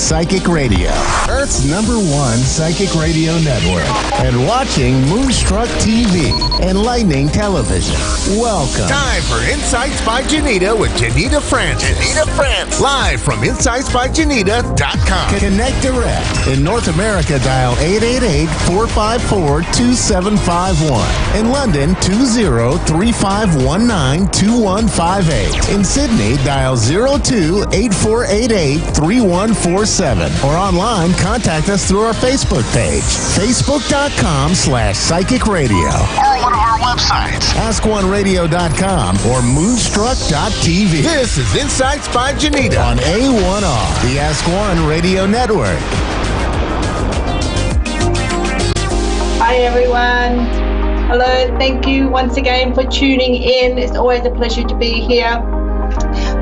Psychic Radio, Earth's #1 psychic radio network, and watching Moonstruck TV, enlightening television. Welcome. Time for Insights by Janita with Janita Francis. Live from InsightsByJanita.com. Connect direct. In North America, dial 888-454-2751. In London, 20-3519-2158. In Sydney, dial 02-8488-3147. Or online, contact us through our Facebook page, facebook.com/psychic radio. Or one of our websites, askoneradio.com or moonstruck.tv. This is Insights by Janita on A1R, the Ask One Radio Network. Hi everyone. Hello, thank you once again for tuning in. It's always a pleasure to be here.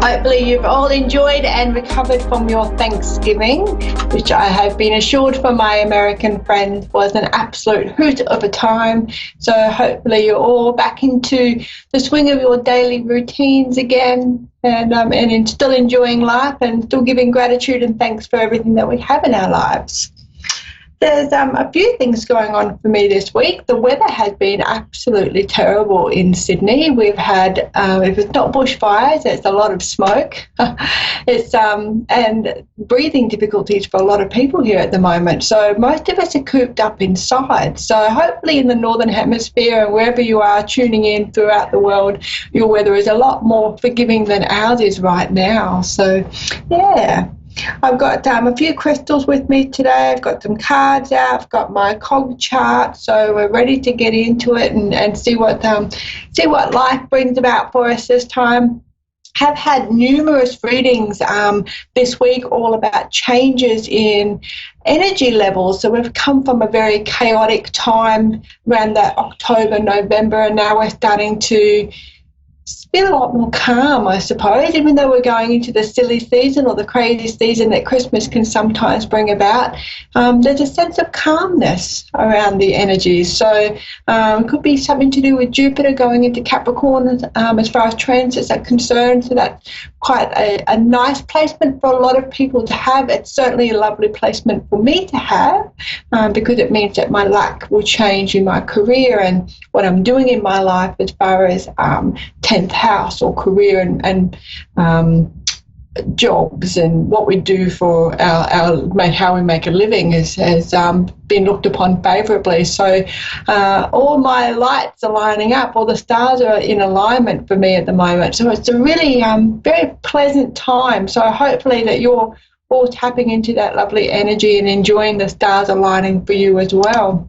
Hopefully you've all enjoyed and recovered from your Thanksgiving, which I have been assured from my American friends was an absolute hoot of a time. So hopefully you're all back into the swing of your daily routines again, and still enjoying life and still giving gratitude and thanks for everything that we have in our lives. There's a few things going on for me this week. The weather has been absolutely terrible in Sydney. We've had, if it's not bushfires, it's a lot of smoke. It's and breathing difficulties for a lot of people here at the moment. So most of us are cooped up inside. So hopefully in the Northern Hemisphere and wherever you are tuning in throughout the world, your weather is a lot more forgiving than ours is right now. So, yeah. I've got a few crystals with me today. I've got some cards out. I've got my cog chart, so we're ready to get into it and see what life brings about for us this time. Have had numerous readings this week all about changes in energy levels. So we've come from a very chaotic time around that October, November, and now we're starting to been a lot more calm, I suppose, even though we're going into the silly season or the crazy season that Christmas can sometimes bring about. There's a sense of calmness around the energies. So it could be something to do with Jupiter going into Capricorn as far as transits are concerned. So that's quite a nice placement for a lot of people to have. It's certainly a lovely placement for me to have because it means that my luck will change in my career and what I'm doing in my life as far as 10th house or career and jobs and what we do for how we make a living has been looked upon favourably. So all my lights are lining up, all the stars are in alignment for me at the moment. So it's a really very pleasant time. So hopefully that you're all tapping into that lovely energy and enjoying the stars aligning for you as well.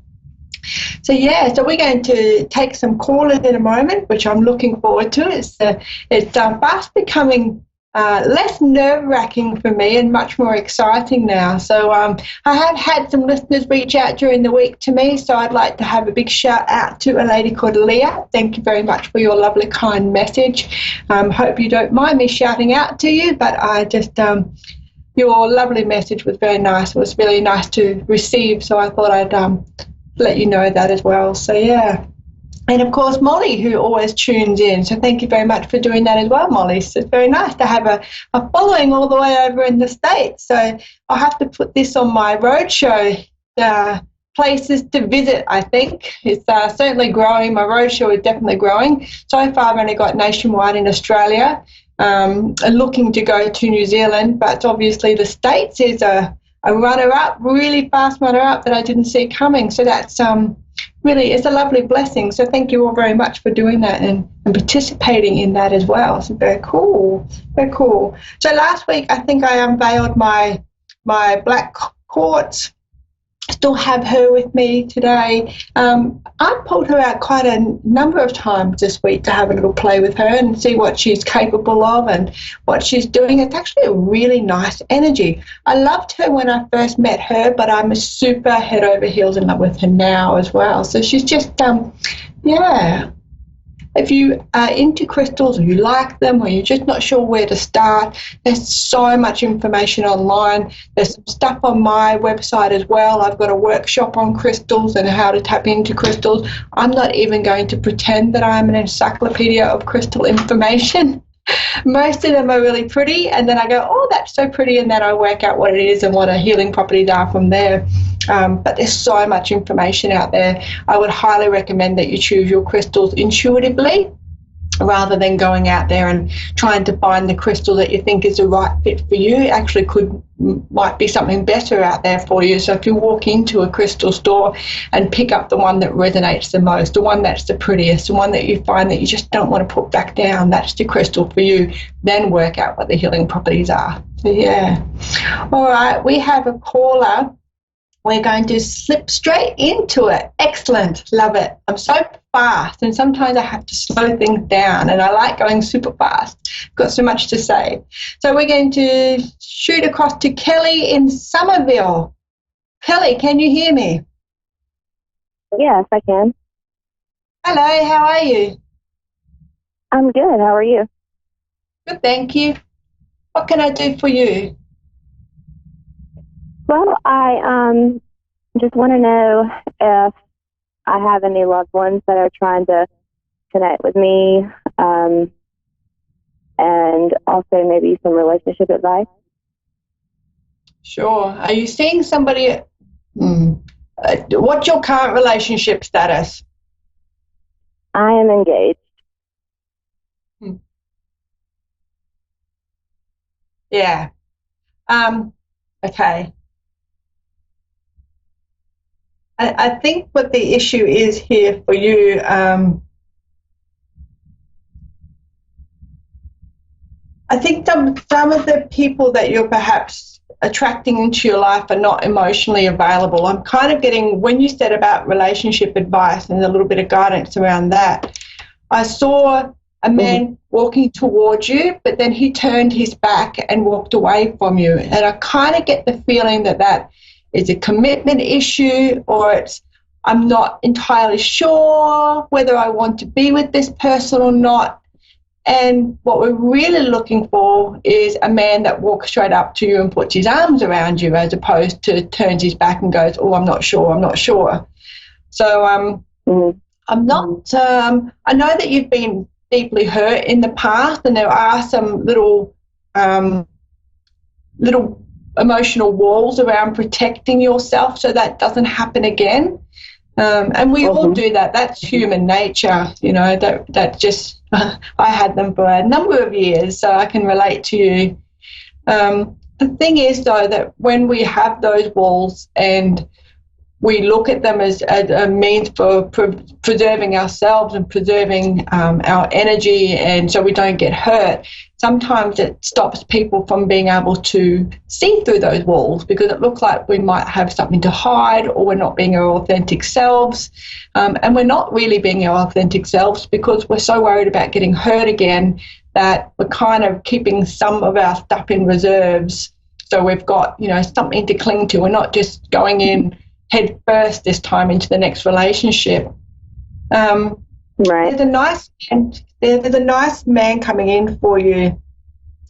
So we're going to take some callers in a moment, which I'm looking forward to. It's fast becoming less nerve-wracking for me and much more exciting now. So I have had some listeners reach out during the week to me, so I'd like to have a big shout out to a lady called Leah. Thank you very much for your lovely, kind message. Hope you don't mind me shouting out to you, but I just your lovely message was very nice. It was really nice to receive, so I thought I'd let you know that as well. So yeah, and of course Molly, who always tunes in, so thank you very much for doing that as well, Molly. So it's very nice to have a following all the way over in the States. So I'll have to put this on my roadshow places to visit. I think it's certainly growing. My roadshow is definitely growing. So far I've only got nationwide in Australia, looking to go to New Zealand, but obviously the States is a runner-up, really fast runner-up that I didn't see coming. So that's really, it's a lovely blessing. So thank you all very much for doing that and participating in that as well. So very cool, very cool. So last week I think I unveiled my black quartz. Still have her with me today. I pulled her out quite a number of times this week to have a little play with her and see what she's capable of and what she's doing. It's actually a really nice energy. I loved her when I first met her, but I'm super head over heels in love with her now as well. So she's just, if you are into crystals or you like them or you're just not sure where to start, there's so much information online. There's some stuff on my website as well. I've got a workshop on crystals and how to tap into crystals. I'm not even going to pretend that I'm an encyclopedia of crystal information. Most of them are really pretty, and then I go, oh, that's so pretty, and then I work out what it is and what a healing properties are from there. But there's so much information out there. I would highly recommend that you choose your crystals intuitively, rather than going out there and trying to find the crystal that you think is the right fit for you. It actually might be something better out there for you. So if you walk into a crystal store and pick up the one that resonates the most, the one that's the prettiest, the one that you find that you just don't want to put back down, that's the crystal for you. Then work out what the healing properties are. So yeah. All right, we have a caller. We're going to slip straight into it. Excellent. Love it. I'm so fast, and sometimes I have to slow things down, and I like going super fast. Got so much to say. So we're going to shoot across to Kelly in Somerville. Kelly, can you hear me? Yes, I can. Hello, how are you? I'm good. How are you? Good, thank you. What can I do for you? Well, I just want to know if I have any loved ones that are trying to connect with me, and also maybe some relationship advice. Sure. Are you seeing somebody? What's your current relationship status? I am engaged. Yeah. Okay. I think what the issue is here for you, I think some of the people that you're perhaps attracting into your life are not emotionally available. I'm kind of getting, when you said about relationship advice and a little bit of guidance around that, I saw a man walking towards you, but then he turned his back and walked away from you. And I kind of get the feeling that that is a commitment issue, or it's, I'm not entirely sure whether I want to be with this person or not. And what we're really looking for is a man that walks straight up to you and puts his arms around you, as opposed to turns his back and goes, oh, I'm not sure. So I'm not, I know that you've been deeply hurt in the past, and there are some little emotional walls around protecting yourself so that doesn't happen again. And we all do that. That's human nature, you know, that just, I had them for a number of years, so I can relate to you. The thing is, though, that when we have those walls and we look at them as a means for preserving ourselves and preserving our energy, and so we don't get hurt, sometimes it stops people from being able to see through those walls, because it looks like we might have something to hide, or we're not being our authentic selves. And we're not really being our authentic selves because we're so worried about getting hurt again that we're kind of keeping some of our stuff in reserves. So we've got, you know, something to cling to. We're not just going in head first this time into the next relationship. Right. There's a nice man coming in for you.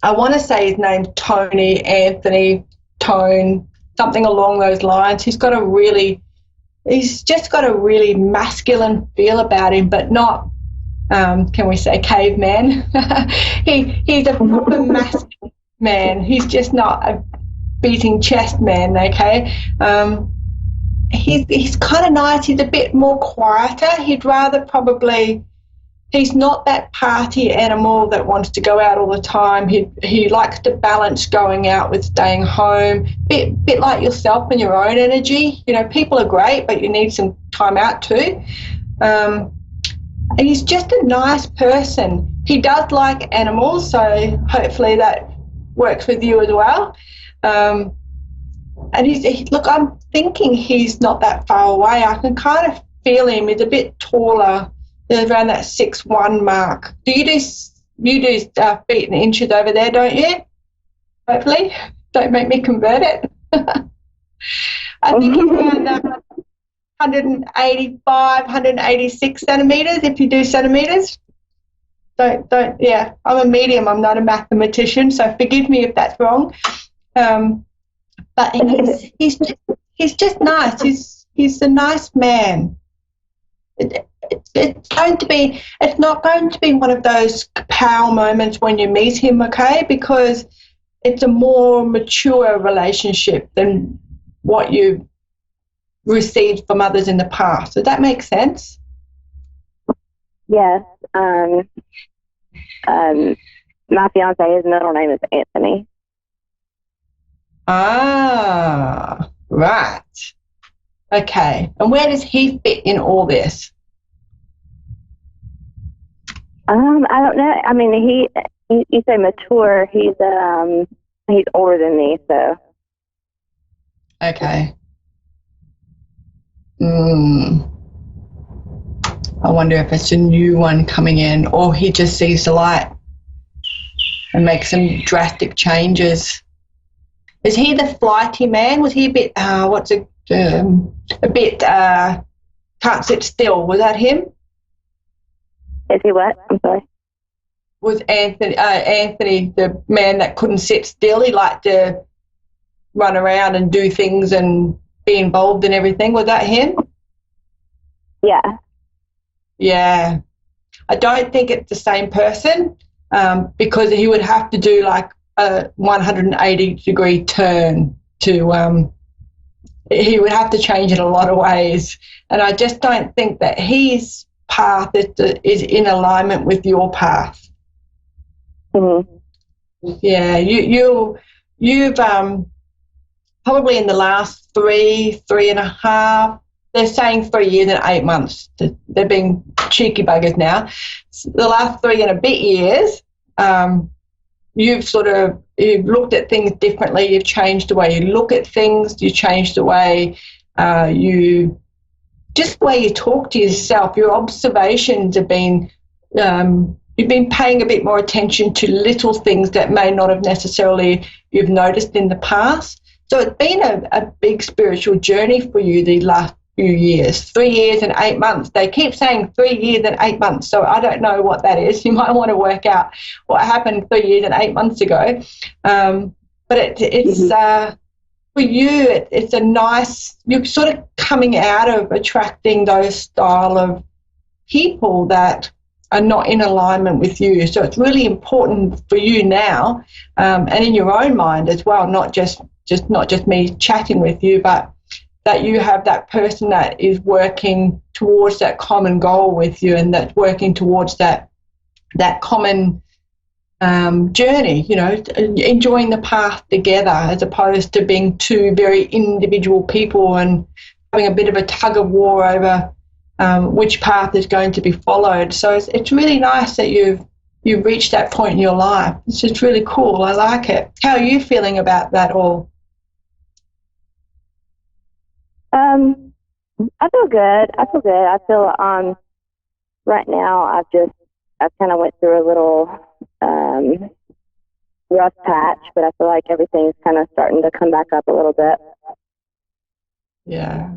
I want to say his name's Tony, Anthony, Tone, something along those lines. He's just got a really masculine feel about him, but not, can we say caveman? He's a proper masculine man. He's just not a beating chest man, okay? He's kind of nice. He's a bit more quieter. He's not that party animal that wants to go out all the time. He likes to balance going out with staying home. Bit like yourself and your own energy. You know, people are great, but you need some time out too. And he's just a nice person. He does like animals, so hopefully that works with you as well. And look, I'm thinking he's not that far away. I can kind of feel him. He's a bit taller, around that 6'1" mark. You do feet and inches over there, don't you? Hopefully. Don't make me convert it. I think he's around 185, 186 centimetres, if you do centimetres. Yeah, I'm a medium. I'm not a mathematician, so forgive me if that's wrong. But he's just nice. He's a nice man. it's not going to be one of those power moments when you meet him, okay? Because it's a more mature relationship than what you received from others in the past. Does that make sense? Yes. My fiance, his middle name is Anthony. Ah, right. Okay. And where does he fit in all this? I don't know. I mean, you say mature. He's older than me, so. Okay. I wonder if it's a new one coming in, or he just sees the light and makes some drastic changes. Is he the flighty man? Was he a bit, can't sit still? Was that him? Is he what? I'm sorry. Was Anthony the man that couldn't sit still? He liked to run around and do things and be involved in everything. Was that him? Yeah. Yeah. I don't think it's the same person, because he would have to do like a 180-degree turn to, he would have to change in a lot of ways. And I just don't think that his path is in alignment with your path. Mm-hmm. Yeah, you've probably in the last three and a half, they're saying 3 years and 8 months. They're being cheeky buggers now. The last 3 and a bit years, you've looked at things differently. You've changed the way you look at things. You changed the way just the way you talk to yourself. Your observations have been, you've been paying a bit more attention to little things that may not have necessarily you've noticed in the past. So it's been a big spiritual journey for you the last few years. 3 years and 8 months. They keep saying 3 years and 8 months, so I don't know what that is. You might want to work out what happened 3 years and 8 months ago. But it's for you, it's a nice, you're sort of coming out of attracting those style of people that are not in alignment with you. So it's really important for you now, and in your own mind as well, not just me chatting with you, but that you have that person that is working towards that common goal with you, and that's working towards that common journey, enjoying the path together, as opposed to being two very individual people and having a bit of a tug of war over which path is going to be followed. So it's really nice that you've reached that point in your life. It's just really cool. I like it. How are you feeling about that all? I feel good. I feel right now I kind of went through a little rough patch, but I feel like everything's kind of starting to come back up a little bit. Yeah.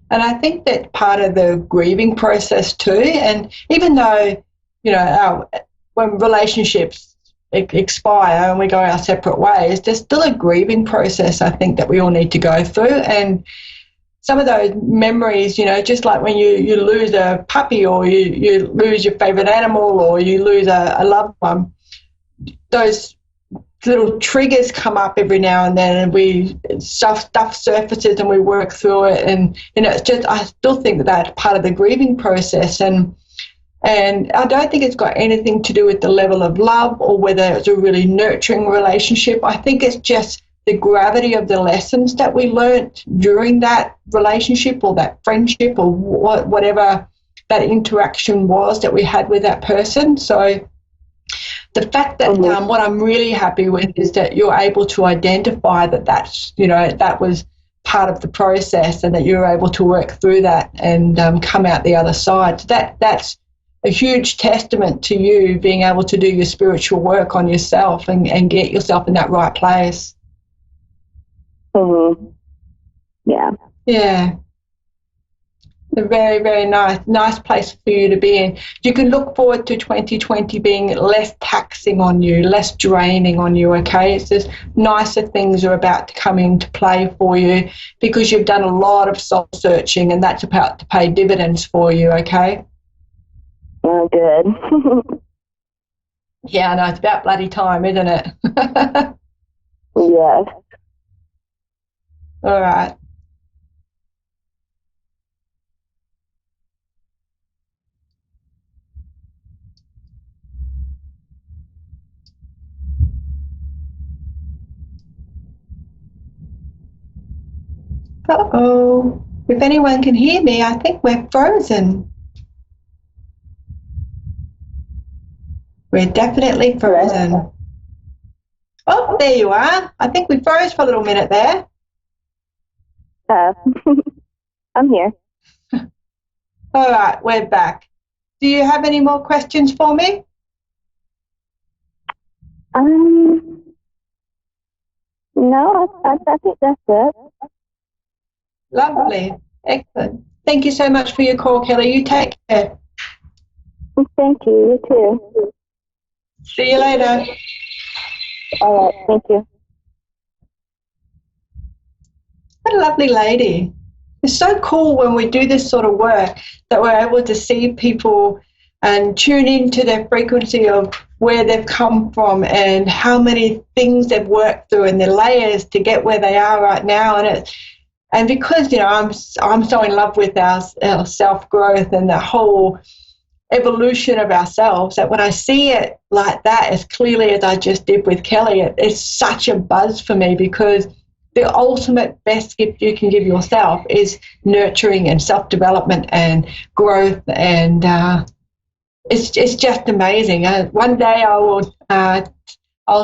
And I think that's part of the grieving process too. And even though, when relationships expire and we go our separate ways, there's still a grieving process, I think, that we all need to go through. And some of those memories, just like when you lose a puppy, or you lose your favorite animal, or you lose a loved one, those little triggers come up every now and then, and stuff surfaces and we work through it. And it's just, I still think that's part of the grieving process. And I don't think it's got anything to do with the level of love or whether it's a really nurturing relationship. I think it's just the gravity of the lessons that we learnt during that relationship or that friendship or whatever that interaction was that we had with that person. So the fact that what I'm really happy with is that you're able to identify that was part of the process, and that you're able to work through that and come out the other side. So that's a huge testament to you being able to do your spiritual work on yourself and get yourself in that right place. Mm-hmm. Yeah. Yeah. Very, very nice place for you to be in. You can look forward to 2020 being less taxing on you, less draining on you, okay? It's just nicer things are about to come into play for you because you've done a lot of soul-searching, and that's about to pay dividends for you, okay? Oh, good. Yeah, I know, it's about bloody time, isn't it? Yes. All right. Uh-oh. If anyone can hear me, I think we're frozen. We're definitely frozen. Oh, there you are. I think we froze for a little minute there. I'm here. All right, we're back. Do you have any more questions for me? No, I think that's it. Lovely. Excellent. Thank you so much for your call, Kelly. You take care. Thank you. You too. See you later. All right. Thank you. What a lovely lady. It's so cool when we do this sort of work that we're able to see people and tune into their frequency of where they've come from and how many things they've worked through and their layers to get where they are right now. And because, you know, I'm so in love with our self-growth and the whole evolution of ourselves, that when I see it like that as clearly as I just did with Kelly, it's such a buzz for me, because the ultimate best gift you can give yourself is nurturing and self-development and growth, and it's just amazing. One day I'll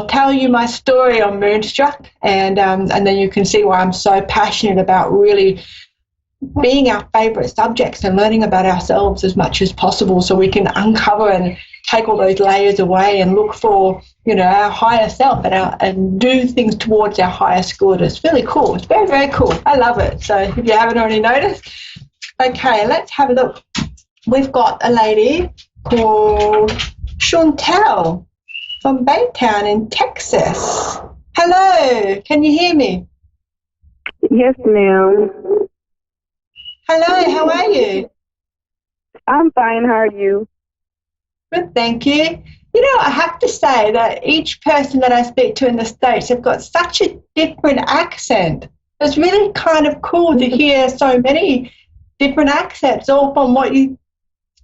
tell you my story on Moonstruck, and then you can see why I'm so passionate about really being our favourite subjects and learning about ourselves as much as possible, so we can uncover and take all those layers away and look for, you know, our higher self and do things towards our highest good. It's really cool. It's very, very cool. I love it. So if you haven't already noticed, okay, let's have a look. We've got a lady called Chantel from Baytown in Texas. Hello, can you hear me? Yes, ma'am. Hello, how are you? I'm fine. How are you? Good, thank you. You know, I have to say that each person that I speak to in the States have got such a different accent. It's really kind of cool to hear so many different accents, all from what you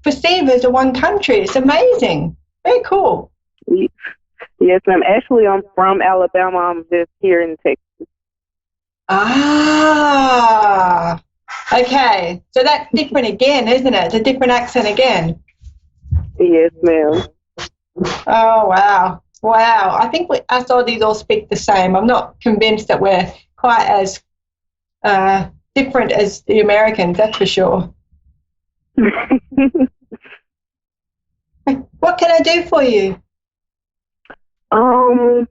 perceive as a one country. It's amazing. Very cool. Yes, ma'am. Actually, I'm from Alabama. I'm just here in Texas. Ah, okay. So that's different again, isn't it? It's a different accent again. Yes, ma'am. Oh, wow. Wow. I think us Aussies all speak the same. I'm not convinced that we're quite as different as the Americans, that's for sure. What can I do for you? I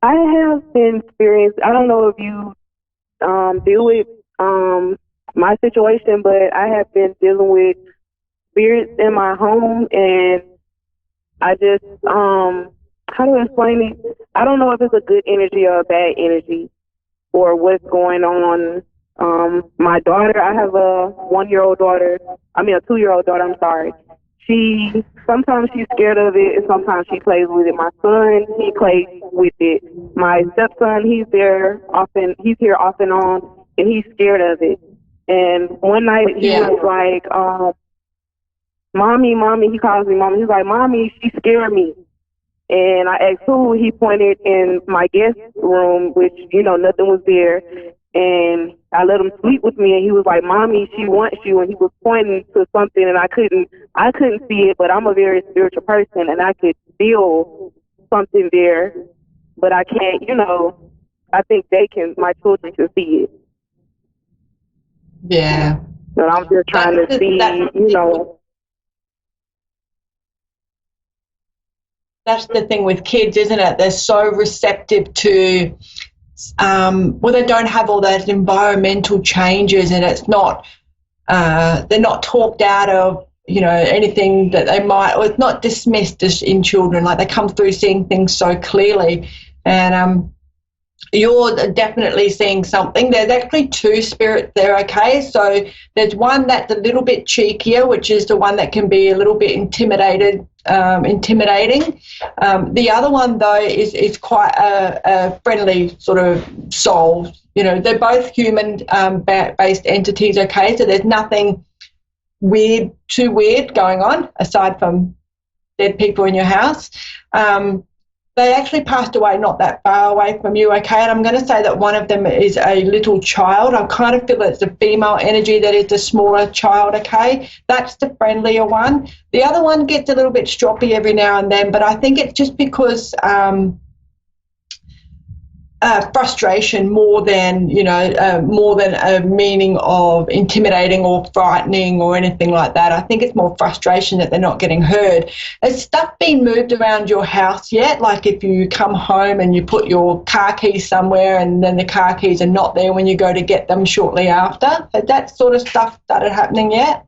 have been experienced. I don't know if you deal with my situation, but I have been dealing with spirits in my home, and I just how do I explain it? I don't know if it's a good energy or a bad energy or what's going on. My daughter, I have a 1-year-old daughter. I mean, a 2-year-old daughter. I'm sorry. Sometimes she's scared of it, and sometimes she plays with it. My son, he plays with it. My stepson, he's here off and on, and he's scared of it. And one night he was like, Mommy, he calls me Mommy. He's like, Mommy, she scared me. And I asked who. He pointed in my guest room, which, you know, nothing was there. And I let him sleep with me, and he was like, Mommy, she wants you. And he was pointing to something, and I couldn't see it, but I'm a very spiritual person, and I could feel something there, but I can't, you know, I think my children can see it. Yeah. But I'm just trying to see, you know. That's the thing with kids, isn't it? They're so receptive to, they don't have all those environmental changes, and it's not they're not talked out of, anything that they might, or it's not dismissed as in children. Like, they come through seeing things so clearly. And you're definitely seeing something. There's actually two spirits there, okay? So there's one that's a little bit cheekier, which is the one that can be a little bit intimidating. The other one, though, is quite a friendly sort of soul. They're both human-based entities, okay? So there's nothing too weird going on aside from dead people in your house. They actually passed away not that far away from you, okay? And I'm going to say that one of them is a little child. I kind of feel it's the female energy that is the smaller child, okay? That's the friendlier one. The other one gets a little bit stroppy every now and then, but I think it's just because frustration more than a meaning of intimidating or frightening or anything like that. I think it's more frustration that they're not getting heard. Has stuff been moved around your house yet? Like, if you come home and you put your car keys somewhere and then the car keys are not there when you go to get them shortly after? Has that sort of stuff started happening yet?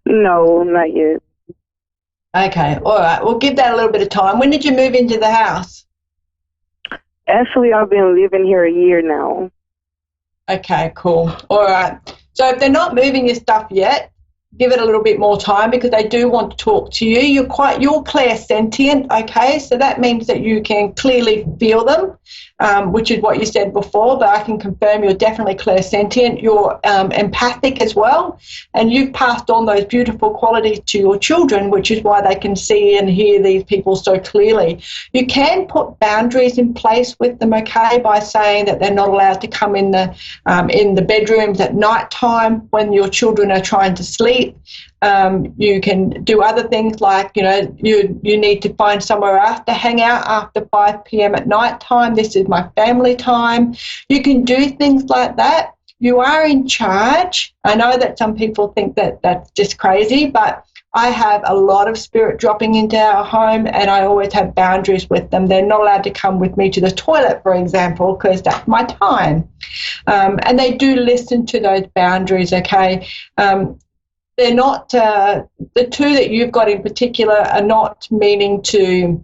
No, not yet. Okay, all right. We'll give that a little bit of time. When did you move into the house? Actually, I've been living here a year now. Okay, cool. All right. So if they're not moving your stuff yet, give it a little bit more time, because they do want to talk to you. You're clairsentient, okay? So that means that you can clearly feel them, which is what you said before, but I can confirm you're definitely clairsentient. You're empathic as well, and you've passed on those beautiful qualities to your children, which is why they can see and hear these people so clearly. You can put boundaries in place with them, okay, by saying that they're not allowed to come in the bedrooms at night time when your children are trying to sleep. You can do other things like, you need to find somewhere else to hang out after 5 p.m. at night time. This is my family time. You can do things like that. You are in charge. I know that some people think that that's just crazy, but I have a lot of spirit dropping into our home, and I always have boundaries with them. They're not allowed to come with me to the toilet, for example, because that's my time. And they do listen to those boundaries, okay? They're not, the two that you've got in particular are not meaning to,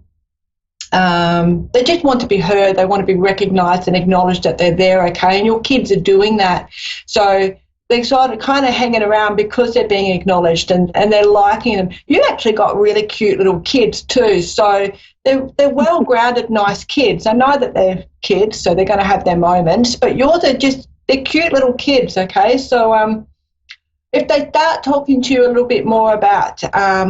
they just want to be heard. They want to be recognised and acknowledged that they're there, okay? And your kids are doing that. So they're sort of kind of hanging around because they're being acknowledged, and they're liking them. You actually got really cute little kids too. So they're well-grounded, nice kids. I know that they're kids, so they're going to have their moments, but yours are they're cute little kids, okay? So, if they start talking to you a little bit more about,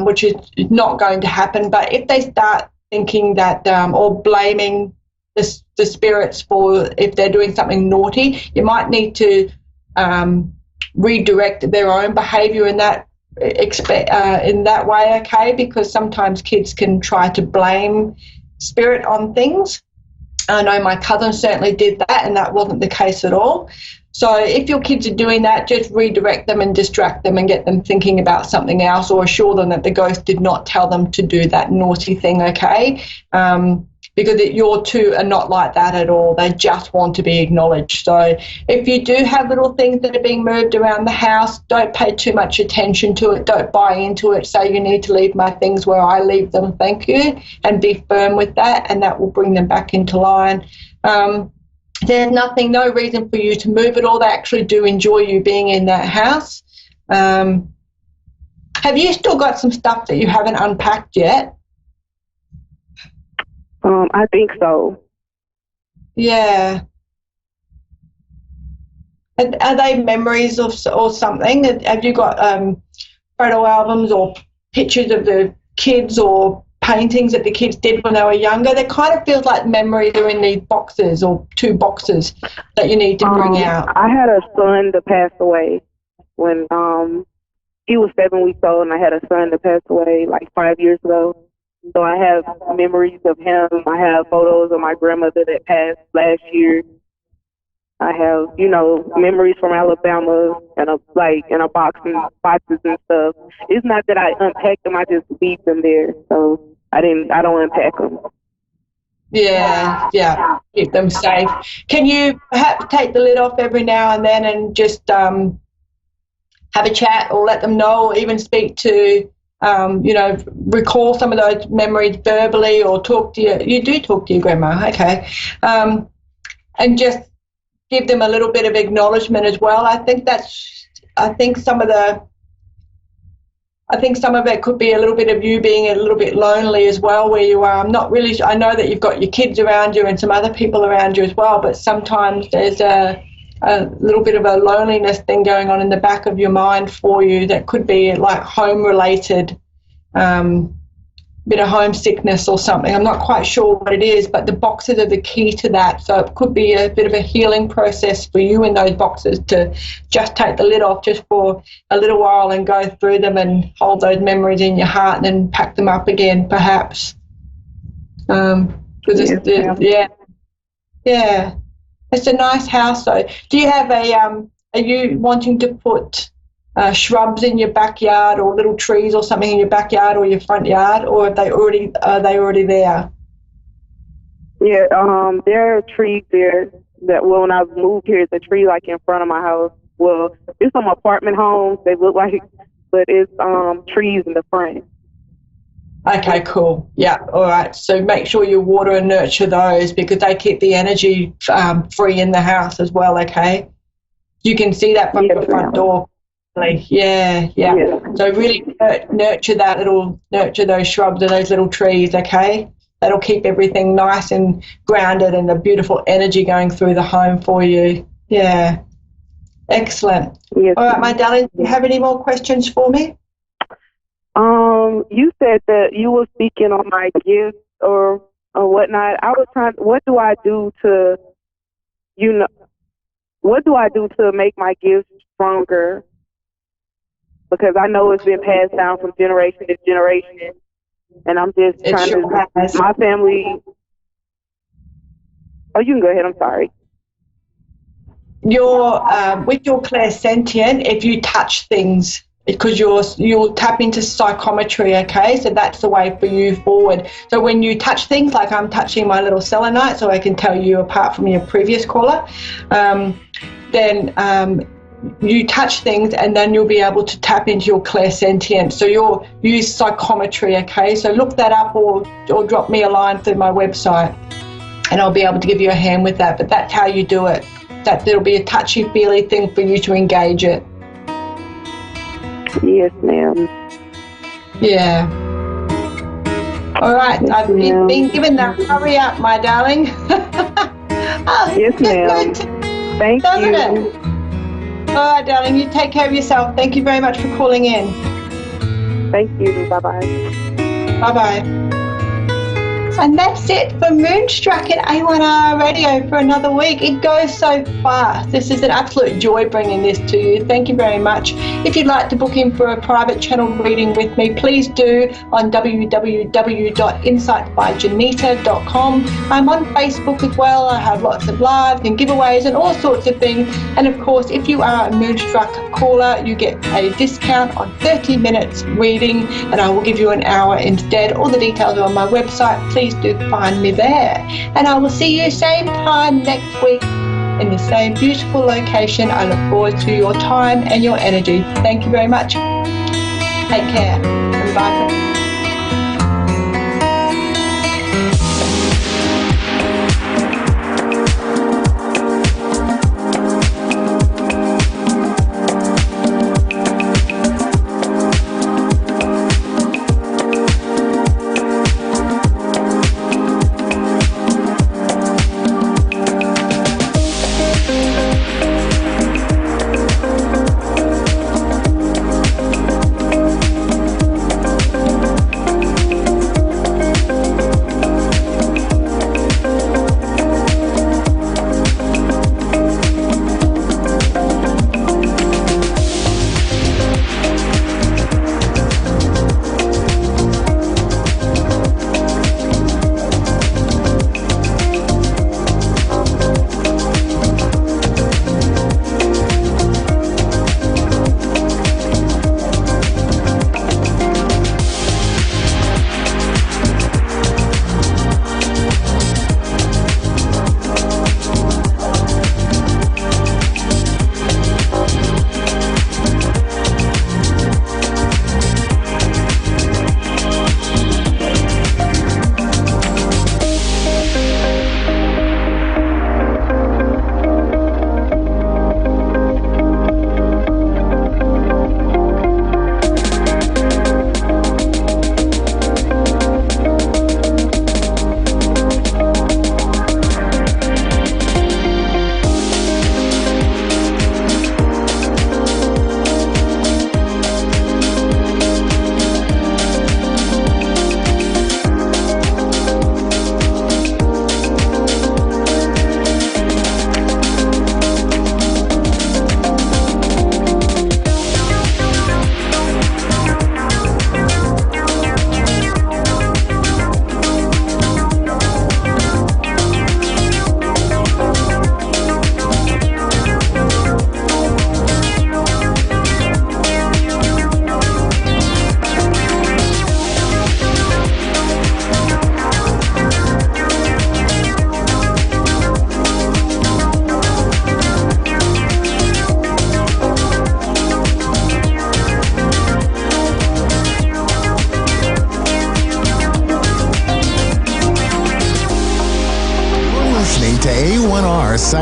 which is not going to happen, but if they start thinking that or blaming the spirits for if they're doing something naughty, you might need to redirect their own behaviour in that way, okay? Because sometimes kids can try to blame spirit on things. I know my cousin certainly did that, and that wasn't the case at all. So if your kids are doing that, just redirect them and distract them and get them thinking about something else, or assure them that the ghost did not tell them to do that naughty thing, okay? Because your two are not like that at all. They just want to be acknowledged. So if you do have little things that are being moved around the house, don't pay too much attention to it. Don't buy into it. Say, you need to leave my things where I leave them, thank you, and be firm with that, and that will bring them back into line. There's no reason for you to move at all. They actually do enjoy you being in that house. Have you still got some stuff that you haven't unpacked yet? I think so. Yeah. Are they memories or something? Have you got photo albums or pictures of the kids or paintings that the kids did when they were younger? That kind of feels like memories are in these boxes, or 2 boxes that you need to bring out. I had a son that passed away when he was 7 weeks old, and I had a son that passed away like 5 years ago. So I have memories of him. I have photos of my grandmother that passed last year. I have, memories from Alabama and in a boxes and stuff. It's not that I unpack them; I just leave them there. So I don't unpack them. Yeah, keep them safe. Can you perhaps take the lid off every now and then and just have a chat or let them know, or even speak to, recall some of those memories verbally, or talk to you do talk to your grandma, okay, and just give them a little bit of acknowledgement as well. I think some of it could be a little bit of you being a little bit lonely as well, where you are. I know that you've got your kids around you and some other people around you as well, but sometimes there's a little bit of a loneliness thing going on in the back of your mind for you that could be like home related, bit of homesickness or something. I'm not quite sure what it is, but the boxes are the key to that. So it could be a bit of a healing process for you in those boxes to just take the lid off just for a little while and go through them and hold those memories in your heart and then pack them up again, perhaps. It's a nice house, though. Do you have are you wanting to put shrubs in your backyard or little trees or something in your backyard or your front yard, or are they already there? Yeah, there are trees there that, well, when I moved here, it's a tree like in front of my house. Well, it's some apartment homes, they look like, but it's trees in the front. Okay, cool. Yeah, all right. So make sure you water and nurture those because they keep the energy free in the house as well, okay? You can see that from your front door. Yeah. So really nurture those shrubs and those little trees, okay? That'll keep everything nice and grounded and a beautiful energy going through the home for you. Yeah. Excellent. Yes, all right, my darling, do you have any more questions for me? You said that you were speaking on my gifts or whatnot. I was trying, what do I do to make my gifts stronger? Because I know it's been passed down from generation to generation, and I'm just my family. Oh, you can go ahead. I'm sorry. With your clairsentient, if you touch things, because you'll tap into psychometry, okay? So that's the way for you forward. So when you touch things, like I'm touching my little selenite, so I can tell you apart from your previous caller, then you touch things and then you'll be able to tap into your clairsentient. So you'll use psychometry, okay? So look that up or drop me a line through my website and I'll be able to give you a hand with that. But that's how you do it. It'll be a touchy-feely thing for you to engage it. Yes, ma'am. Yeah. All right. I've been given the hurry up, my darling. Yes, ma'am. Thank you. It? All right, darling. You take care of yourself. Thank you very much for calling in. Thank you. Bye-bye. Bye-bye. And that's it for Moonstruck at A1R Radio for another week. It goes so fast. This is an absolute joy bringing this to you. Thank you very much. If you'd like to book in for a private channel reading with me, please do on www.insightsbyjanita.com. I'm on Facebook as well. I have lots of lives and giveaways and all sorts of things. And of course, if you are a Moonstruck caller, you get a discount on 30 minutes reading, and I will give you an hour instead. All the details are on my website. Please do find me there. And I will see you same time next week in the same beautiful location. I look forward to your time and your energy. Thank you very much. Take care and bye for now.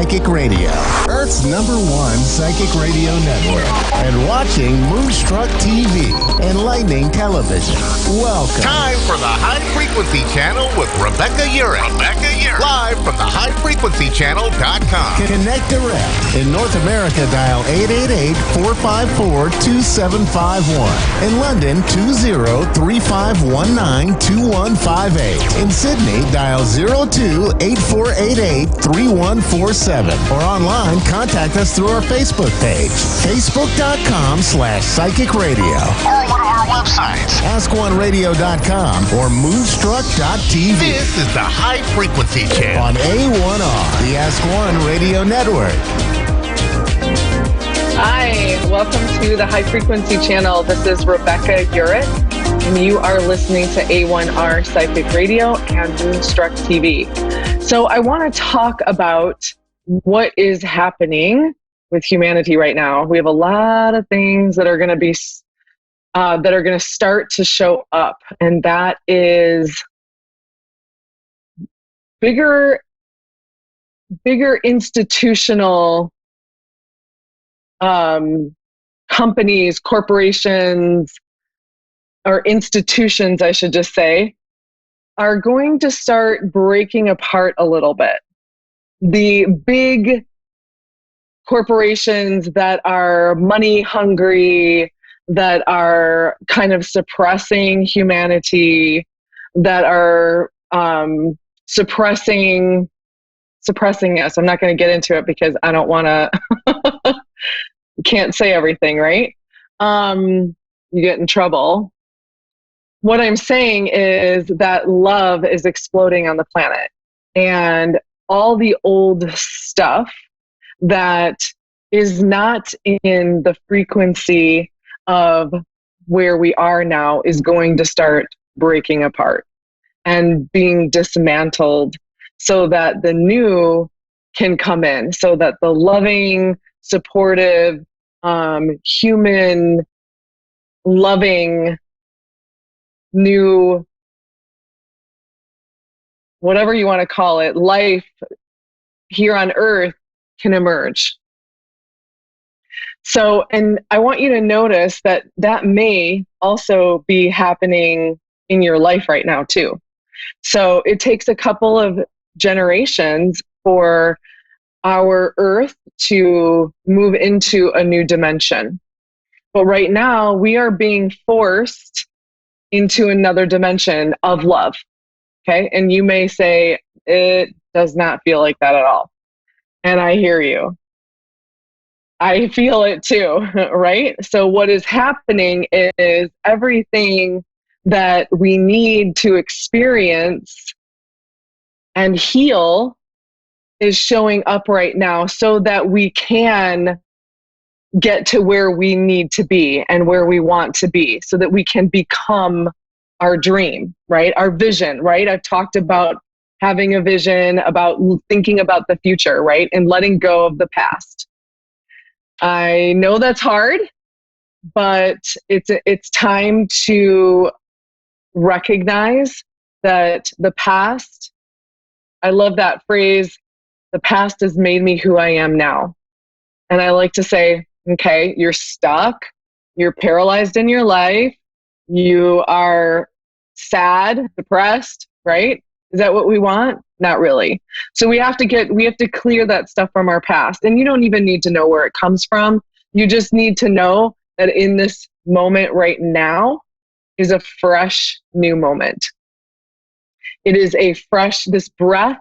Psychic Radio, Earth's #1 psychic radio network, and watching Moonstruck TV, enlightening television. Welcome. Time for the High Frequency Channel with Rebecca Urich. Live from the highfrequencychannel.com. Connect direct. In North America, dial 888-454-2751. In London, 20-3519-2158. In Sydney, dial 02-8488-3147. Or online, contact us through our Facebook page, facebook.com/psychic radio. Or one of our websites, askoneradio.com or moonstruck.tv. This is the High Frequency Channel On A1R, the Ask One Radio Network. Hi, welcome to the High Frequency Channel. This is Rebecca Urich, and you are listening to A1R Psychic Radio and Moonstruck TV. So I want to talk about what is happening with humanity right now. We have a lot of things that are going to be that are going to start to show up, and that is bigger institutional companies, corporations, or institutions, I should just say, are going to start breaking apart a little bit. The big corporations that are money hungry, that are kind of suppressing humanity, that are suppressing us. I'm not going to get into it because I don't want to, can't say everything, right? You get in trouble. What I'm saying is that love is exploding on the planet, and all the old stuff that is not in the frequency of where we are now is going to start breaking apart and being dismantled so that the new can come in, so that the loving, supportive, human, loving, new, whatever you want to call it, life here on Earth can emerge. So, and I want you to notice that that may also be happening in your life right now too. So it takes a couple of generations for our Earth to move into a new dimension. But right now we are being forced into another dimension of love. Okay. And you may say, it does not feel like that at all. And I hear you. I feel it too, right? So what is happening is everything that we need to experience and heal is showing up right now so that we can get to where we need to be and where we want to be, so that we can become our dream, right? Our vision, right? I've talked about having a vision, about thinking about the future, right? And letting go of the past. I know that's hard, but it's time to recognize that the past, I love that phrase, the past has made me who I am now. And I like to say, okay, you're stuck, you're paralyzed in your life, you are sad, depressed, right? Is that what we want? Not really. So we have to clear that stuff from our past. And you don't even need to know where it comes from. You just need to know that in this moment right now is a fresh new moment. It is a fresh, this breath.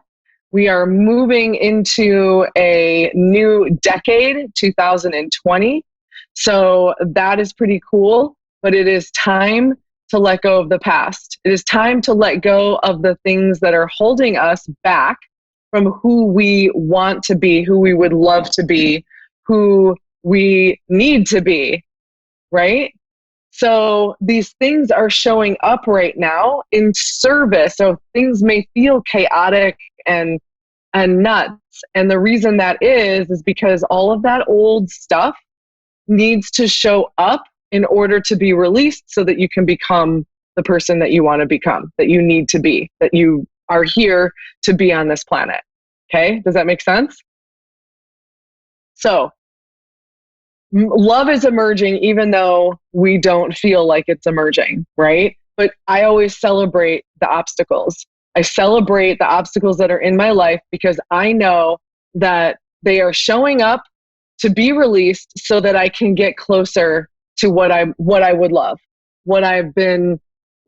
We are moving into a new decade, 2020. So that is pretty cool, but it is time to let go of the past. It is time to let go of the things that are holding us back from who we want to be, who we would love to be, who we need to be, right? So these things are showing up right now in service. So things may feel chaotic and nuts. And the reason that is because all of that old stuff needs to show up in order to be released so that you can become the person that you want to become, that you need to be, that you are here to be on this planet. Okay? Does that make sense? So love is emerging, even though we don't feel like it's emerging, right? But I always celebrate the obstacles. I celebrate the obstacles that are in my life because I know that they are showing up to be released so that I can get closer to what I would love, what I've been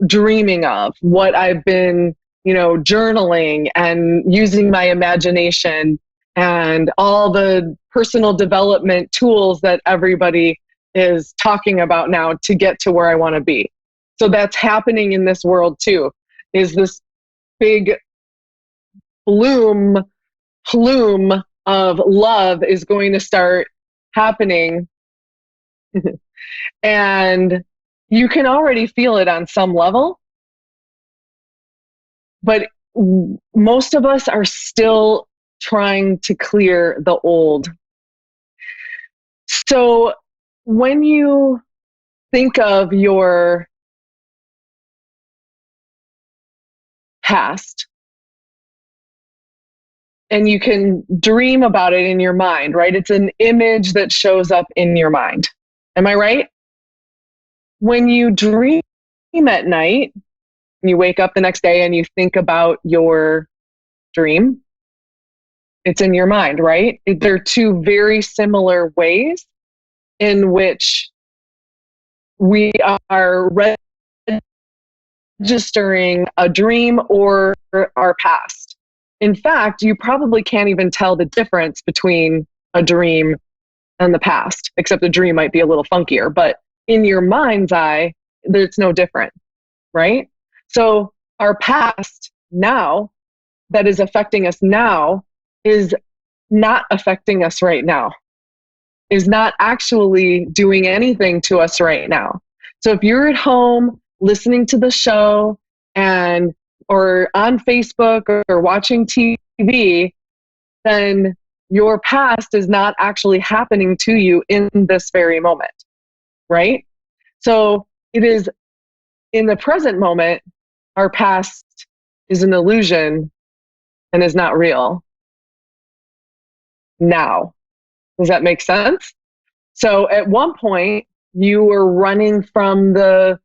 dreaming of, what I've been, journaling and using my imagination and all the personal development tools that everybody is talking about now to get to where I want to be. So that's happening in this world too, is this big plume of love is going to start happening. And you can already feel it on some level, but most of us are still trying to clear the old. So when you think of your past, and you can dream about it in your mind, right? It's an image that shows up in your mind. Am I right? When you dream at night, and you wake up the next day and you think about your dream, it's in your mind, right? They're two very similar ways in which we are registering a dream or our past. In fact, you probably can't even tell the difference between a dream and the past, except the dream might be a little funkier. But in your mind's eye, it's no different, right? So our past now that is affecting us now is not affecting us right now, is not actually doing anything to us right now. So if you're at home listening to the show or on Facebook or watching TV, then your past is not actually happening to you in this very moment, right? So it is in the present moment, our past is an illusion and is not real now. Does that make sense? So at one point, you were running from the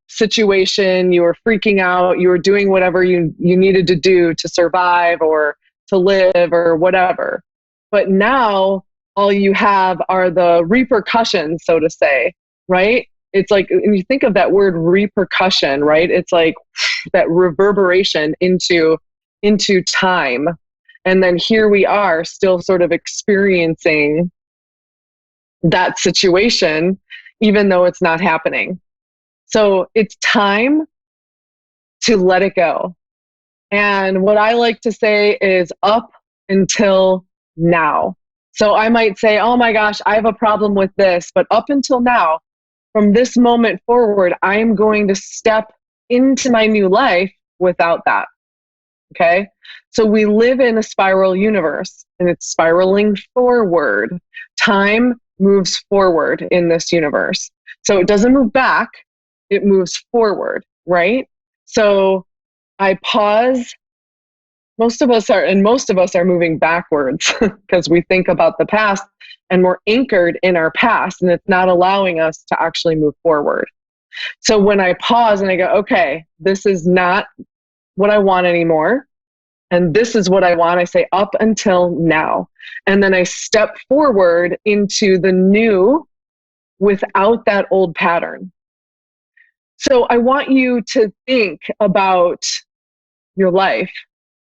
situation, you were freaking out, you were doing whatever you needed to do to survive or to live or whatever. But now all you have are the repercussions, so to say, right? It's like, when you think of that word repercussion, right? It's like that reverberation into time. And then here we are still sort of experiencing that situation, even though it's not happening. So it's time to let it go. And what I like to say is up until now. So I might say, oh my gosh, I have a problem with this, but up until now, from this moment forward, I am going to step into my new life without that. Okay? So we live in a spiral universe and it's spiraling forward. Time moves forward in this universe. So it doesn't move back, it moves forward, right? So I pause. Most of us are moving backwards because we think about the past and we're anchored in our past and it's not allowing us to actually move forward. So when I pause and I go, okay, this is not what I want anymore. And this is what I want. I say up until now. And then I step forward into the new without that old pattern. So I want you to think about your life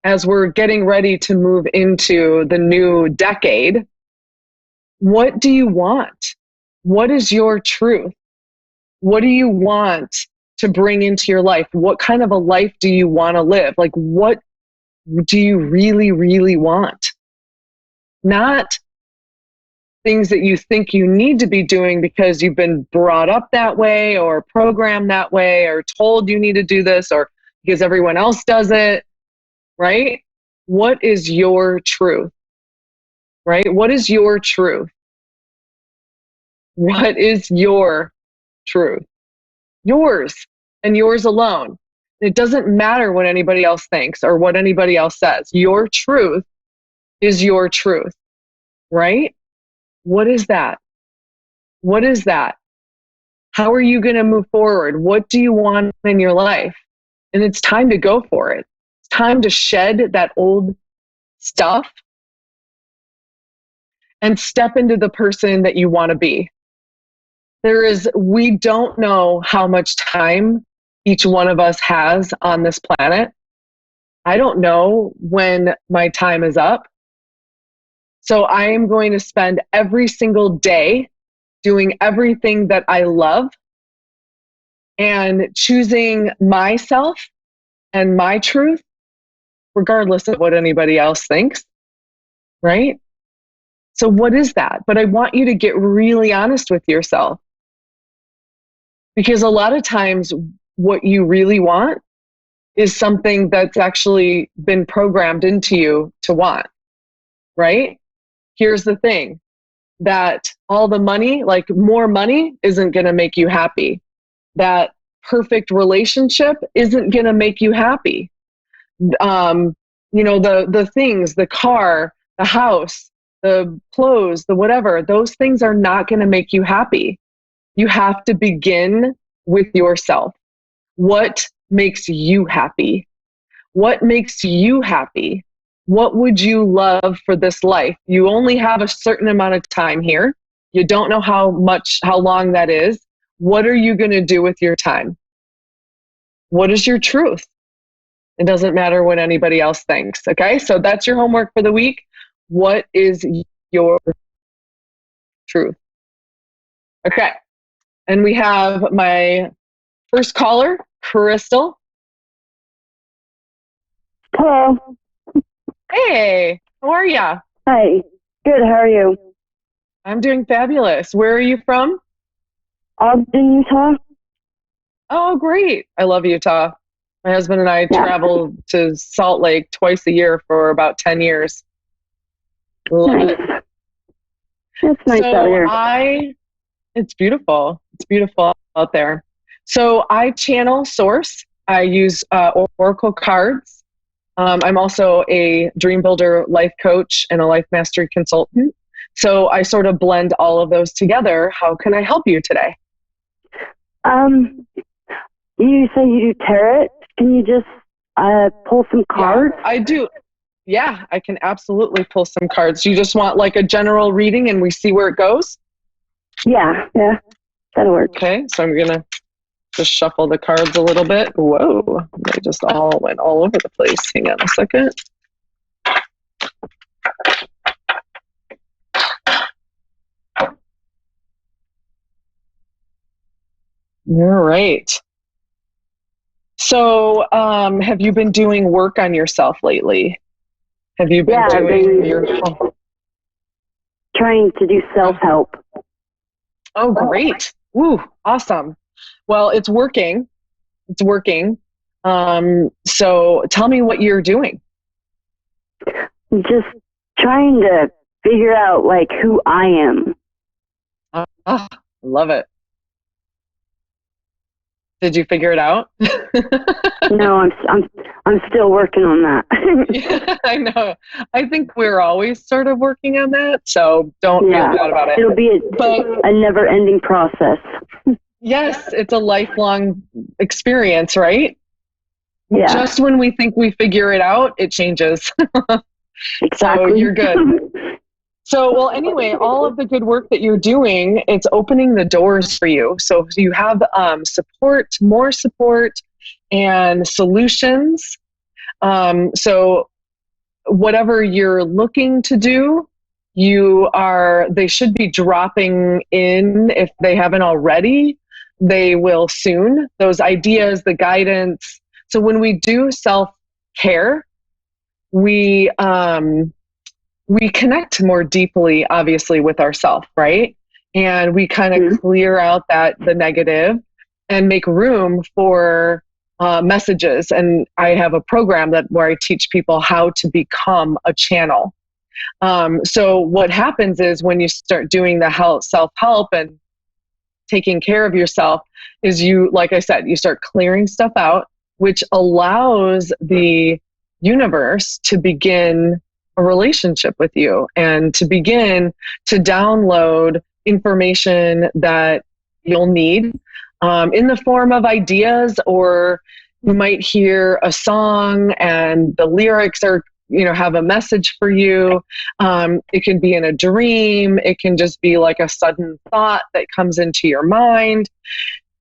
as we're getting ready to move into the new decade. What do you want? What is your truth? What do you want to bring into your life? What kind of a life do you want to live? Like, what do you really, really want? Not things that you think you need to be doing because you've been brought up that way or programmed that way or told you need to do this or because everyone else does it, right? What is your truth, right? What is your truth? What is your truth? Yours and yours alone. It doesn't matter what anybody else thinks or what anybody else says. Your truth is your truth. right? What is that? What is that? How are you going to move forward? What do you want in your life? And it's time to go for it. It's time to shed that old stuff and step into the person that you want to be. We don't know how much time each one of us has on this planet. I don't know when my time is up. So I am going to spend every single day doing everything that I love and choosing myself and my truth, regardless of what anybody else thinks, right? So what is that? But I want you to get really honest with yourself. Because a lot of times what you really want is something that's actually been programmed into you to want, right? Here's the thing, that all the money, like more money, isn't going to make you happy. That perfect relationship isn't going to make you happy. The things, the car, the house, the clothes, the whatever, those things are not going to make you happy. You have to begin with yourself. What makes you happy? What makes you happy? What would you love for this life? You only have a certain amount of time here. You don't know how long that is. What are you going to do with your time? What is your truth? It doesn't matter what anybody else thinks. Okay, so that's your homework for the week. What is your truth? Okay, and we have my first caller, Crystal. Hello. Hey, how are ya? Hi. Good. How are you? I'm doing fabulous. Where are you from? Ogden, Utah. Oh, great. I love Utah. My husband and I travel to Salt Lake twice a year for about 10 years. Love it. It's nice out here. It's beautiful. It's beautiful out there. So I channel source. I use Oracle cards. I'm also a dream builder life coach and a life mastery consultant. So I sort of blend all of those together. How can I help you today? You say you do tarot. Can you just pull some cards? Yeah, I do. Yeah, I can absolutely pull some cards. You just want like a general reading and we see where it goes? Yeah, that'll work. Okay, so I'm going to just shuffle the cards a little bit. Whoa, they just all went all over the place. Hang on a second. All right. So, have you been doing work on yourself lately? Have you been doing your... Trying to do self-help. Oh, great. Woo, awesome. Well, it's working. It's working. So tell me what you're doing. Just trying to figure out like who I am. Love it. Did you figure it out? No, I'm still working on that. Yeah, I know. I think we're always sort of working on that, so don't feel bad about it. It'll be a never-ending process. Yes, it's a lifelong experience, right? Yeah. Just when we think we figure it out, it changes. Exactly. So you're good. So, well, anyway, all of the good work that you're doing, it's opening the doors for you. So you have support, more support, and solutions. So whatever you're looking to do, they should be dropping in if they haven't already. They will soon. Those ideas, the guidance. So when we do self-care, we connect more deeply, obviously, with ourselves, right? And we kind of clear out the negative and make room for messages. And I have a program where I teach people how to become a channel. So what happens is when you start doing the self-help and taking care of yourself is like I said, you start clearing stuff out, which allows the universe to begin, a relationship with you and to begin to download information that you'll need in the form of ideas, or you might hear a song and the lyrics are, have a message for you. It can be in a dream. It can just be like a sudden thought that comes into your mind.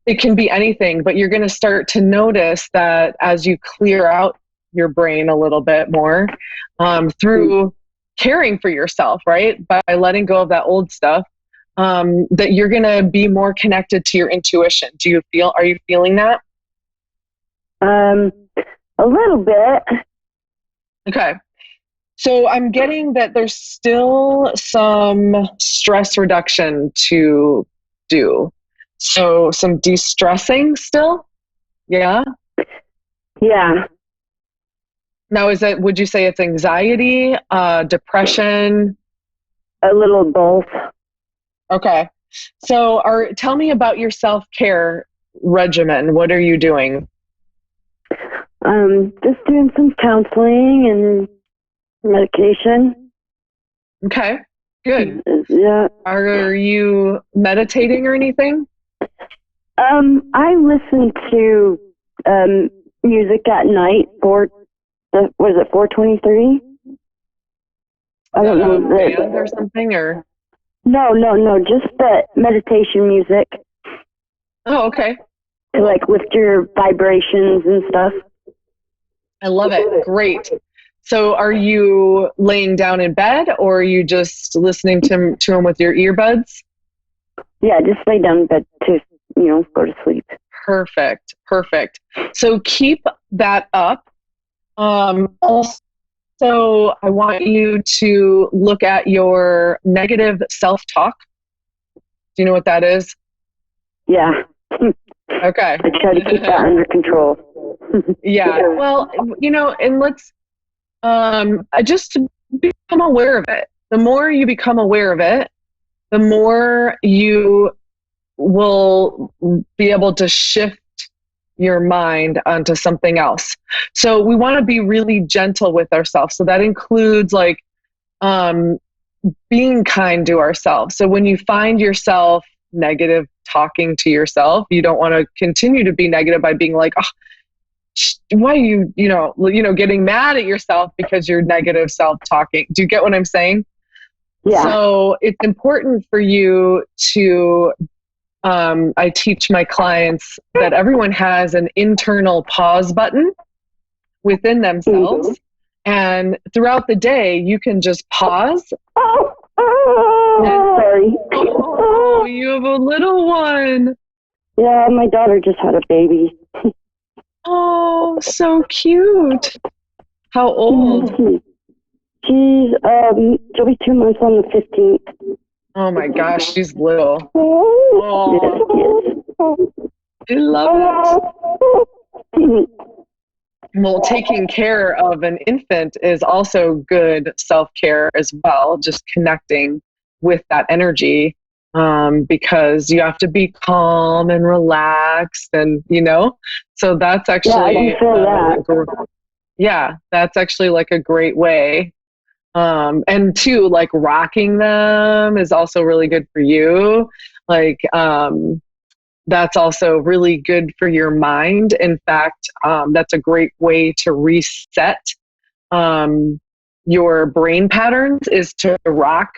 It can be anything, but you're going to start to notice that as you clear out your brain a little bit more through caring for yourself, right? By letting go of that old stuff, that you're going to be more connected to your intuition. Are you feeling that? A little bit. Okay. So I'm getting that there's still some stress reduction to do. So some de-stressing still? Yeah? Yeah. Now, would you say it's anxiety, depression? A little both. Okay. So tell me about your self-care regimen. What are you doing? Just doing some counseling and medication. Okay, good. Yeah. Are you meditating or anything? I listen to music at night was it 423? I don't know. Band or something, or? No, just the meditation music. Oh, okay. To like lift your vibrations and stuff. I love it. Great. So are you laying down in bed, or are you just listening to them with your earbuds? Yeah, just lay down in bed to, go to sleep. Perfect. So keep that up. Also, I want you to look at your negative self-talk. Do you know what that is? Yeah. Okay. I try to keep that under control. Yeah. Well, and let's just to become aware of it. The more you become aware of it, the more you will be able to shift your mind onto something else. So we want to be really gentle with ourselves. So that includes like being kind to ourselves. So when you find yourself negative talking to yourself, you don't want to continue to be negative by being like, oh, why are you, getting mad at yourself because you're negative self-talking. Do you get what I'm saying? Yeah. So it's important for you to, I teach my clients that everyone has an internal pause button within themselves. Mm-hmm. And throughout the day, you can just pause. Sorry. Oh, you have a little one. Yeah, my daughter just had a baby. Oh, so cute. How old? She'll be 2 months on the 15th. Oh my gosh, she's little. Oh, I love it. Well, taking care of an infant is also good self-care as well, just connecting with that energy, because you have to be calm and relaxed and, so that's actually, yeah, I can feel that. Yeah, that's actually like a great way. And two, like rocking them is also really good for you. Like, that's also really good for your mind. In fact, that's a great way to reset your brain patterns is to rock.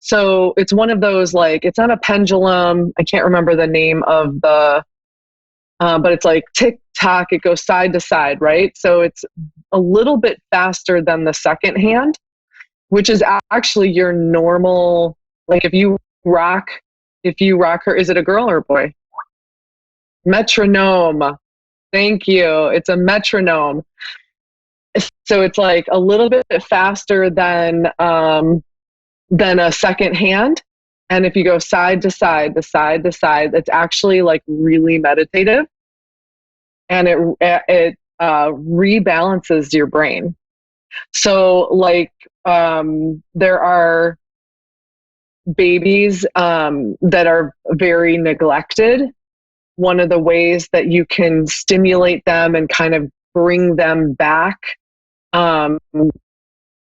So it's one of those, like, it's not a pendulum. I can't remember the name of but it's like tick tock. It goes side to side, right? So it's a little bit faster than the second hand, which is actually your normal, like if you rock her, is it a girl or a boy? Metronome. Thank you. It's a metronome. So it's like a little bit faster than a second hand. And if you go side to side, it's actually like really meditative, and it rebalances your brain. So like there are babies that are very neglected. One of the ways that you can stimulate them and kind of bring them back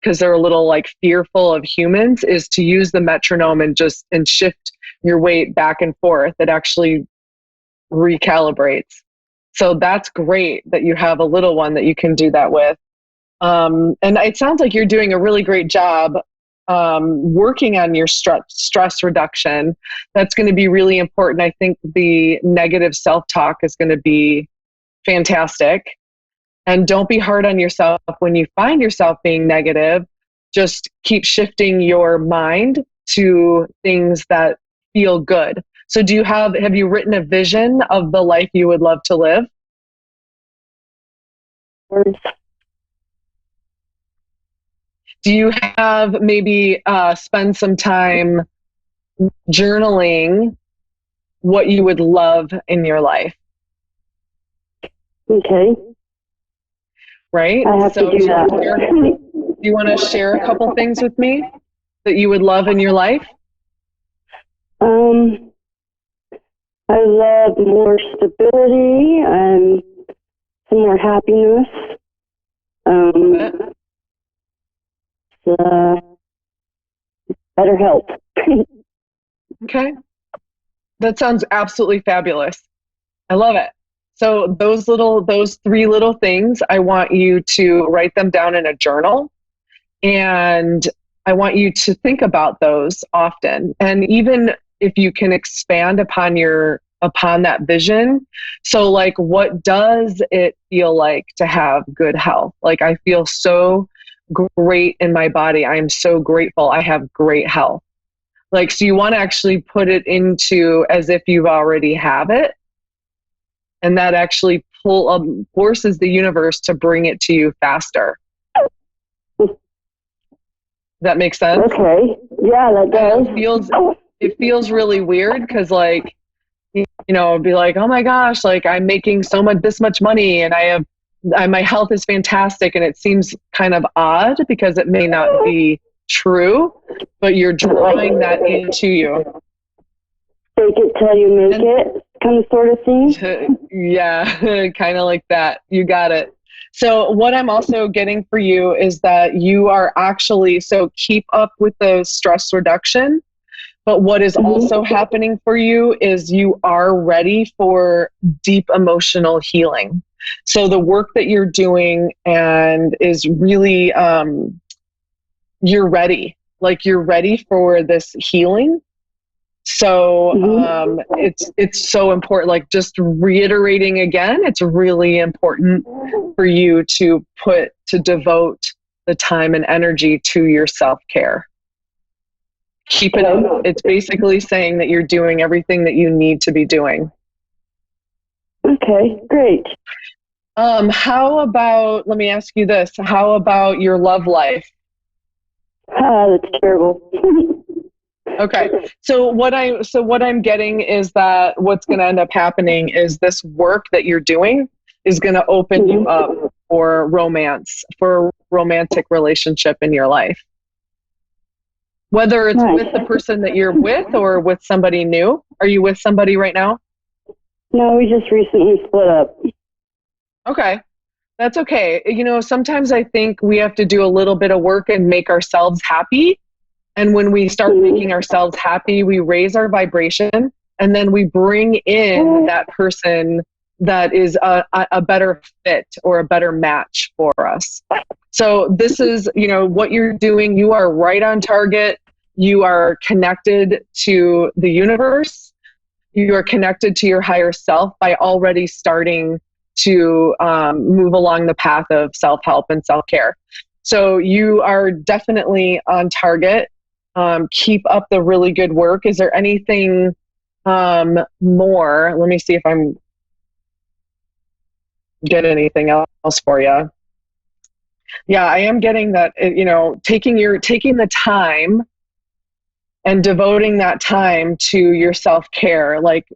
because they're a little like fearful of humans, is to use the metronome and shift your weight back and forth. It actually recalibrates. So that's great that you have a little one that you can do that with. And it sounds like you're doing a really great job working on your stress reduction. That's going to be really important. I think the negative self-talk is going to be fantastic. And don't be hard on yourself when you find yourself being negative. Just keep shifting your mind to things that feel good. So have you written a vision of the life you would love to live? Do you have maybe spend some time journaling what you would love in your life? Okay. Right? I have to do that. Do you want to share a couple things with me that you would love in your life? I love more stability and some more happiness. Better health. Okay. That sounds absolutely fabulous. I love it. So those 3 little things, I want you to write them down in a journal, and I want you to think about those often. And even if you can expand upon that vision. So like, what does it feel like to have good health? Like, I feel so great in my body. I am so grateful I have great health. Like, so you want to actually put it into as if you already have it. And that actually forces the universe to bring it to you faster. That makes sense? Okay. Yeah, that does. It feels really weird because, like, it'd be like, oh my gosh, like I'm making this much money and my health is fantastic. And it seems kind of odd because it may not be true, but you're drawing that into you. Fake it till you make it kind of sort of thing. Yeah, kind of like that. You got it. So what I'm also getting for you is that you are so keep up with the stress reduction. But what is also happening for you is you are ready for deep emotional healing. So the work that you're doing and is really, you're ready. Like, you're ready for this healing. So it's so important. Like, just reiterating again, it's really important for you to devote the time and energy to your self-care. Keep it up. It's basically saying that you're doing everything that you need to be doing. Okay, great. Let me ask you this. How about your love life? That's terrible. Okay. So what I'm getting is that what's going to end up happening is this work that you're doing is going to open you up for romance, for a romantic relationship in your life. Whether it's with the person that you're with or with somebody new. Are you with somebody right now? No, we just recently split up. Okay. That's okay. Sometimes I think we have to do a little bit of work and make ourselves happy. And when we start making ourselves happy, we raise our vibration, and then we bring in that person that is a better fit or a better match for us. So this is, what you're doing. You are right on target. You are connected to the universe. You are connected to your higher self by already starting to move along the path of self-help and self-care. So you are definitely on target. Keep up the really good work. Is there anything more? Let me see if I'm get anything else for you. Yeah, I am getting that, taking the time and devoting that time to your self-care, like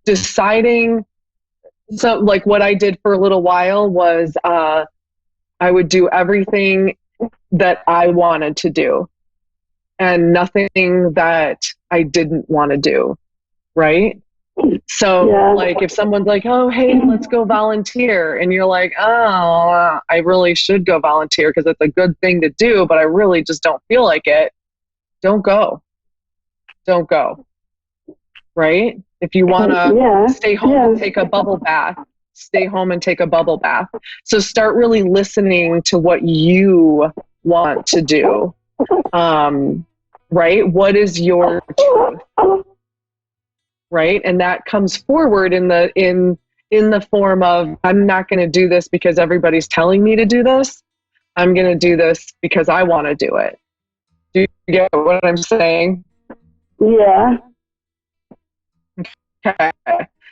deciding. So like what I did for a little while was I would do everything that I wanted to do and nothing that I didn't want to do. Right. So like if someone's like, oh, hey, let's go volunteer. And you're like, oh, I really should go volunteer because it's a good thing to do, but I really just don't feel like it. Don't go. Don't go. Right? If you want to stay home and take a bubble bath, stay home and take a bubble bath. So start really listening to what you want to do. Right? What is your truth? Right? And that comes forward in the form of, I'm not going to do this because everybody's telling me to do this. I'm going to do this because I want to do it. Do you get what I'm saying? Yeah. Okay.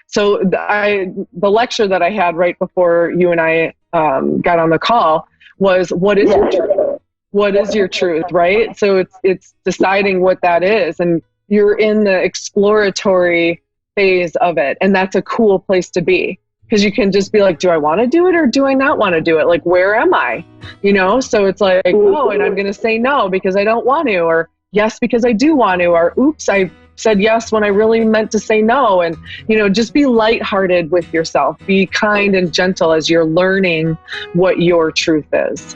So the lecture that I had right before you and I got on the call was, what is your truth? What is your truth, right? So it's deciding what that is. And you're in the exploratory phase of it. And that's a cool place to be, because you can just be like, do I want to do it or do I not want to do it? Like, where am I? You know, so it's like, oh, and I'm going to say no because I don't want to, or yes, because I do want to, or oops, I said yes when I really meant to say no. And, you know, just be lighthearted with yourself. Be kind and gentle as you're learning what your truth is.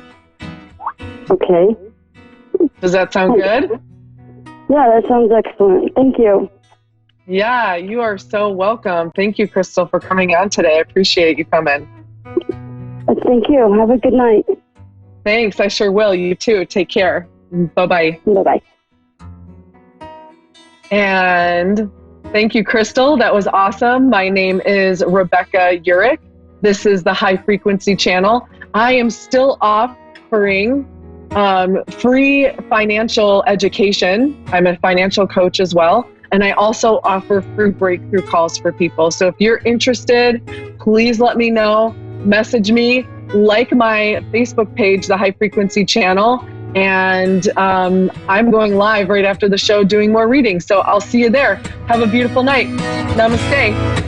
Okay. Does that sound good? Yeah, that sounds excellent. Thank you. Yeah, you are so welcome. Thank you, Crystal, for coming on today. I appreciate you coming. Thank you. Have a good night. Thanks. I sure will. You too. Take care. Bye-bye. Bye-bye. And thank you, Crystal. That was awesome. My name is Rebecca Urich. This is the High Frequency Channel. I am still offering free financial education. I'm a financial coach as well. And I also offer free breakthrough calls for people. So if you're interested, please let me know. Message me, like my Facebook page, the High Frequency Channel. And I'm going live right after the show doing more readings. So I'll see you there. Have a beautiful night. Namaste.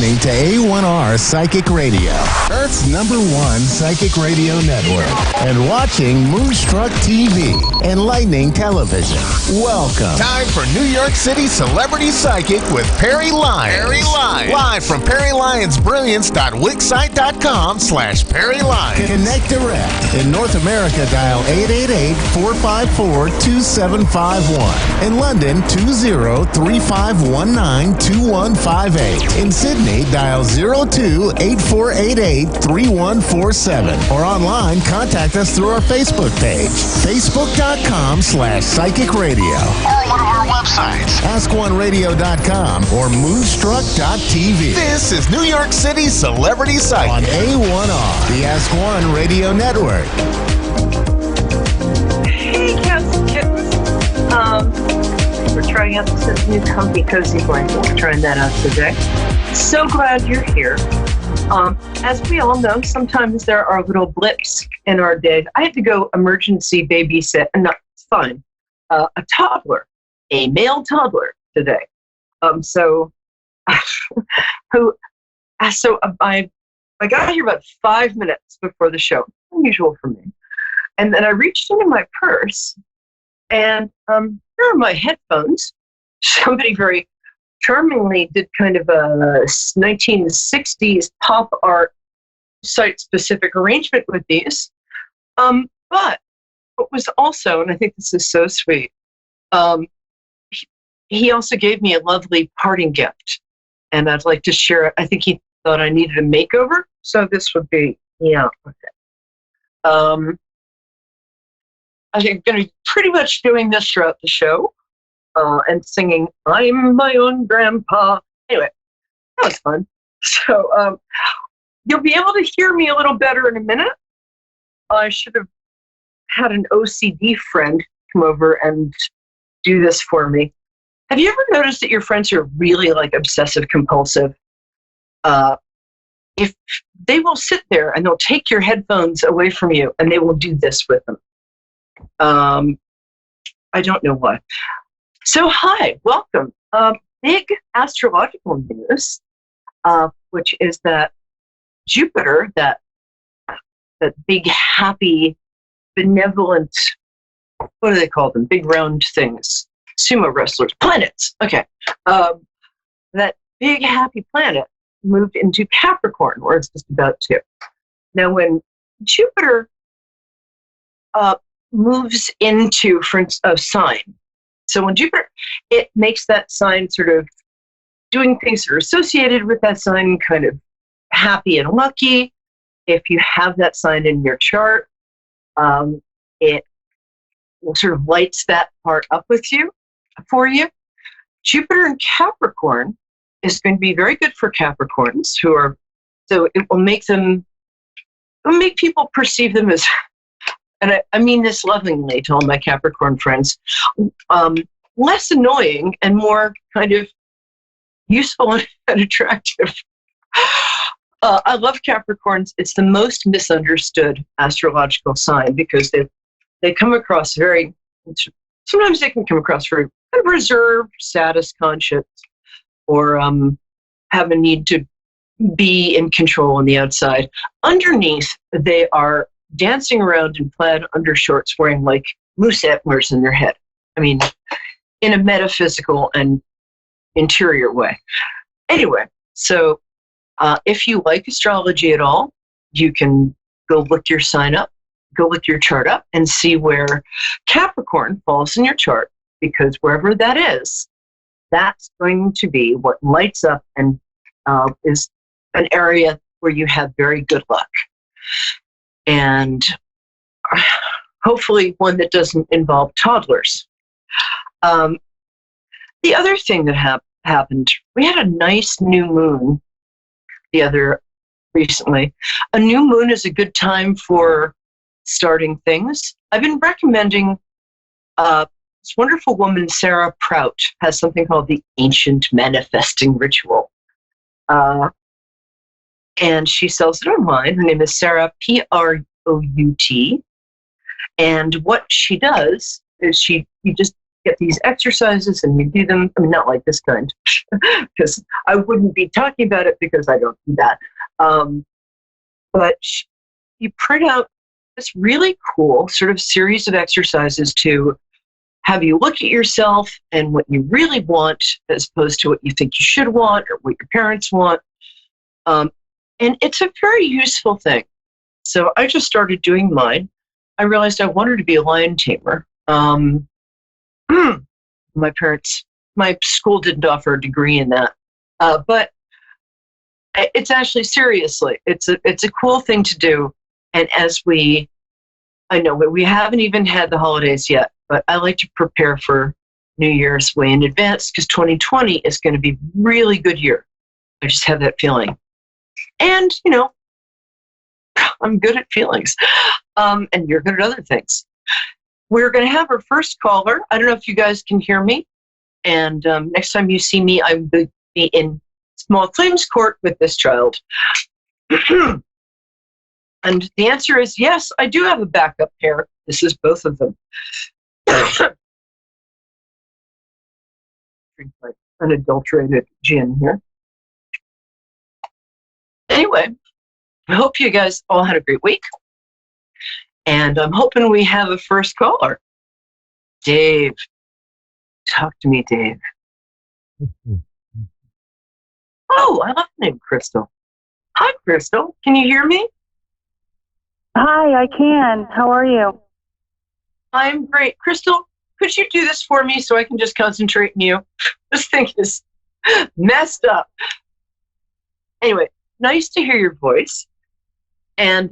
listening to A1R Psychic Radio, Earth's #1 psychic radio network, and watching Moonstruck TV, enlightening television. Welcome. Time for New York City Celebrity Psychic with Perry Lyons. Perry Lyons. Live from PerryLyonsBrilliance.wixsite.com/Perry Lyons. Connect direct. In North America, dial 888-454-2751. In London, 20-3519-2158. In Sydney, dial 02-8488-3147. Or online, contact us through our Facebook page, facebook.com/psychic radio. Or one of our websites, askoneradio.com or moonstruck.tv. This is New York City Celebrity Psychic On A1R, the Ask One Radio Network. Hey, cats and kittens. We're trying out this new comfy cozy blanket. We're trying that out today. So glad you're here. As we all know, sometimes there are little blips in our day. I had to go emergency babysit, and that's fine. A toddler, a male toddler today. So I got here about 5 minutes before the show, unusual for me. And then I reached into my purse, and here are my headphones. Somebody very charmingly did kind of a 1960s pop art site-specific arrangement with these. But what was also, and I think this is so sweet, he also gave me a lovely parting gift, and I'd like to share it. I think he thought I needed a makeover, so this would be, yeah. Okay. I think I'm going to be pretty much doing this throughout the show, and singing, I'm my own grandpa. Anyway, that was fun. So you'll be able to hear me a little better in a minute. I should have had an OCD friend come over and do this for me. Have you ever noticed that your friends are really like obsessive compulsive? If they will sit there and they'll take your headphones away from you and they will do this with them. I don't know why. So hi, welcome. Big astrological news, which is that Jupiter, that big, happy, benevolent, what do they call them? Big round things. Sumo wrestlers. Planets. Okay. That big, happy planet moved into Capricorn, or it's just about to. Now, when Jupiter moves into a sign, so when Jupiter, it makes that sign sort of doing things that are associated with that sign kind of happy and lucky. If you have that sign in your chart, it sort of lights that part up for you. Jupiter in Capricorn is going to be very good for Capricorns so it will make people perceive them as, and I mean this lovingly to all my Capricorn friends, less annoying and more kind of useful and attractive. I love Capricorns. It's the most misunderstood astrological sign because they come across sometimes they can come across very kind of reserved, status-conscious, or have a need to be in control on the outside. Underneath, they are dancing around in plaid undershorts wearing like moose antlers in their head. I mean, in a metaphysical and interior way. Anyway, so if you like astrology at all, you can go look your sign up, go look your chart up and see where Capricorn falls in your chart, because wherever that is, that's going to be what lights up and is an area where you have very good luck. And hopefully one that doesn't involve toddlers. The other thing that happened, we had a nice new moon recently. A new moon is a good time for starting things. I've been recommending this wonderful woman, Sarah Prout, has something called the Ancient Manifesting Ritual. And she sells it online. Her name is Sarah, Prout. And what she does is you just get these exercises and you do them. I mean, not like this kind, because I wouldn't be talking about it because I don't do that. But you print out this really cool sort of series of exercises to have you look at yourself and what you really want as opposed to what you think you should want or what your parents want. And it's a very useful thing. So I just started doing mine. I realized I wanted to be a lion tamer. My school didn't offer a degree in that. But it's actually, seriously, it's a cool thing to do. And I know we haven't even had the holidays yet, but I like to prepare for New Year's way in advance because 2020 is going to be a really good year. I just have that feeling. And, I'm good at feelings. And you're good at other things. We're going to have our first caller. I don't know if you guys can hear me. And next time you see me, I'm going to be in small claims court with this child. And the answer is yes, I do have a backup pair. This is both of them. Drink like unadulterated gin here. Anyway, I hope you guys all had a great week. And I'm hoping we have a first caller. Dave. Talk to me, Dave. Oh, I love the name Crystal. Hi, Crystal. Can you hear me? Hi, I can. How are you? I'm great. Crystal, could you do this for me so I can just concentrate on you? This thing is messed up. Anyway, nice to hear your voice. And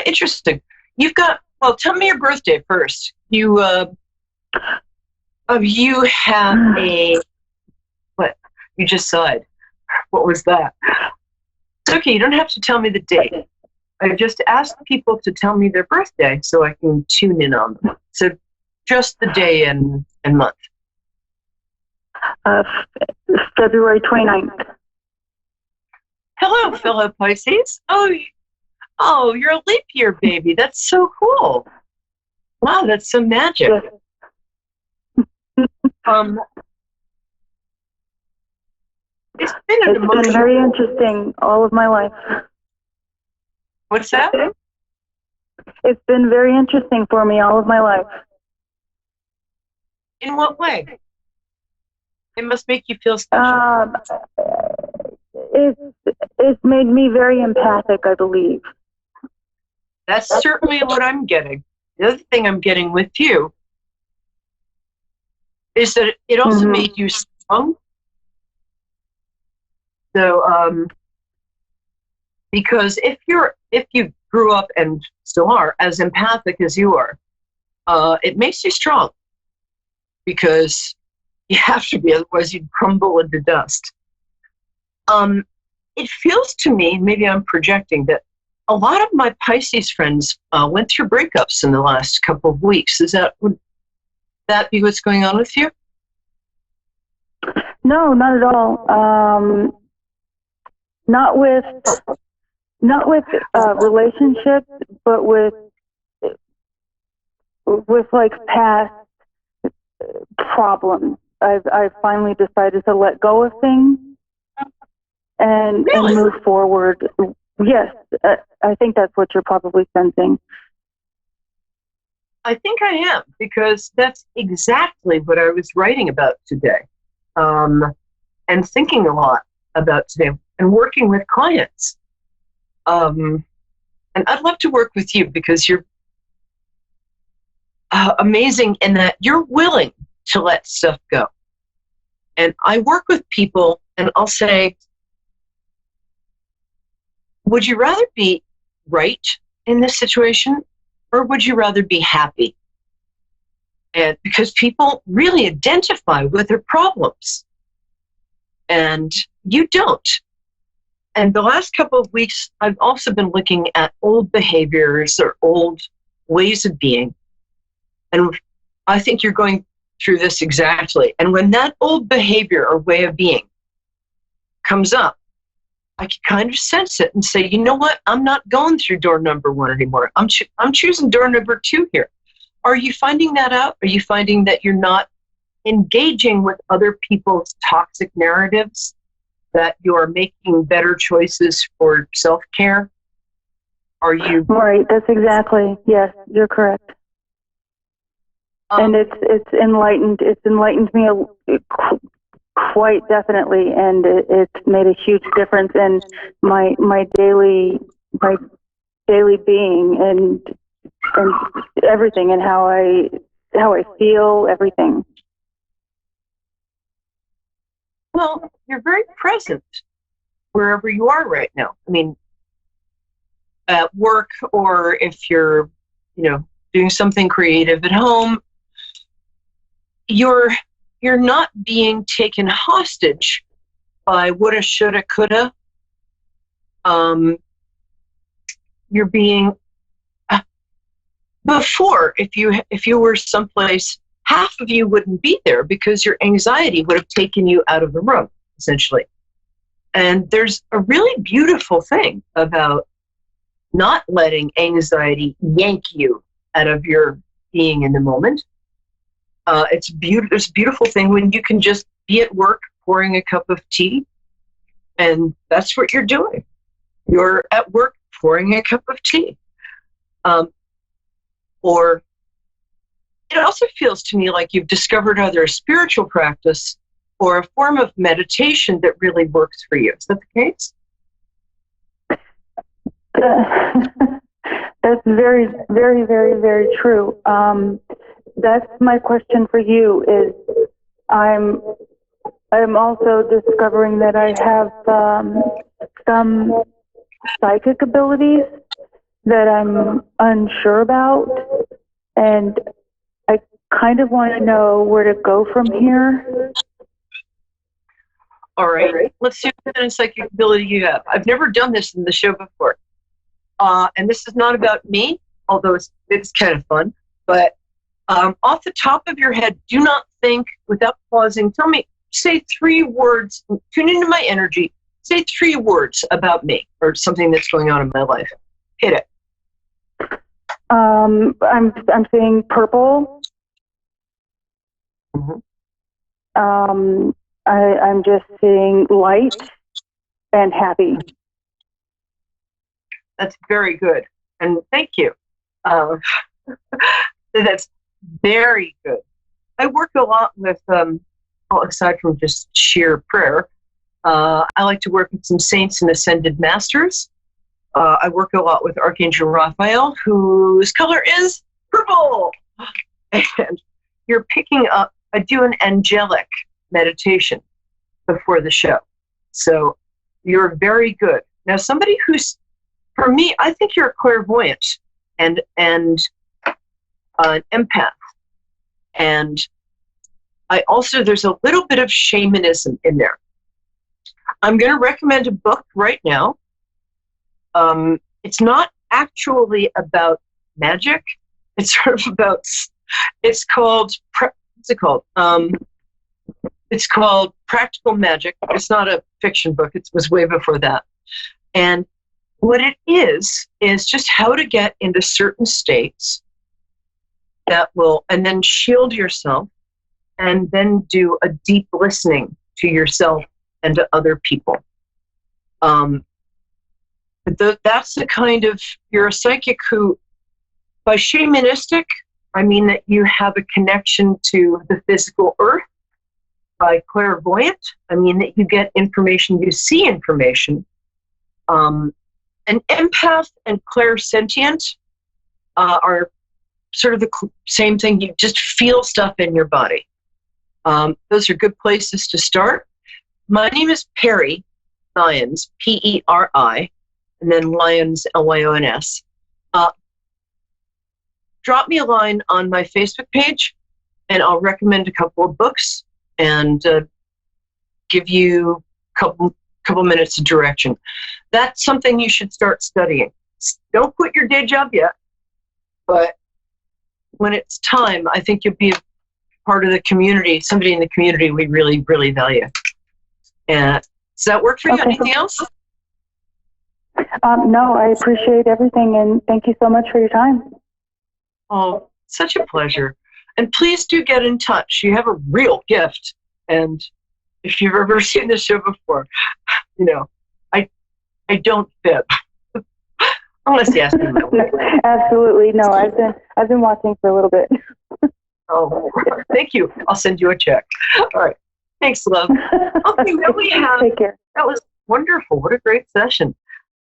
interesting. Tell me your birthday first. You have what? You just sighed. What was that? It's okay. You don't have to tell me the date. I just asked people to tell me their birthday so I can tune in on them. So just the day and month. February 29th. Hello, fellow Pisces. Oh, you're a leap year baby. That's so cool. Wow, that's some magic. Yes. It's been very interesting all of my life. What's that? It's been very interesting for me all of my life. In what way? It must make you feel special. It's made me very empathic, I believe. That's certainly what I'm getting. The other thing I'm getting with you is that it also made you strong. So, because if you grew up and still are as empathic as you are, it makes you strong because you have to be, otherwise you'd crumble into dust. It feels to me, maybe I'm projecting, that a lot of my Pisces friends went through breakups in the last couple of weeks. Would that be what's going on with you? No, not at all. Not with relationships, but with like past problems. I've finally decided to let go of things and move forward. Yes, I think that's what you're probably sensing. I think I am, because that's exactly what I was writing about today, and thinking a lot about today, and working with clients. And I'd love to work with you because you're amazing in that you're willing to let stuff go. And I work with people and I'll say, would you rather be right in this situation or would you rather be happy? And because people really identify with their problems and you don't. And the last couple of weeks, I've also been looking at old behaviors or old ways of being. And I think you're going through this exactly. And when that old behavior or way of being comes up, I can kind of sense it and say, you know what? I'm not going through door number 1 anymore. I'm choosing door number 2 here. Are you finding that out? Are you finding that you're not engaging with other people's toxic narratives, that you're making better choices for self-care? Are you Right, that's exactly, yes, you're correct. And it's enlightened me quite definitely, and it's made a huge difference in my daily being and everything, and how I feel, everything. Well, you're very present wherever you are right now. I mean, at work, or if you're, doing something creative at home, you're not being taken hostage by woulda, shoulda, coulda. You're being before, if you were someplace, half of you wouldn't be there because your anxiety would have taken you out of the room, essentially. And there's a really beautiful thing about not letting anxiety yank you out of your being in the moment. It's a beautiful thing when you can just be at work pouring a cup of tea, and that's what you're doing. You're at work pouring a cup of tea. Or it also feels to me like you've discovered either a spiritual practice or a form of meditation that really works for you. Is that the case? That's very, very, very, very true. That's my question for you. Is I'm also discovering that I have some psychic abilities that I'm unsure about, and I kind of want to know where to go from here. All right. Let's see what kind of psychic ability you have. I've never done this in the show before. And this is not about me, although it's kind of fun. But off the top of your head, do not think without pausing. Tell me, say 3 words, tune into my energy. Say 3 words about me or something that's going on in my life. Hit it. I'm seeing purple. Mm-hmm. I'm just seeing light and happy. That's very good. And thank you. That's very good. I work a lot with, aside from just sheer prayer, I like to work with some saints and ascended masters. I work a lot with Archangel Raphael, whose color is purple. And you're picking up, I do an angelic meditation before the show. So you're very good. Now, somebody who's, for me, I think you're a clairvoyant and an empath. And I also, there's a little bit of shamanism in there. I'm going to recommend a book right now. It's not actually about magic. It's sort of about, it's called Practical Magic. It's not a fiction book. It was way before that. And what it is just how to get into certain states that will, and then shield yourself, and then do a deep listening to yourself and to other people. That's the kind of, you're a psychic who, by shamanistic, I mean that you have a connection to the physical earth. By clairvoyant, I mean that you get information, you see information. An empath and clairsentient are sort of the same thing. You just feel stuff in your body. Those are good places to start. My name is Peri Lyons, Peri, and then Lyons, Lyons. Drop me a line on my Facebook page, and I'll recommend a couple of books and give you a couple minutes of direction. That's something you should start studying. Don't quit your day job yet, but when it's time, I think you'll be a part of the community, somebody in the community we really, really value. Does that work for you? Okay. Anything else? No, I appreciate everything, and thank you so much for your time. Oh, Such a pleasure. And please do get in touch. You have a real gift. And if you've ever seen the show before, I don't fib. Unless you ask me. Absolutely. No, I've been watching for a little bit. Oh, thank you. I'll send you a check. All right. Thanks, love. Okay, now we have. Take care. That was wonderful. What a great session.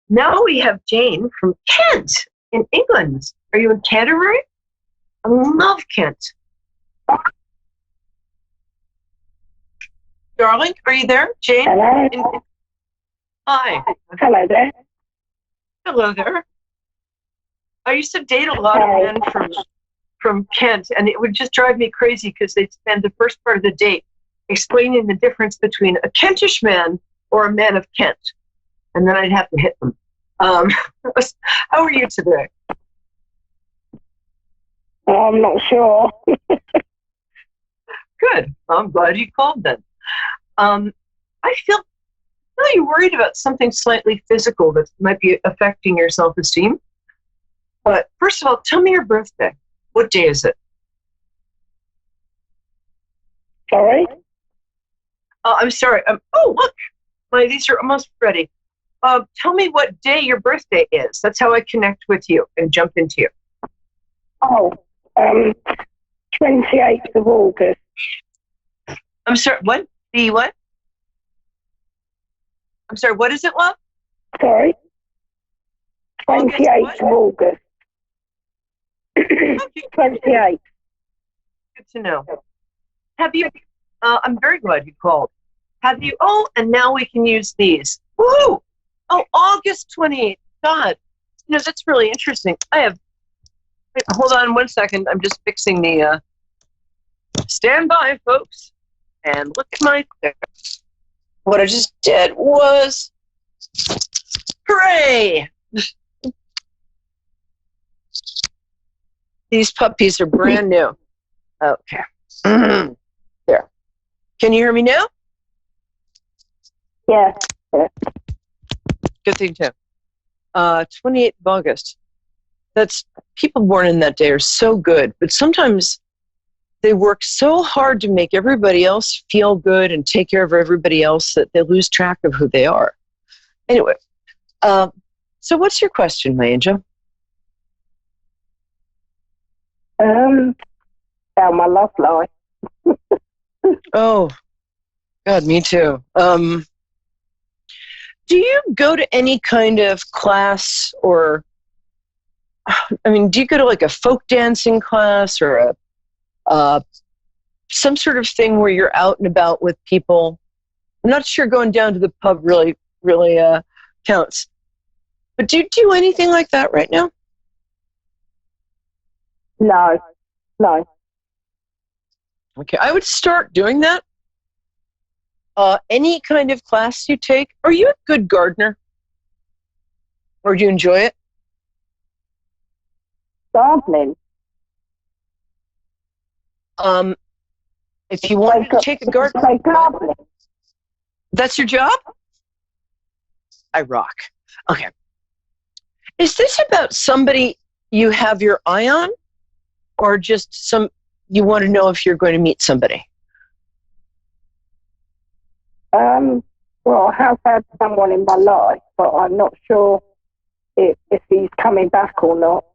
Now we have Jane from Kent in England. Are you in Canterbury? I love Kent. Darling, are you there? Jane? Hello. Hi. Hello there. Hello there. I used to date a lot of men from Kent, and it would just drive me crazy because they'd spend the first part of the date explaining the difference between a Kentish man or a man of Kent. And then I'd have to hit them. How are you today? I'm not sure. Good. I'm glad you called then. I feel you're worried about something slightly physical that might be affecting your self-esteem. But first of all, tell me your birthday. What day is it? Sorry? I'm sorry. Oh, look. These are almost ready. Tell me what day your birthday is. That's how I connect with you and jump into you. Oh, 28th of August. I'm sorry, what? The what? I'm sorry, what is it, love? Sorry? 28th of August. Okay. 28th. Good to know. Have you, I'm very glad you called. Have you, and now we can use these. Woohoo! Oh, August 28th. God, that's really interesting. Hold on 1 second. I'm just fixing the, stand by, folks. And look at my, what I just did was, hooray! These puppies are brand new. Okay. There. Can you hear me now? Yeah. Good thing, too. 28th of August. That's, people born in that day are so good, but sometimes they work so hard to make everybody else feel good and take care of everybody else that they lose track of who they are. Anyway, so what's your question, my angel? About my love life. Oh, God, me too. Do you go to any kind of class or, do you go to like a folk dancing class or some sort of thing where you're out and about with people? I'm not sure going down to the pub really counts. But do you do anything like that right now? No. Okay, I would start doing that. Any kind of class you take. Are you a good gardener? Or do you enjoy it? Gardening. If you want to take a garden, that's your job? I rock. Okay. Is this about somebody you have your eye on? Or just you want to know if you're going to meet somebody? Well, I have had someone in my life, but I'm not sure if he's coming back or not.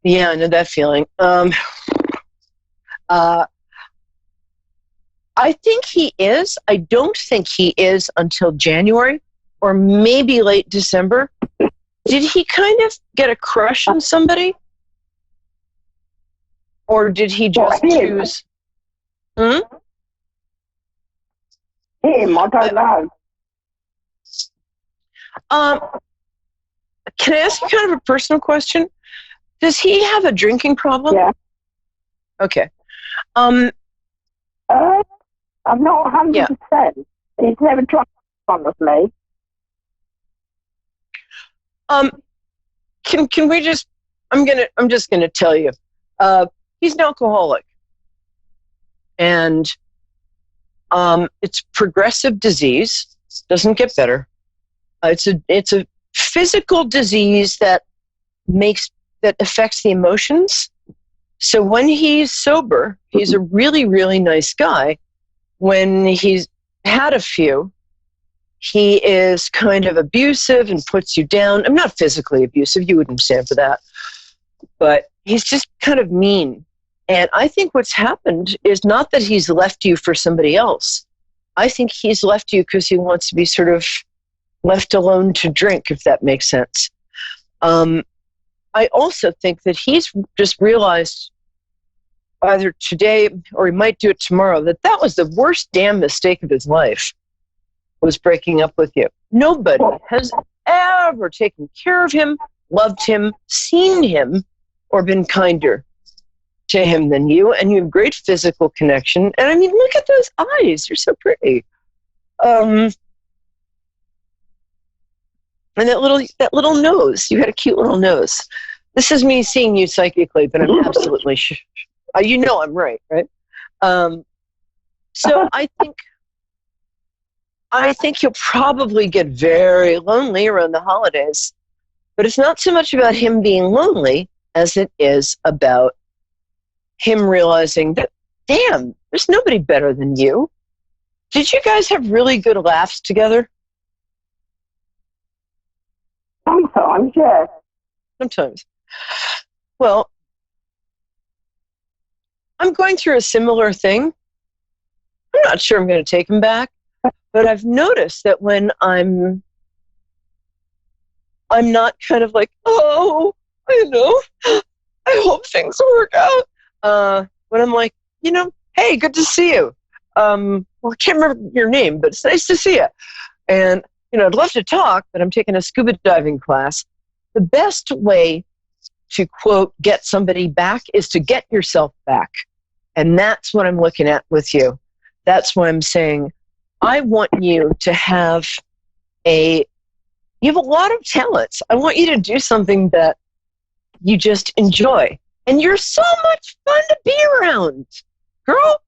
Yeah, I know that feeling. I think he is. I don't think he is until January or maybe late December. Did he kind of get a crush on somebody? Or did he just choose? Him, I don't know. Can I ask you kind of a personal question? Does he have a drinking problem? Yeah. Okay. I'm not 100%. He's never tried one with me. Can we just? I'm just gonna tell you. He's an alcoholic, and it's progressive disease. Doesn't get better. It's a physical disease that makes that affects the emotions. So when he's sober, he's a really, really nice guy. When he's had a few, he is kind of abusive and puts you down. I'm not physically abusive. You wouldn't stand for that. But he's just kind of mean. And I think what's happened is not that he's left you for somebody else. I think he's left you because he wants to be sort of left alone to drink, if that makes sense. I also think that he's just realized either today or he might do it tomorrow that was the worst damn mistake of his life, was breaking up with you. Nobody has ever taken care of him, loved him, seen him, or been kinder to him than you, and you have great physical connection. And I mean, look at those eyes. You're so pretty. And that little nose. You had a cute little nose. This is me seeing you psychically, but I'm absolutely you know I'm right? So I think you'll probably get very lonely around the holidays, but it's not so much about him being lonely as it is about him realizing that, damn, there's nobody better than you. Did you guys have really good laughs together? Sometimes, yes. Sometimes. Well, I'm going through a similar thing. I'm not sure I'm going to take him back, but I've noticed that when I'm not kind of like, oh, I know, I hope things work out. When I'm like, hey, good to see you. Well, I can't remember your name, but it's nice to see you. And, I'd love to talk, but I'm taking a scuba diving class. The best way to, quote, get somebody back is to get yourself back. And that's what I'm looking at with you. That's why I'm saying, I want you to have you have a lot of talents. I want you to do something that you just enjoy. And you're so much fun to be around. Girl,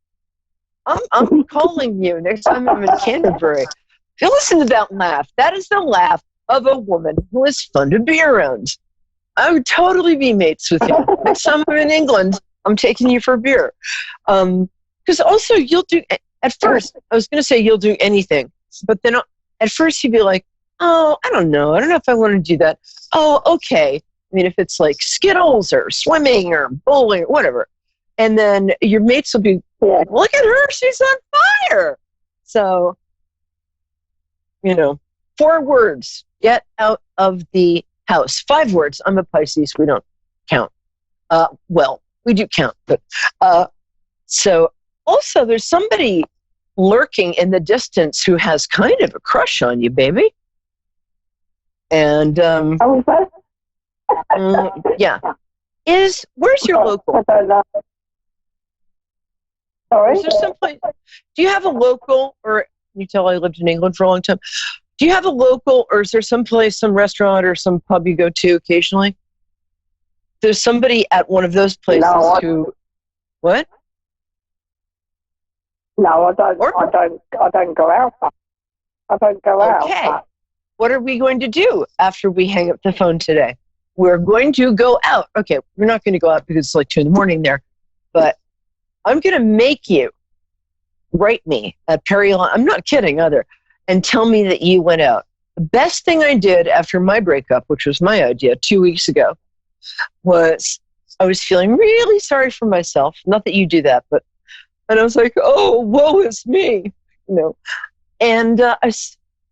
I'm calling you next time I'm in Canterbury. If you listen to that laugh, that is the laugh of a woman who is fun to be around. I would totally be mates with you. Next time I'm in England, I'm taking you for a beer. Because also you'll do, at first, I was going to say you'll do anything. But then at first you'd be like, oh, I don't know. I don't know if I want to do that. Oh, okay. I mean, if it's like Skittles or swimming or bowling or whatever. And then your mates will be, look at her. She's on fire. So, 4 words, get out of the house. 5 words. I'm a Pisces. We don't count. Well, we do count. But so also there's somebody lurking in the distance who has kind of a crush on you, baby. And yeah. Where's your local? Sorry? Is there someplace? Do you have a local, or you tell I lived in England for a long time? Do you have a local, or is there someplace, some restaurant or some pub you go to occasionally? There's somebody at one of those places who. What? No, I don't go out. I don't go out. Okay. What are we going to do after we hang up the phone today? We're going to go out. Okay, we're not going to go out because it's like 2 a.m. there, but I'm going to make you write me at Perry Line. I'm not kidding either. And tell me that you went out. The best thing I did after my breakup, which was my idea 2 weeks ago, was I was feeling really sorry for myself. Not that you do that, and I was like, oh, woe is me, And I'm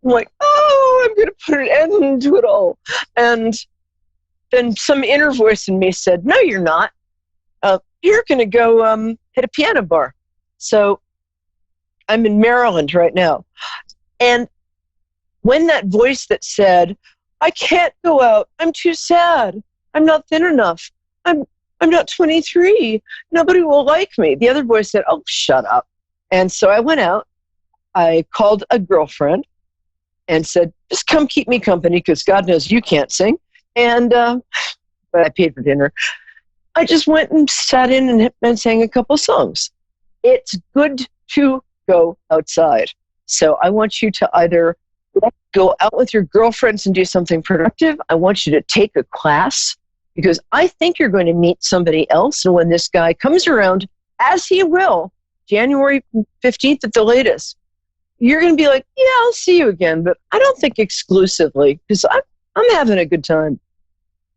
like, oh, I'm going to put an end to it all. And then some inner voice in me said, no, you're not. You're going to go hit a piano bar. So I'm in Maryland right now. And when that voice that said, I can't go out, I'm too sad, I'm not thin enough, I'm not 23, nobody will like me. The other voice said, oh, shut up. And so I went out, I called a girlfriend and said, just come keep me company because God knows you can't sing. And but I paid for dinner. I just went and sat in and sang a couple songs. It's good to go outside. So I want you to either go out with your girlfriends and do something productive. I want you to take a class because I think you're going to meet somebody else. And when this guy comes around, as he will, January 15th at the latest, you're going to be like, yeah, I'll see you again. But I don't think exclusively, because I'm having a good time.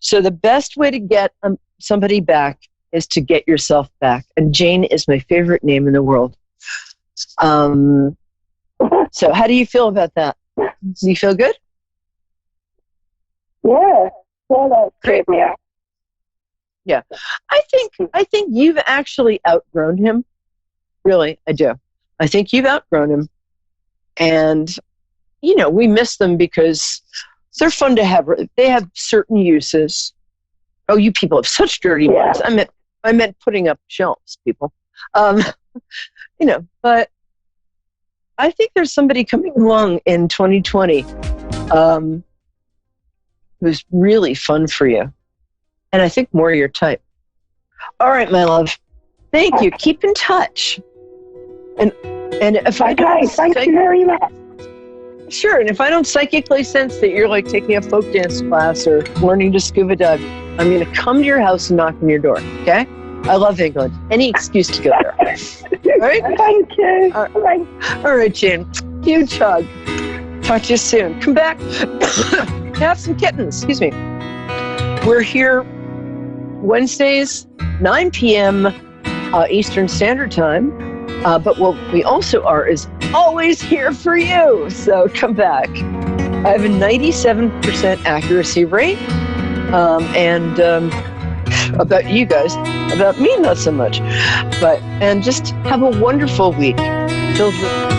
So the best way to get somebody back is to get yourself back. And Jane is my favorite name in the world. So how do you feel about that? Do you feel good? Yeah. Yeah, that's Great. good. Yeah. Yeah. I think you've actually outgrown him. Really, I do. I think you've outgrown him. And, we miss them because they're fun to have. They have certain uses. Oh, you people have such dirty ones. I meant putting up shelves, people. But I think there's somebody coming along in 2020 who's really fun for you. And I think more your type. All right, my love. Thank you. Keep in touch. And if I don't... Thank you very much. Sure, and if I don't psychically sense that you're like taking a folk dance class or learning to scuba dive, I'm going to come to your house and knock on your door, okay? I love England. Any excuse to go there. All right? Thank you. All right, Jane. Huge hug. Talk to you soon. Come back. Have some kittens. Excuse me. We're here Wednesdays, 9 p.m. Eastern Standard Time. But what we also are is always here for you. So come back. I have a 97% accuracy rate. About you guys, about me, not so much. And just have a wonderful week filled with...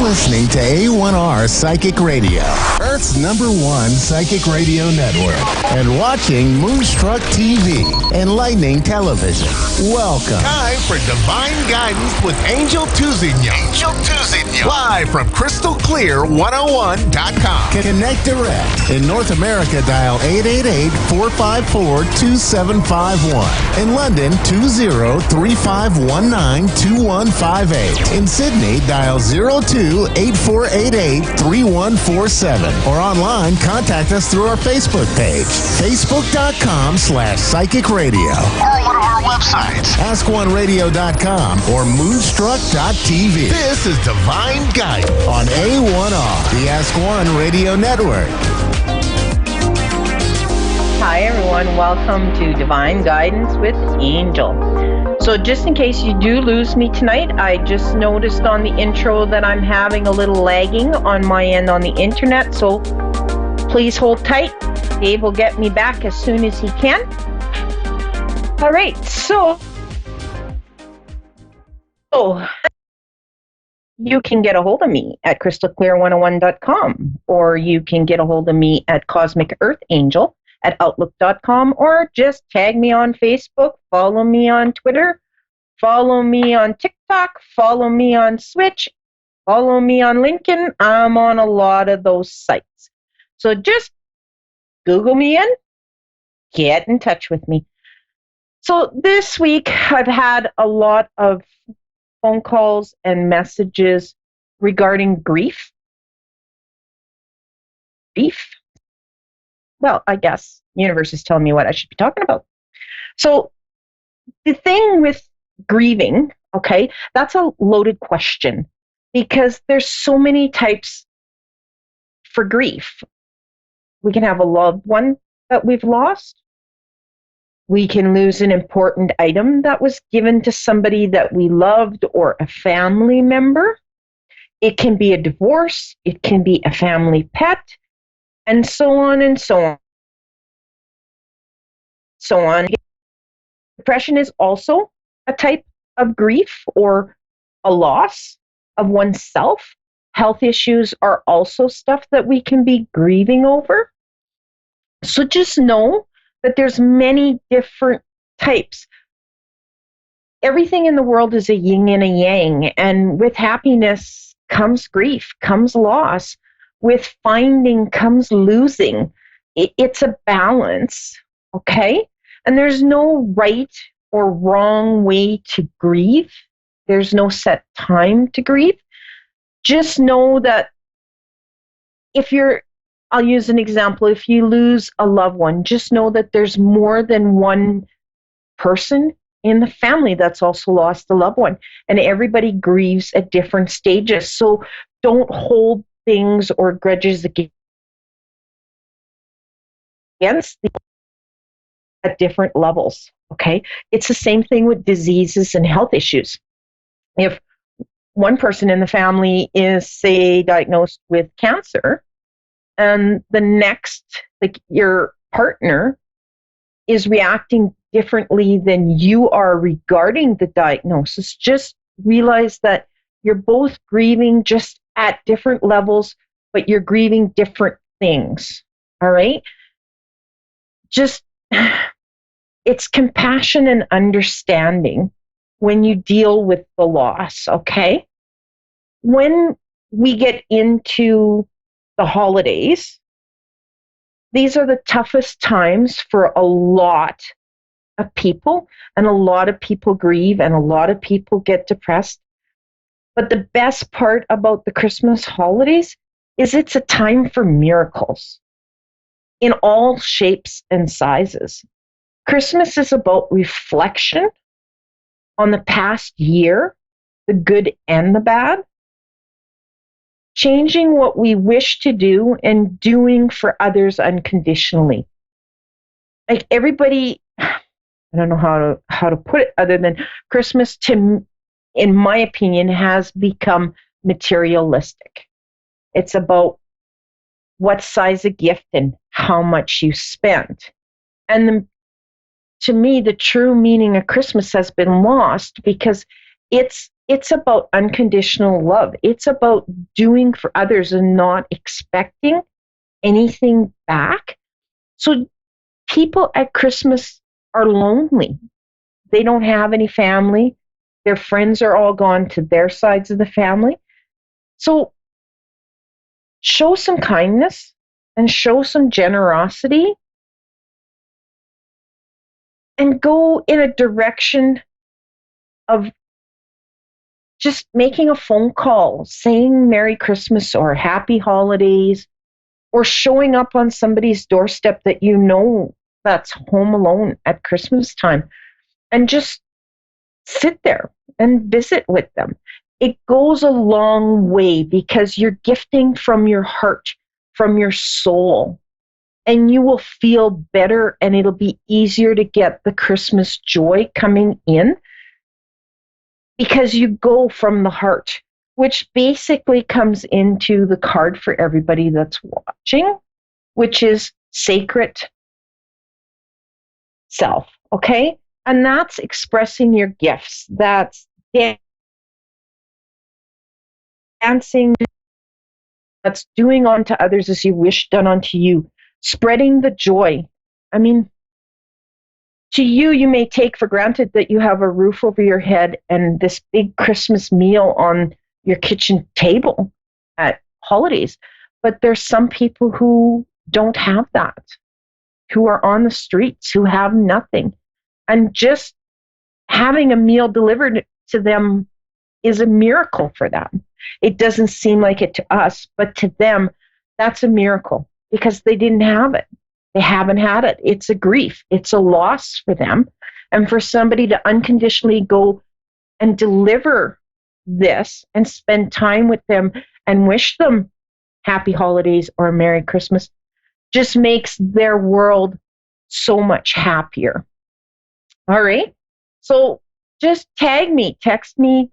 listening to A1R Psychic Radio, Earth's #1 psychic radio network, and watching Moonstruck TV and Lightning Television. Welcome. Time for Divine Guidance with Angel Tuzignan. Live from CrystalClear101.com. Connect direct. In North America, dial 888-454-2751. In London, 20-3519-2158. In Sydney, dial 02-8488-3147. Or online, contact us through our Facebook page, facebook.com/psychic radio. Or one of our websites, askoneradio.com or moonstruck.tv. This is Divine Guidance on A1R, the Ask One Radio Network. Hi, everyone. Welcome to Divine Guidance with Angel. So just in case you do lose me tonight, I just noticed on the intro that I'm having a little lagging on my end on the internet. So please hold tight. Dave will get me back as soon as he can. All right. So you can get a hold of me at crystalclear101.com, or you can get a hold of me at Cosmic Earth Angel at outlook.com, or just tag me on Facebook, follow me on Twitter, Follow me on TikTok. Follow me on Switch. Follow me on LinkedIn. I'm on a lot of those sites. So just Google me in, get in touch with me. So this week, I've had a lot of phone calls and messages regarding grief. Well, I guess the universe is telling me what I should be talking about. So the thing with grieving, okay, that's a loaded question because there's so many types for grief. We can have a loved one that we've lost. We can lose an important item that was given to somebody that we loved or a family member. It can be a divorce. It can be a family pet, and so on and so on. So on. Depression is also a type of grief or a loss of oneself. Health issues are also stuff that we can be grieving over. So just know that there's many different types. Everything in the world is a yin and a yang, and with happiness comes grief, comes loss. With finding comes losing. It's a balance, okay? And there's no right or wrong way to grieve. There's no set time to grieve. Just know that I'll use an example. If you lose a loved one, just know that there's more than one person in the family that's also lost a loved one. And everybody grieves at different stages. So don't hold things or grudges against them at different levels, okay? It's the same thing with diseases and health issues. If one person in the family is, say, diagnosed with cancer, and the next, like your partner, is reacting differently than you are regarding the diagnosis, just realize that you're both grieving just at different levels, but you're grieving different things, all right? Just, it's compassion and understanding when you deal with the loss, okay? When we get into the holidays, these are the toughest times for a lot of people, and a lot of people grieve, and a lot of people get depressed. But the best part about the Christmas holidays is it's a time for miracles in all shapes and sizes. Christmas is about reflection on the past year, the good and the bad, changing what we wish to do and doing for others unconditionally. Like everybody, I don't know how to put it other than Christmas, in my opinion, has become materialistic. It's about what size of gift and how much you spent. And to me, the true meaning of Christmas has been lost because it's about unconditional love. It's about doing for others and not expecting anything back. So people at Christmas are lonely. They don't have any family. Their friends are all gone to their sides of the family. So show some kindness and show some generosity and go in a direction of just making a phone call, saying Merry Christmas or Happy Holidays, or showing up on somebody's doorstep that you know that's home alone at Christmas time and just sit there and visit with them. It goes a long way because you're gifting from your heart, from your soul, and you will feel better and it'll be easier to get the Christmas joy coming in because you go from the heart, which basically comes into the card for everybody that's watching, which is sacred self, okay? And that's expressing your gifts. That's dancing. That's doing unto others as you wish done unto you. Spreading the joy. I mean, to you, you may take for granted that you have a roof over your head and this big Christmas meal on your kitchen table at holidays. But there's some people who don't have that, who are on the streets, who have nothing. And just having a meal delivered to them is a miracle for them. It doesn't seem like it to us, but to them, that's a miracle because they didn't have it. They haven't had it. It's a grief. It's a loss for them. And for somebody to unconditionally go and deliver this and spend time with them and wish them happy holidays or a Merry Christmas just makes their world so much happier. All right. So just tag me, text me,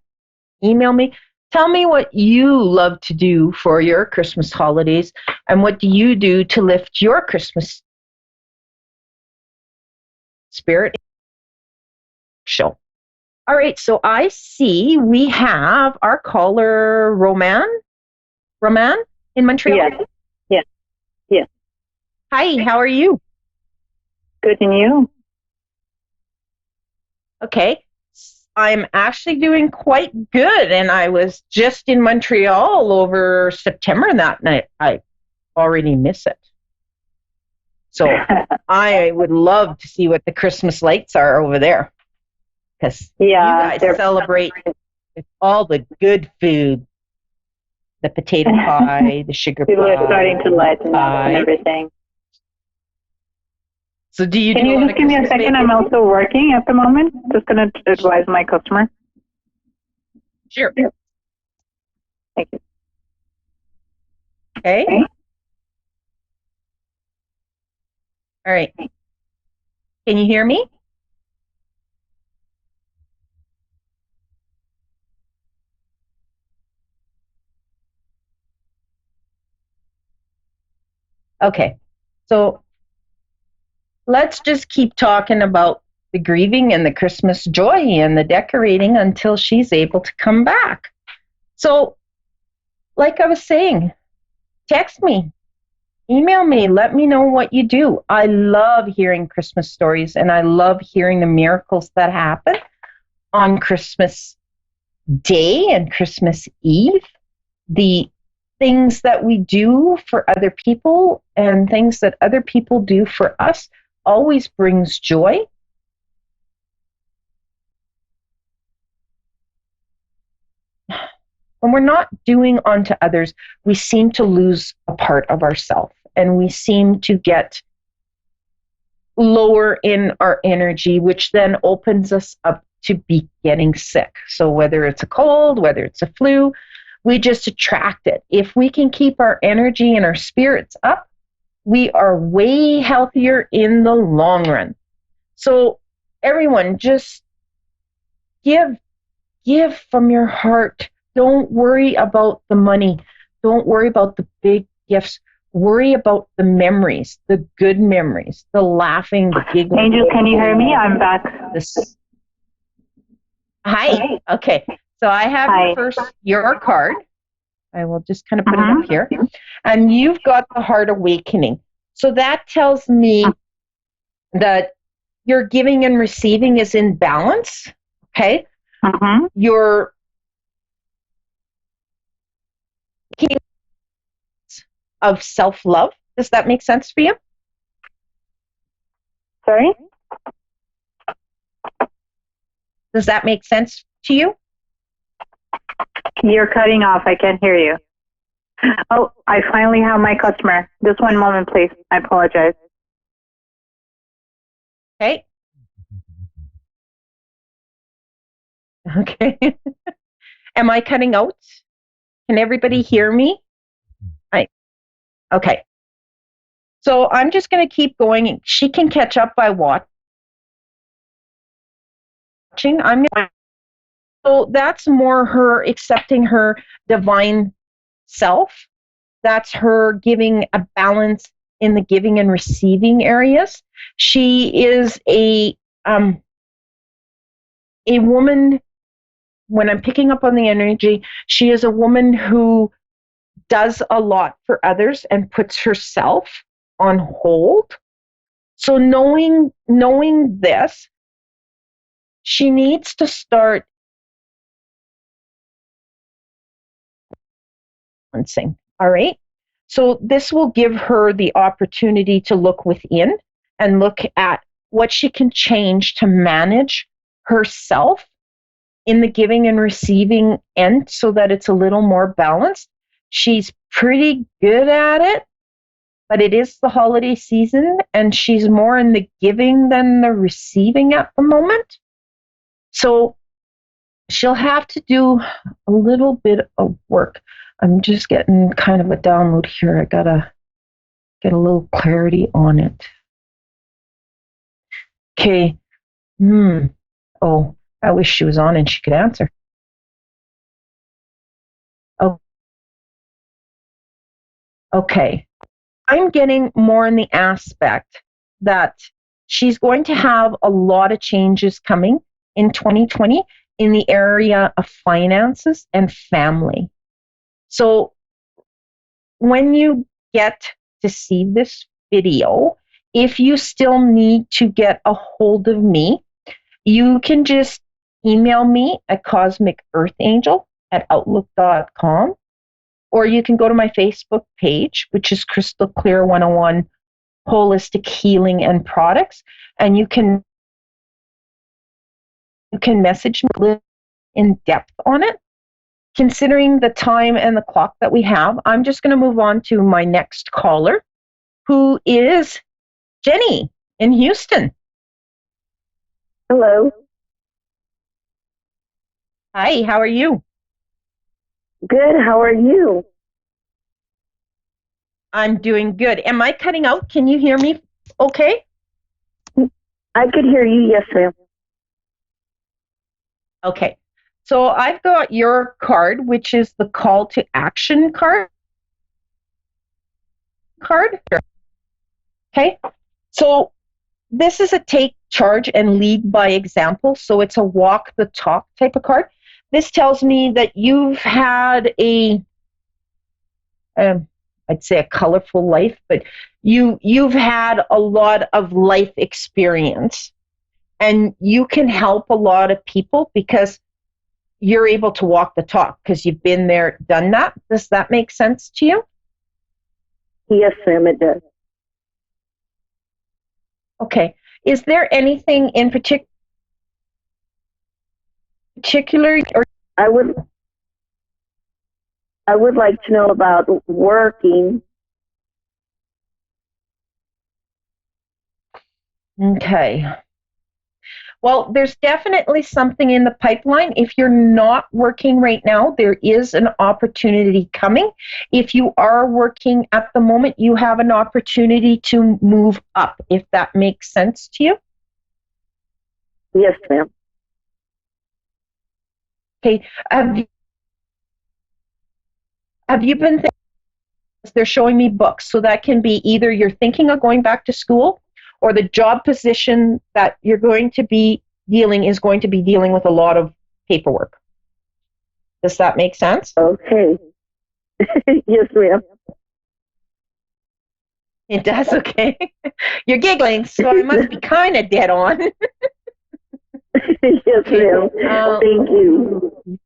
email me. Tell me what you love to do for your Christmas holidays and what do you do to lift your Christmas spirit show. All right, so I see we have our caller, Roman in Montreal. Yes. Hi, how are you? Good, and you? Okay, I'm actually doing quite good, and I was just in Montreal over September that night. I already miss it. So I would love to see what the Christmas lights are over there. Because you guys celebrate with all the good food. The potato pie, the sugar People pie. are starting to lighten up and everything. So do you Can you just give me a second? I'm also working at the moment. Just going to advise my customer. Sure. Thank you. Okay. All right. Can you hear me? Okay. So let's just keep talking about the grieving and the Christmas joy and the decorating until she's able to come back. So, like I was saying, text me, email me, let me know what you do. I love hearing Christmas stories and I love hearing the miracles that happen on Christmas Day and Christmas Eve. The things that we do for other people and things that other people do for us always brings joy. When we're not doing unto others, we seem to lose a part of ourselves and we seem to get lower in our energy, which then opens us up to be getting sick. So whether it's a cold, whether it's a flu, we just attract it. If we can keep our energy and our spirits up, we are way healthier in the long run. So everyone, just give from your heart. Don't worry about the money. Don't worry about the big gifts. Worry about the memories, the good memories, the laughing, the giggling. Angel, can you hear me? I'm back. Hi. Okay. So I have your card. I will just kind of put it up here. And you've got the heart awakening. So that tells me that your giving and receiving is in balance. Okay. Your of self-love. Does that make sense for you? Sorry? Does that make sense to you? You're cutting off. I can't hear you. Oh, I finally have my customer. Just one moment, please. I apologize. Okay. Okay. Am I cutting out? Can everybody hear me? Okay. So I'm just going to keep going. She can catch up by watching. So that's more her accepting her divine self. That's her giving a balance in the giving and receiving areas. She is a woman, when I'm picking up on the energy, she is a woman who does a lot for others and puts herself on hold. So knowing this, she needs to start balancing. All right. So this will give her the opportunity to look within and look at what she can change to manage herself in the giving and receiving end so that it's a little more balanced. She's pretty good at it, but it is the holiday season and she's more in the giving than the receiving at the moment. So she'll have to do a little bit of work. I'm just getting kind of a download here. I gotta get a little clarity on it. Okay. Oh, I wish she was on and she could answer. Oh, okay. I'm getting more in the aspect that she's going to have a lot of changes coming in 2020 in the area of finances and family. So when you get to see this video, if you still need to get a hold of me, you can just email me at cosmicearthangel@outlook.com, or you can go to my Facebook page, which is Crystal Clear 101 Holistic Healing and Products, and you can message me in depth on it. Considering the time and the clock that we have, I'm just going to move on to my next caller, who is Jenny in Houston. Hello. Hi, how are you? Good. How are you? I'm doing good. Am I cutting out? Can you hear me okay? I could hear you. Yes, ma'am. Okay. So I've got your card, which is the call to action card. Okay. So this is a take charge and lead by example. So it's a walk the talk type of card. This tells me that you've had I'd say a colorful life, but you've had a lot of life experience, and you can help a lot of people because you're able to walk the talk because you've been there, done that. Does that make sense to you? Yes, ma'am, it does. Okay. Is there anything in particular, or I would like to know about working. Okay. Well, there's definitely something in the pipeline. If you're not working right now, there is an opportunity coming. If you are working at the moment, you have an opportunity to move up, if that makes sense to you. Yes, ma'am. Okay. Have you been thinking? They're showing me books, so that can be either you're thinking of going back to school, or the job position that you're going to be dealing with a lot of paperwork. Does that make sense? Okay. Yes, ma'am. It does, okay. You're giggling, so I must be kind of dead on. Yes, ma'am. Thank you.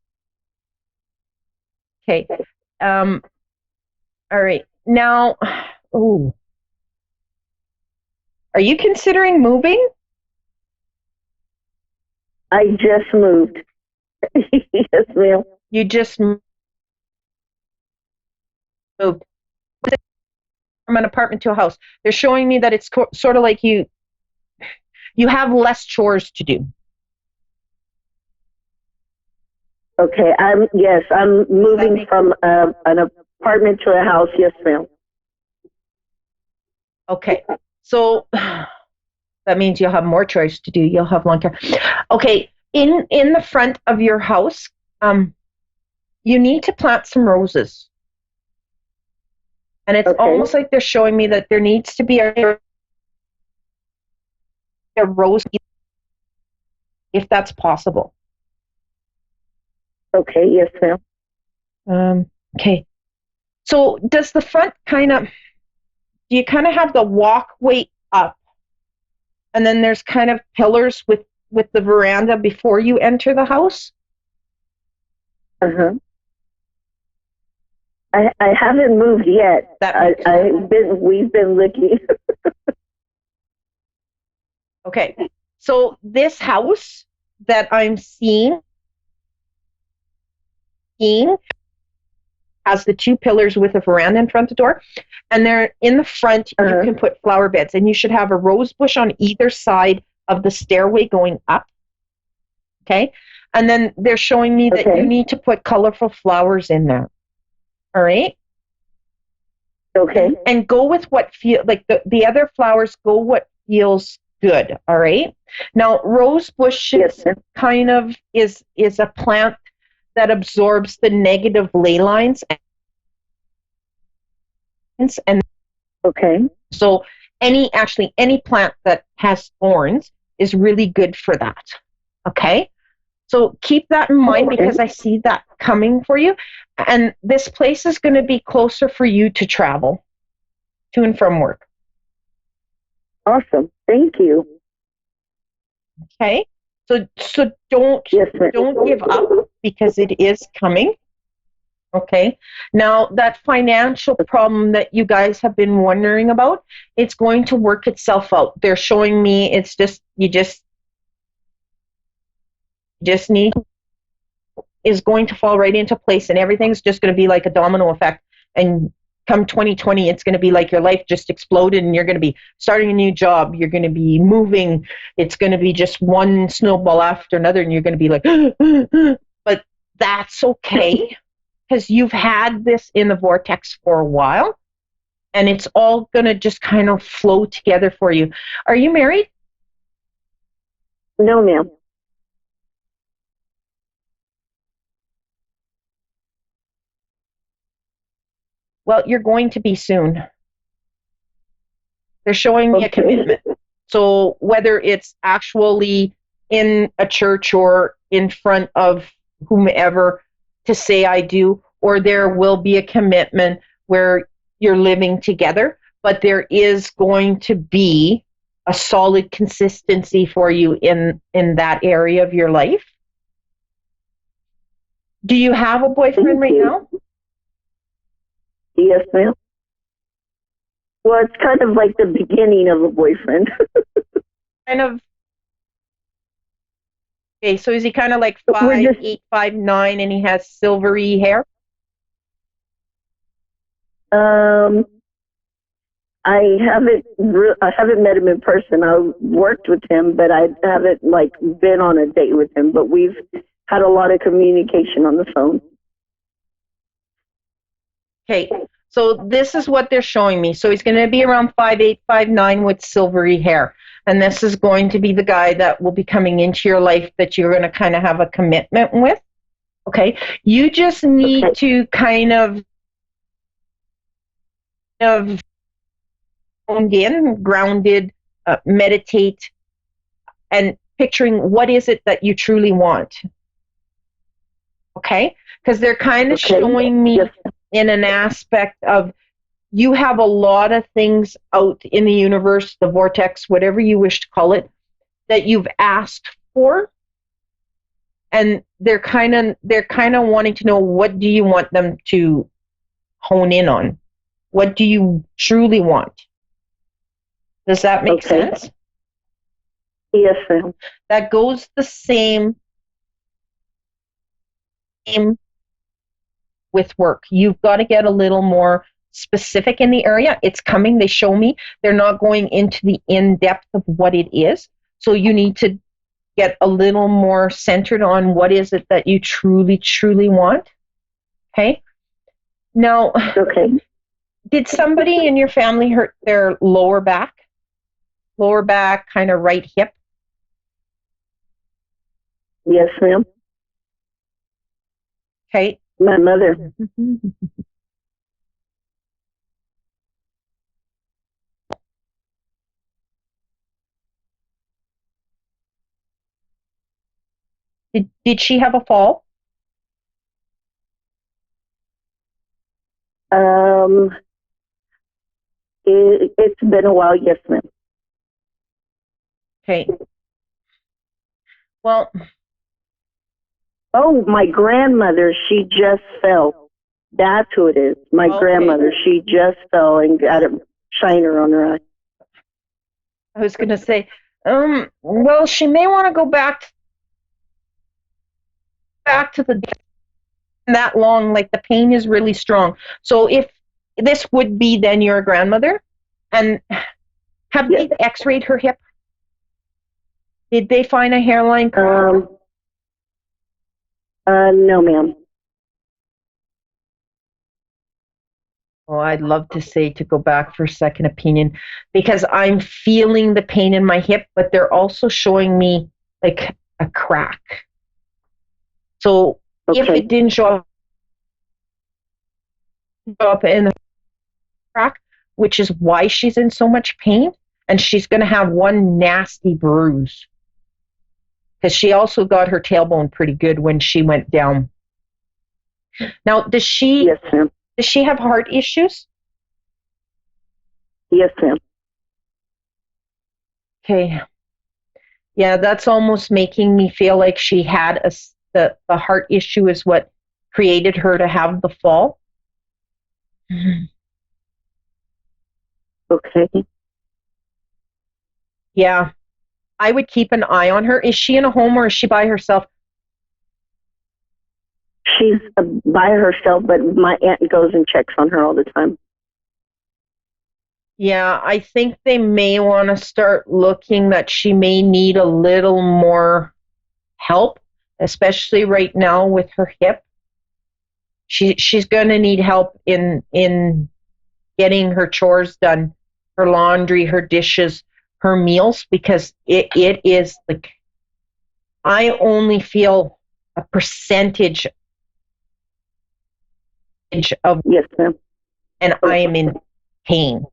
Okay. All right. Now, are you considering moving? I just moved. Yes, ma'am. You just moved from an apartment to a house. They're showing me that it's sort of like you have less chores to do. Okay. I'm moving from an apartment to a house. Yes, ma'am. Okay. So that means you'll have more chores to do. You'll have lawn care. Okay. In the front of your house, you need to plant some roses. And it's almost like they're showing me that there needs to be a rose, if that's possible. Okay, yes, ma'am. Okay. So does the front do you kind of have the walkway up and then there's kind of pillars with the veranda before you enter the house. Uh-huh. I haven't moved yet. We've been looking. Okay. So this house that I'm seeing has the 2 pillars with a veranda in front of the door. And there in the front, you can put flower beds. And you should have a rose bush on either side of the stairway going up. Okay. And then they're showing me that you need to put colorful flowers in there. All right. Okay. And go with what feel like the other flowers, go what feels good. All right. Now, rose bush kind of is a plant that absorbs the negative ley lines. And so any plant that has thorns is really good for that. Okay. So keep that in mind because I see that coming for you. And this place is going to be closer for you to travel to and from work. Awesome. Thank you. Okay. So don't give up because it is coming. Okay. Now that financial problem that you guys have been wondering about, it's going to work itself out. They're showing me it's just you just need is going to fall right into place and everything's just going to be like a domino effect. And come 2020, it's going to be like your life just exploded and you're going to be starting a new job. You're going to be moving. It's going to be just one snowball after another and you're going to be like, but that's okay because you've had this in the vortex for a while and it's all going to just kind of flow together for you. Are you married? No, ma'am. Well, you're going to be soon. They're showing me a commitment. So whether it's actually in a church or in front of whomever to say I do, or there will be a commitment where you're living together, but there is going to be a solid consistency for you in that area of your life. Do you have a boyfriend right now? Yes, ma'am. Well, it's kind of like the beginning of a boyfriend. Kind of. Okay, so is he kind of like 5'8", 5'9", and he has silvery hair? I haven't met him in person. I worked with him, but I haven't been on a date with him. But we've had a lot of communication on the phone. Okay, so this is what they're showing me. So he's going to be around 5'8", 5'9", with silvery hair. And this is going to be the guy that will be coming into your life that you're going to kind of have a commitment with. Okay, you just need to kind of honed in, grounded, meditate, and picturing what is it that you truly want. Okay, because they're kind of showing me in an aspect of you have a lot of things out in the universe, the vortex, whatever you wish to call it, that you've asked for, and they're kind of wanting to know, what do you want them to hone in on? What do you truly want? Does that make sense? Yes, ma'am. That goes the same with work. You've got to get a little more specific in the area. It's coming. They show me. They're not going into the in-depth of what it is. So you need to get a little more centered on what is it that you truly, truly want. Okay? Now, did somebody in your family hurt their lower back? Lower back, kind of right hip? Yes, ma'am. Okay. My mother. Did she have a fall? It's been a while, yes, ma'am. Okay. Well. Oh, my grandmother, she just fell. That's who it is. My grandmother, she just fell and got a shiner on her eye. I was going to say, well, she may want to go back to the that long, like the pain is really strong. So if this would be then your grandmother, and have they x-rayed her hip? Did they find a hairline crack? No, ma'am. Oh, I'd love to say to go back for a second opinion, because I'm feeling the pain in my hip, but they're also showing me like a crack. So if it didn't show up in the crack, which is why she's in so much pain, and she's going to have one nasty bruise, because she also got her tailbone pretty good when she went down. Now, does she? Yes, ma'am. Does she have heart issues? Yes, ma'am. Okay. Yeah, that's almost making me feel like she had the heart issue is what created her to have the fall. Okay. Yeah, I would keep an eye on her. Is she in a home or is she by herself? She's by herself, but my aunt goes and checks on her all the time. Yeah, I think they may want to start looking that she may need a little more help, especially right now with her hip. She's going to need help in getting her chores done, her laundry, her dishes, her meals, because it is like, I only feel a percentage of, yes, ma'am, and I am in pain.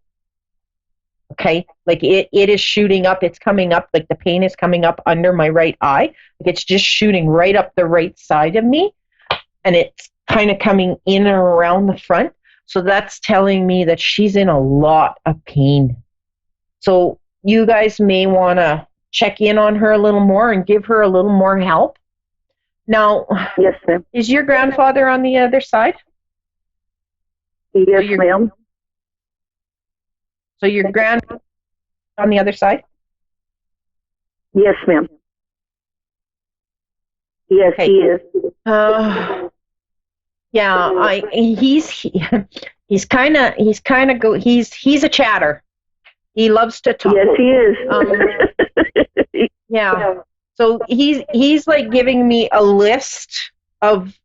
Okay, like it is shooting up. It's coming up, like the pain is coming up under my right eye. Like it's just shooting right up the right side of me, and it's kind of coming in and around the front. So that's telling me that she's in a lot of pain. So you guys may want to check in on her a little more and give her a little more help. Now, yes, ma'am. Is your grandfather on the other side? Yes, ma'am. So your grandfather on the other side? Yes, ma'am. Yes, okay. He is. Yeah, he's kind of he's a chatter. He loves to talk. Yes, he is. Yeah. So he's like giving me a list of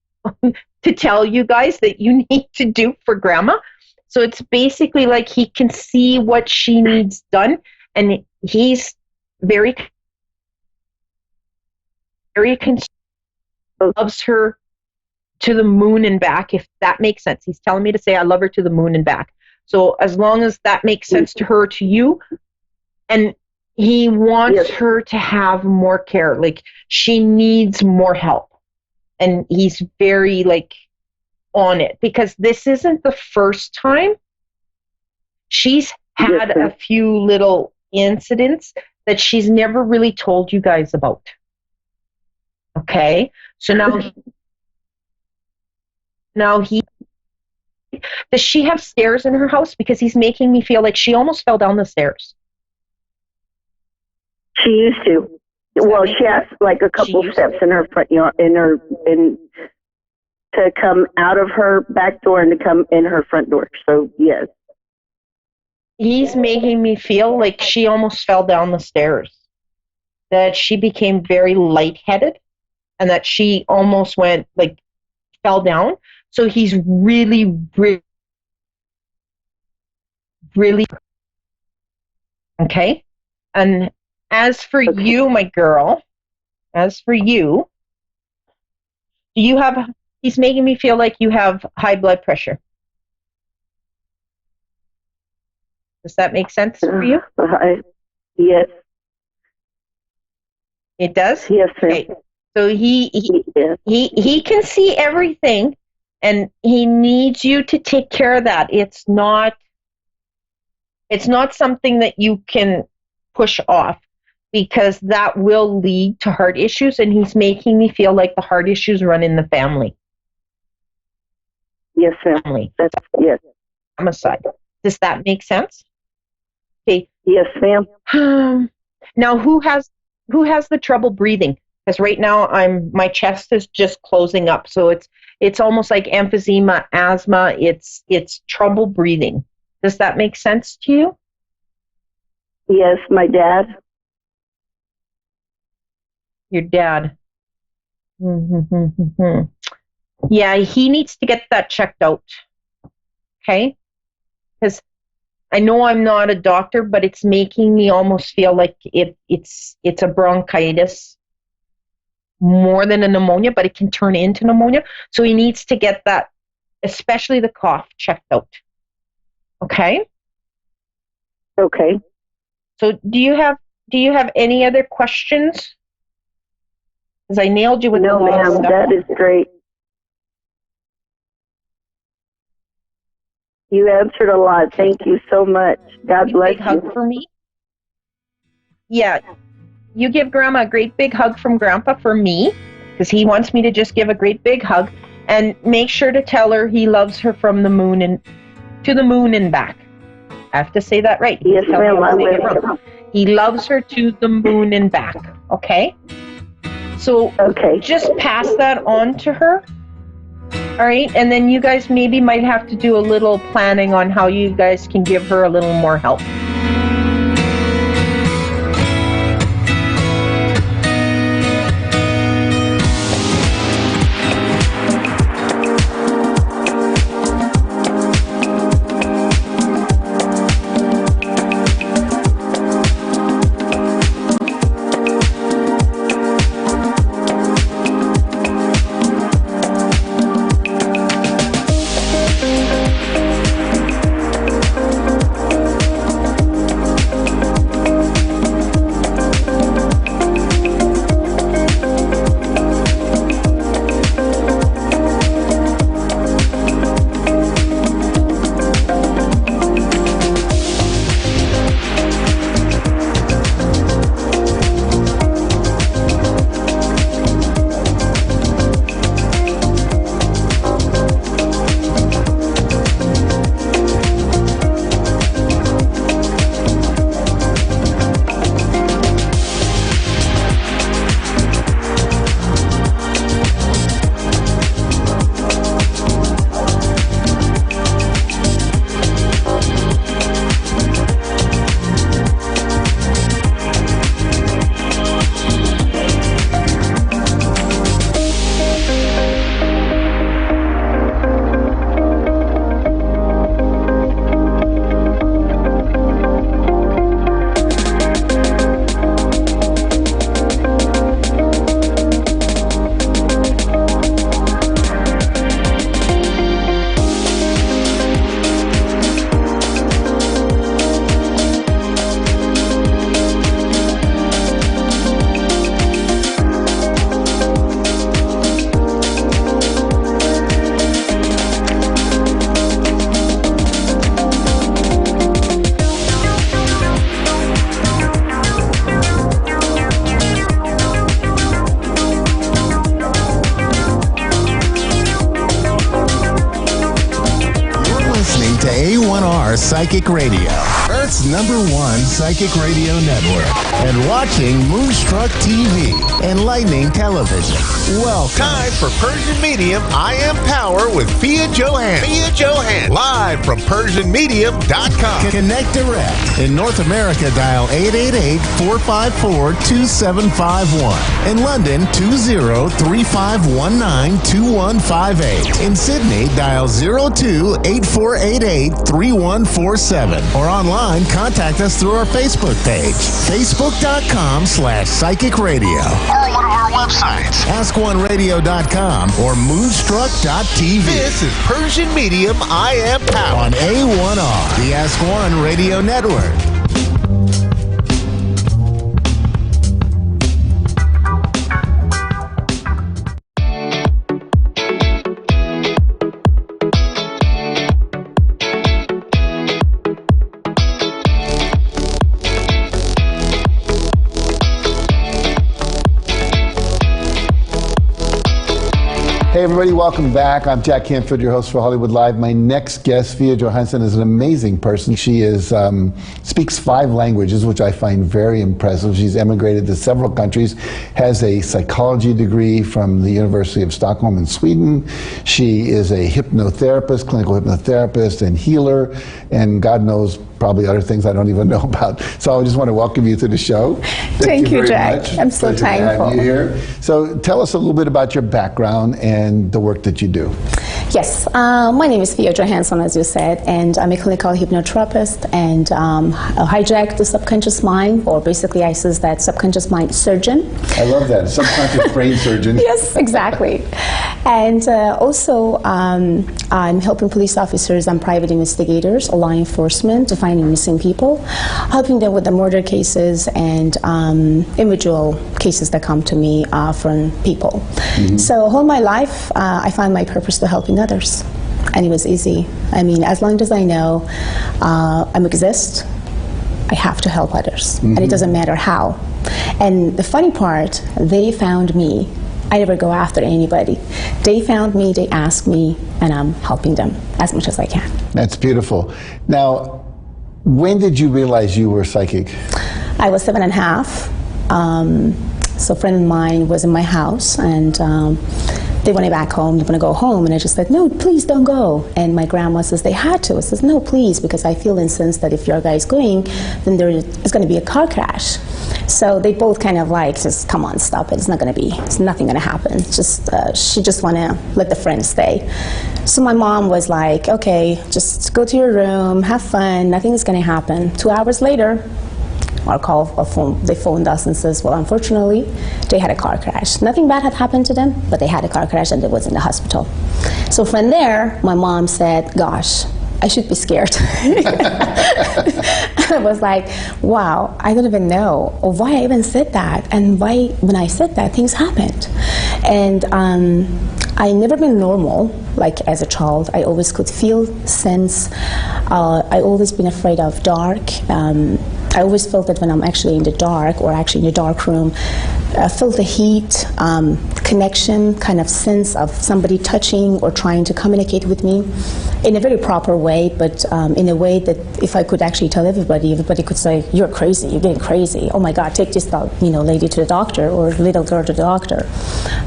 to tell you guys that you need to do for grandma. So it's basically like he can see what she needs done, and he's very concerned, loves her to the moon and back, if that makes sense. He's telling me to say I love her to the moon and back. So as long as that makes sense to her, to you, and he wants her to have more care. Like she needs more help. And he's very like on it, because this isn't the first time. She's had a few little incidents that she's never really told you guys about. Okay? So now he does she have stairs in her house? Because he's making me feel like she almost fell down the stairs. She used to. Well, she has like a couple steps in her front yard, to come out of her back door and to come in her front door. So yes. He's making me feel like she almost fell down the stairs. That she became very lightheaded, and that she almost went like fell down. So he's really, really, really okay. And as for you, my girl, do you have, he's making me feel like you have high blood pressure. Does that make sense for you? Yes. It does? Yes, sir. Okay. So he can see everything, and he needs you to take care of that. It's not something that you can push off. because that will lead to heart issues, and he's making me feel like the heart issues run in the family. Yes, ma'am. Family. That's yes. Homicide. Does that make sense? Okay. Yes, ma'am. Now, who has the trouble breathing? Because right now my chest is just closing up, so it's almost like emphysema, asthma. It's trouble breathing. Does that make sense to you? Yes, my dad. Your dad. Yeah, he needs to get that checked out. Okay? Because I know I'm not a doctor, but it's making me almost feel like it's a bronchitis more than a pneumonia, but it can turn into pneumonia. So he needs to get that, especially the cough, checked out. Okay? Okay. So do you have any other questions? Because I nailed you with no, a lot of ma'am, stuff. that is great. You answered a lot. Thank you so much. God bless Big hug you. for me. Yeah, you give Grandma a great big hug from Grandpa for me, because he wants me to just give a great big hug, and make sure to tell her he loves her from the moon and to the moon and back. I have to say that right. Yes, ma'am. He loves her to the moon and back. Okay. So just pass that on to her. All right, and then you guys maybe might have to do a little planning on how you guys can give her a little more help. Psychic Radio, Earth's #1 psychic radio network, and watching Moonstruck TV, enlightening television. Welcome. Time for Persian Medium I Am Power with Fia Johan. Fia Johan, live from PersianMedium.com. Connect direct. In North America, dial 888-454-2751. In London, 20-3519-2158. In Sydney, dial 02-8488-3147. Or online, contact us through our Facebook page, facebook.com/psychic radio. Or one of our websites, askoneradio.com or moonstruck.tv. This is Persian Medium I Am Power on A1R, the Ask One Radio Network. Hey everybody, welcome back. I'm Jack Canfield, your host for Hollywood Live. My next guest, Fia Johansson, is an amazing person. She speaks 5 languages, which I find very impressive. She's emigrated to several countries, has a psychology degree from the University of Stockholm in Sweden. She is a hypnotherapist, clinical hypnotherapist and healer, and God knows probably other things I don't even know about. So I just want to welcome you to the show. Thank you, Jack. Much. I'm so Pleasure to thankful. have you here. So tell us a little bit about your background and the work that you do. Yes, my name is Fia Johansson, as you said, and I'm a clinical hypnotherapist and hijack the subconscious mind, or basically I say that subconscious mind surgeon. I love that, subconscious brain surgeon. Yes, exactly. And also I'm helping police officers and private investigators, law enforcement, to finding missing people, helping them with the murder cases and individual cases that come to me from people. Mm-hmm. So all my life, I find my purpose to helping others. And it was easy. I mean, as long as I know I exist, I have to help others. Mm-hmm. And it doesn't matter how. And the funny part, they found me. I never go after anybody. They found me, they asked me, and I'm helping them as much as I can. That's beautiful. Now, when did you realize you were psychic? I was 7.5. So a friend of mine was in my house, and they wanted back home, they want to go home, and I just said, no, please don't go. And my grandma says they had to. I says, no, please, because I feel in sense that if your guy's going, then there is going to be a car crash. So they both kind of like, just come on, stop it. It's nothing going to happen. Just she just want to let the friend stay. So my mom was like, okay, just go to your room, have fun, nothing is going to happen. 2 hours later, they phoned us and says, well, unfortunately, they had a car crash. Nothing bad had happened to them, but they had a car crash and they was in the hospital. So from there, my mom said, gosh, I should be scared. I was like, wow, I don't even know why I even said that, and why when I said that, things happened. And I never been normal, like as a child. I always could feel, sense. I always been afraid of dark. I always felt that when I'm actually in the dark, or actually in the dark room, I felt the heat, connection, kind of sense of somebody touching or trying to communicate with me in a very proper way, but in a way that if I could actually tell everybody could say, you're crazy, you're getting crazy. Oh my God, take this lady to the doctor, or little girl to the doctor.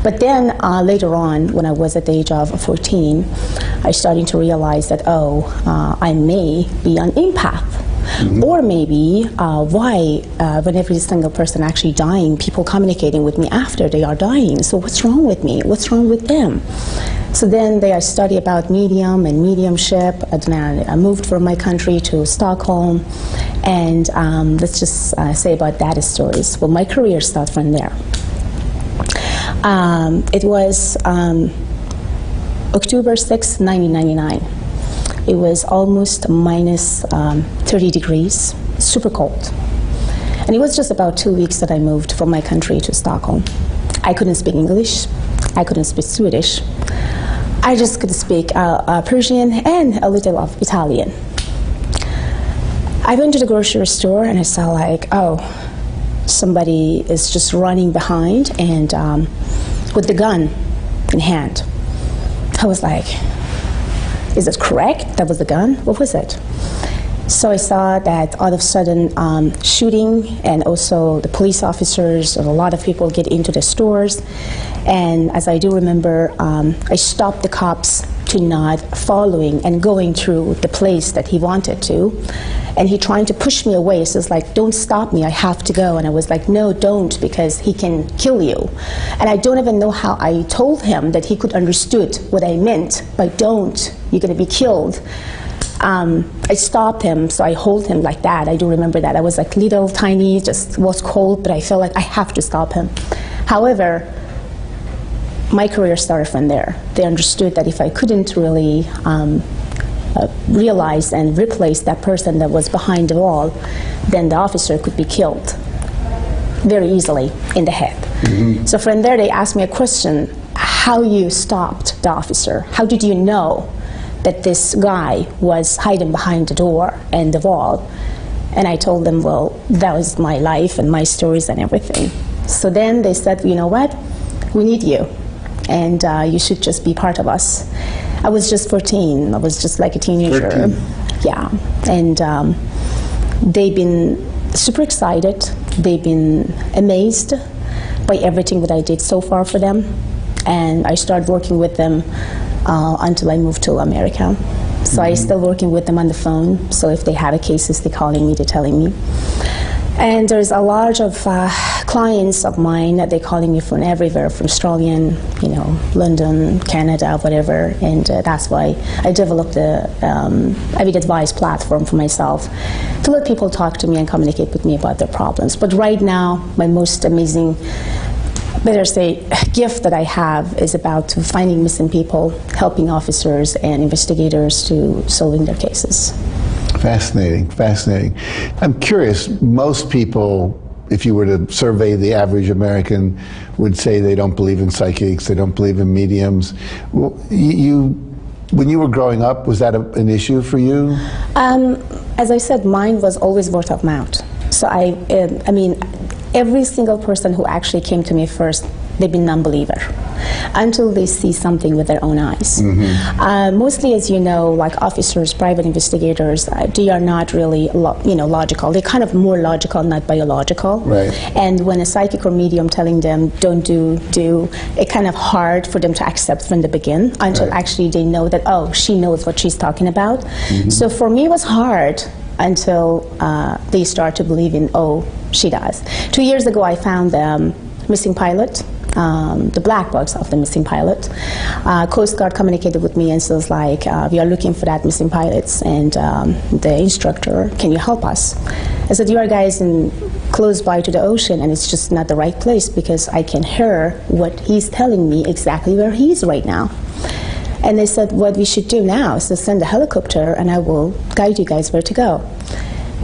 But then later on, when I was at the age of 14, I started to realize that, I may be an empath. Mm-hmm. Or maybe why, when every single person actually dying, people communicating with me after they are dying. So what's wrong with me? What's wrong with them? So then I studied about medium and mediumship. And then I moved from my country to Stockholm. And let's just say about that stories. Well, my career started from there. It was October 6, 1999. It was almost minus 30 degrees, super cold. And it was just about 2 weeks that I moved from my country to Stockholm. I couldn't speak English. I couldn't speak Swedish. I just could speak Persian and a little of Italian. I went to the grocery store and I saw somebody is just running behind and with the gun in hand. I was like, is it correct? That was the gun? What was it? So I saw that all of a sudden shooting, and also the police officers and a lot of people get into the stores. And as I do remember, I stopped the cops to not following and going through the place that he wanted to. And he trying to push me away. So it's like, don't stop me, I have to go. And I was like, no, don't, because he can kill you. And I don't even know how I told him that he could understood what I meant by don't, you're gonna be killed. I stopped him, so I hold him like that. I do remember that. I was like little, tiny, just was cold, but I felt like I have to stop him. However, my career started from there. They understood that if I couldn't really realize and replace that person that was behind the wall, then the officer could be killed very easily in the head. Mm-hmm. So from there, they asked me a question, how you stopped the officer? How did you know that this guy was hiding behind the door and the wall? And I told them, well, that was my life and my stories and everything. So then they said, you know what? We need you. and you should just be part of us. I was just 14. I was just like a teenager. 13. Yeah, and they've been super excited. They've been amazed by everything that I did so far for them, and I started working with them until I moved to America. So I'm still working with them on the phone. So if they have cases, they're calling me, they're telling me. And there's a lot of clients of mine that they're calling me from everywhere, from Australia, London, Canada, whatever. And that's why I developed the Avid Advice platform for myself to let people talk to me and communicate with me about their problems. But right now, my most amazing, better say, gift that I have is about finding missing people, helping officers and investigators to solving their cases. Fascinating, fascinating. I'm curious, most people, if you were to survey the average American, would say they don't believe in psychics, they don't believe in mediums. When you were growing up, was that an issue for you? As I said, mine was always word of mouth. So I mean, every single person who actually came to me first, they've been non-believer until they see something with their own eyes. Mostly, as you know, like officers, private investigators, they are not really logical. They're kind of more logical, not biological. Right. And when a psychic or medium telling them don't do, it's kind of hard for them to accept from the begin until actually they know that, oh, she knows what she's talking about. So for me, it was hard until they start to believe in, oh, she does. 2 years ago, I found the missing pilot, the black box of the missing pilot. Coast Guard communicated with me and says, like, we are looking for that missing pilot, and the instructor, can you help us? I said, you are guys close by to the ocean, and it's just not the right place because I can hear what he's telling me exactly where he is right now. And they said, what we should do now is to send a helicopter and I will guide you guys where to go.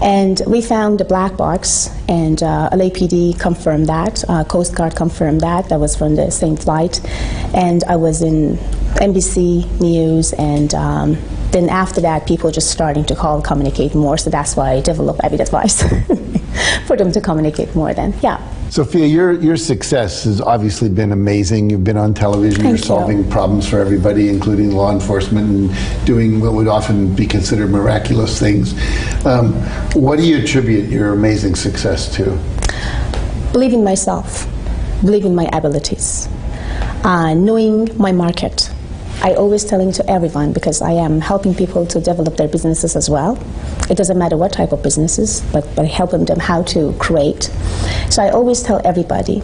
And we found the black box, and LAPD confirmed that, Coast Guard confirmed that was from the same flight. And I was in NBC News, and then after that, people just starting to call, communicate more, so that's why I developed Avid Advice, for them to communicate more then, yeah. Sophia, your success has obviously been amazing. You've been on television, you're solving problems for everybody, including law enforcement, and doing what would often be considered miraculous things. What do you attribute your amazing success to? Believe in myself, believe in my abilities, knowing my market. I always telling to everyone, because I am helping people to develop their businesses as well. It doesn't matter what type of businesses, but helping them how to create. So I always tell everybody,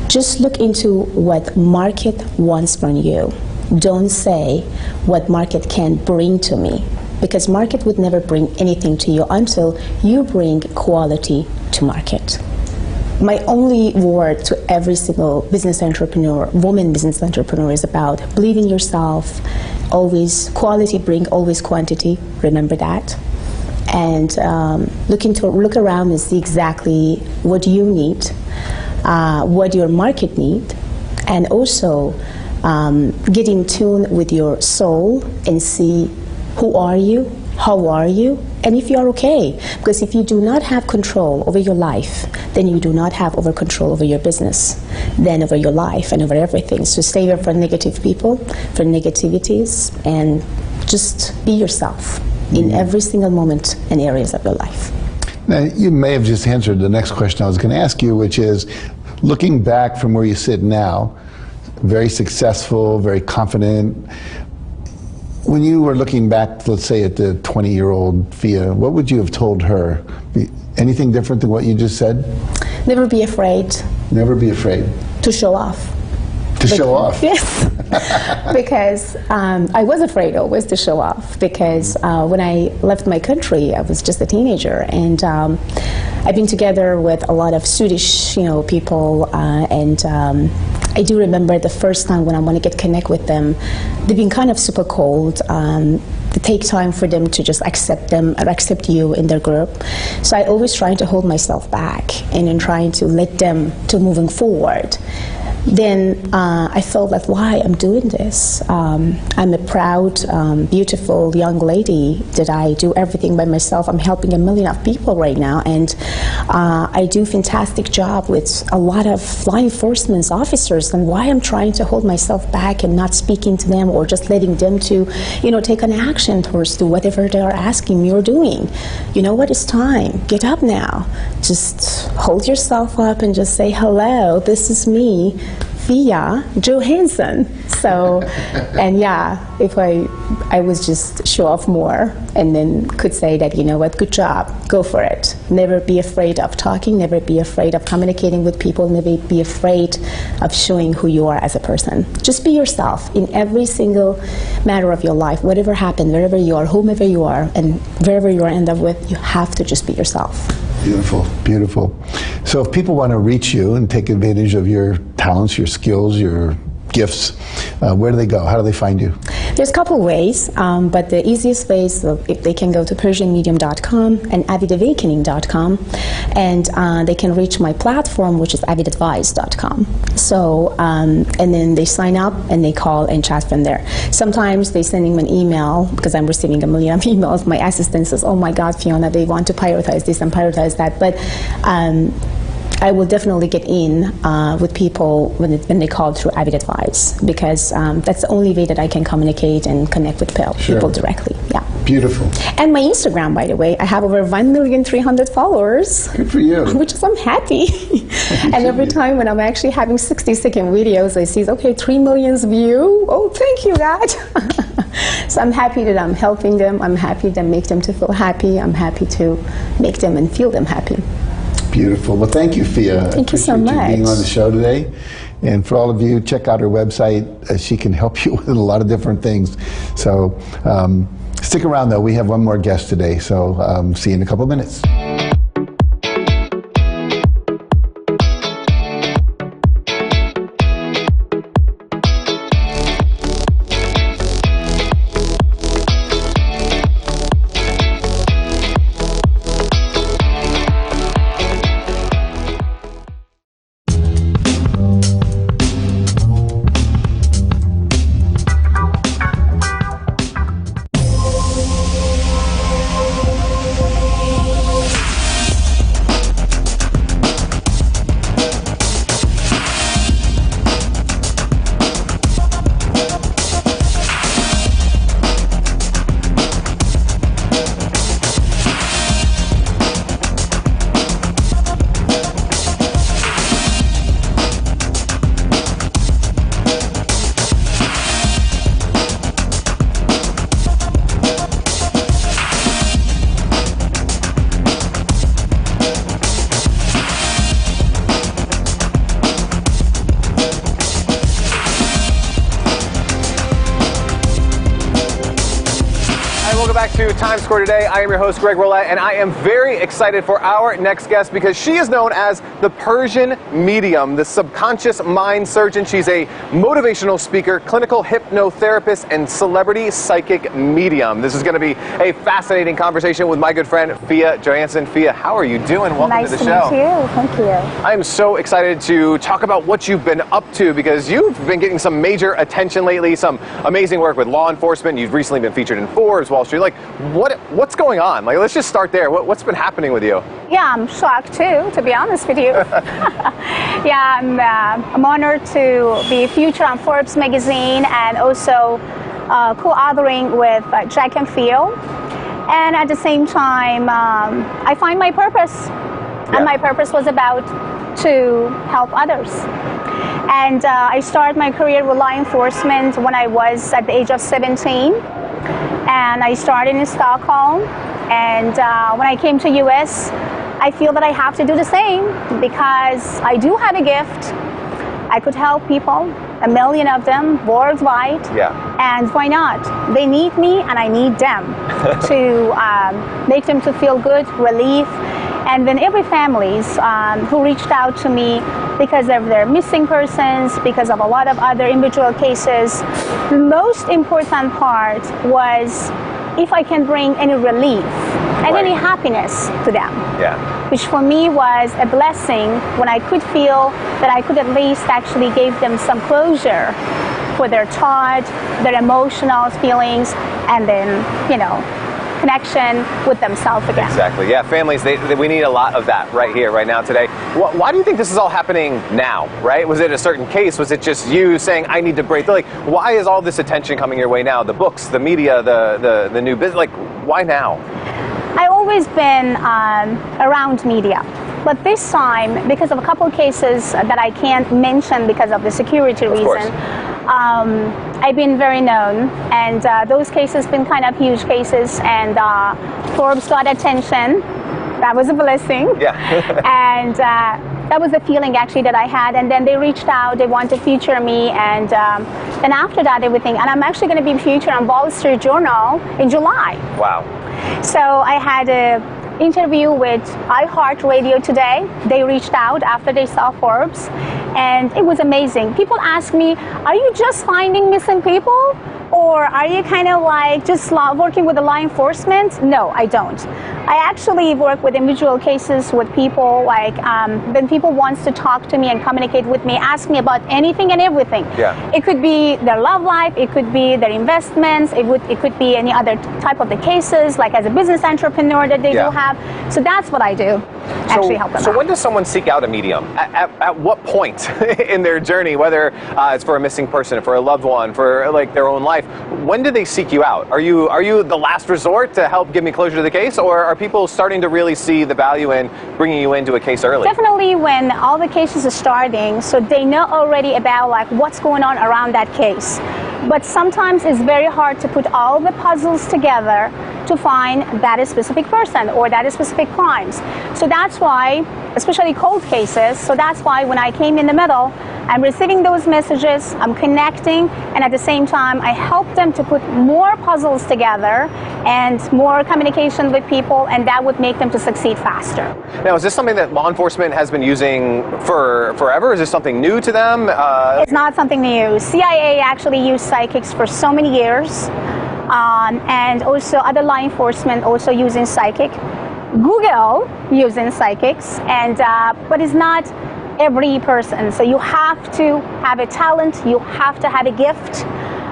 just look into what market wants from you. Don't say what market can bring to me, because market would never bring anything to you until you bring quality to market. My only word to every single business entrepreneur, woman business entrepreneur, is about believe in yourself, always quality bring always quantity, remember that. And look around and see exactly what you need, what your market need, and also get in tune with your soul and see who are you, how are you, and if you are okay. Because if you do not have control over your life, then you do not have over control over your business, then over your life and over everything. So stay away from negative people, from negativities, and just be yourself in every single moment and areas of your life. Now, you may have just answered the next question I was going to ask you, which is, looking back from where you sit now, very successful, very confident, when you were looking back, let's say at the 20-year-old Fia, what would you have told her? Anything different than what you just said? Never be afraid. Never be afraid. To show off. To show off? Yes. Because I was afraid always to show off, because when I left my country, I was just a teenager, and I've been together with a lot of Swedish, people, and I do remember the first time when I want to connect with them, they've been kind of super cold. It take time for them to just accept them or accept you in their group. So I always trying to hold myself back and then trying to let them to moving forward. then I felt like, why I'm doing this? I'm a proud, beautiful young lady. Did I do everything by myself? I'm helping 1 million of people right now, and I do a fantastic job with a lot of law enforcement officers. And why I'm trying to hold myself back and not speaking to them, or just letting them to, take an action towards to whatever they are asking me or doing. You know what? It's time. Get up now. Just hold yourself up and just say, hello, this is me, Fia Johansson. So, and yeah, if I was just show off more and then could say that, you know what, good job, go for it. Never be afraid of talking, never be afraid of communicating with people, never be afraid of showing who you are as a person. Just be yourself in every single matter of your life. Whatever happened, wherever you are, whomever you are, and wherever you are end up with, you have to just be yourself. Beautiful, beautiful. So if people want to reach you and take advantage of your talents, your skills, your gifts, where do they go? How do they find you? There's a couple ways, but the easiest way is if they can go to PersianMedium.com and AvidAwakening.com, and they can reach my platform, which is AvidAdvice.com. So, and then they sign up and they call and chat from there. Sometimes they send me an email, because I'm receiving 1 million emails. My assistant says, oh my God, Fiona, they want to prioritize this and prioritize that. But I will definitely get in with people when they call through Avid Advice, because that's the only way that I can communicate and connect with people directly. Yeah. Beautiful. And my Instagram, by the way, I have over 1,300,000 followers. Good for you. Which is, I'm happy. And every time when I'm actually having 60-second videos, I see, okay, 3 million views. Oh, thank you, God. So I'm happy that I'm helping them. I'm happy to make them to feel happy. I'm happy to make them and feel them happy. Beautiful. Well, thank you, Fia. Thank you so much. You being on the show today. And for all of you, check out her website. She can help you with a lot of different things. So stick around, though. We have one more guest today. So see you in a couple of minutes. Back to Times Square today. I am your host, Greg Roulette, and I am very excited for our next guest because she is known as the Persian Medium, the subconscious mind surgeon. She's a motivational speaker, clinical hypnotherapist, and celebrity psychic medium. This is going to be a fascinating conversation with my good friend, Fia Johansson. Fia, how are you doing? Welcome to the show. Nice to meet you. Thank you. I am so excited to talk about what you've been up to because you've been getting some major attention lately, some amazing work with law enforcement. You've recently been featured in Forbes, Wall Street. Like, what's going on? Like, let's just start there. What's been happening with you? Yeah, I'm shocked too, to be honest with you. Yeah, I'm honored to be featured on Forbes magazine and also co-authoring with Jack and Phil. And at the same time, I find my purpose. Yeah. And my purpose was about to help others. And I started my career with law enforcement when I was at the age of 17. And I started in Stockholm. And when I came to US, I feel that I have to do the same because I do have a gift. I could help people, 1 million of them worldwide. Yeah. And why not? They need me and I need them to make them to feel good, relief. And then every families who reached out to me because of their missing persons, because of a lot of other individual cases, the most important part was if I can bring any relief and any happiness to them. Yeah. which for me was a blessing when I could feel that I could at least actually give them some closure for their thought, their emotional feelings, and then, connection with themselves again. Exactly. Yeah, families, we need a lot of that right here, right now, today. Why do you think this is all happening now, right? Was it a certain case? Was it just you saying, I need to break? Like, why is all this attention coming your way now? The books, the media, the new business, like, why now? I've always been around media. But this time, because of a couple of cases that I can't mention because of the security reason, I've been very known, and those cases been kind of huge cases, and Forbes got attention. That was a blessing. Yeah. And that was the feeling actually that I had, and then they reached out, they want to feature me, and then after that everything, and I'm actually going to be featured on Wall Street Journal in July. Wow. So I had a interview with iHeartRadio today. They reached out after they saw Forbes, and it was amazing. People ask me, are you just finding missing people? Or are you kind of like just working with the law enforcement? No, I don't. I actually work with individual cases with people, like when people wants to talk to me and communicate with me, ask me about anything and everything. Yeah. It could be their love life, it could be their investments, it could be any other type of the cases, like as a business entrepreneur that they do have. So that's what I do, actually help them out. So when does someone seek out a medium? At what point in their journey, whether it's for a missing person, for a loved one, for like their own life, when do they seek you out? Are you the last resort to help give me closure to the case, or are people starting to really see the value in bringing you into a case early? Definitely when all the cases are starting, so they know already about like what's going on around that case. But sometimes it's very hard to put all the puzzles together to find that specific person or that specific crimes. So that's why, especially cold cases, so that's why when I came in the middle, I'm receiving those messages, I'm connecting, and at the same time, I help them to put more puzzles together and more communication with people, and that would make them to succeed faster. Now, is this something that law enforcement has been using for forever? Is this something new to them? It's not something new. CIA actually used psychics for so many years, and also other law enforcement also using psychic. Google using psychics, and but it's not every person. So you have to have a talent, you have to have a gift,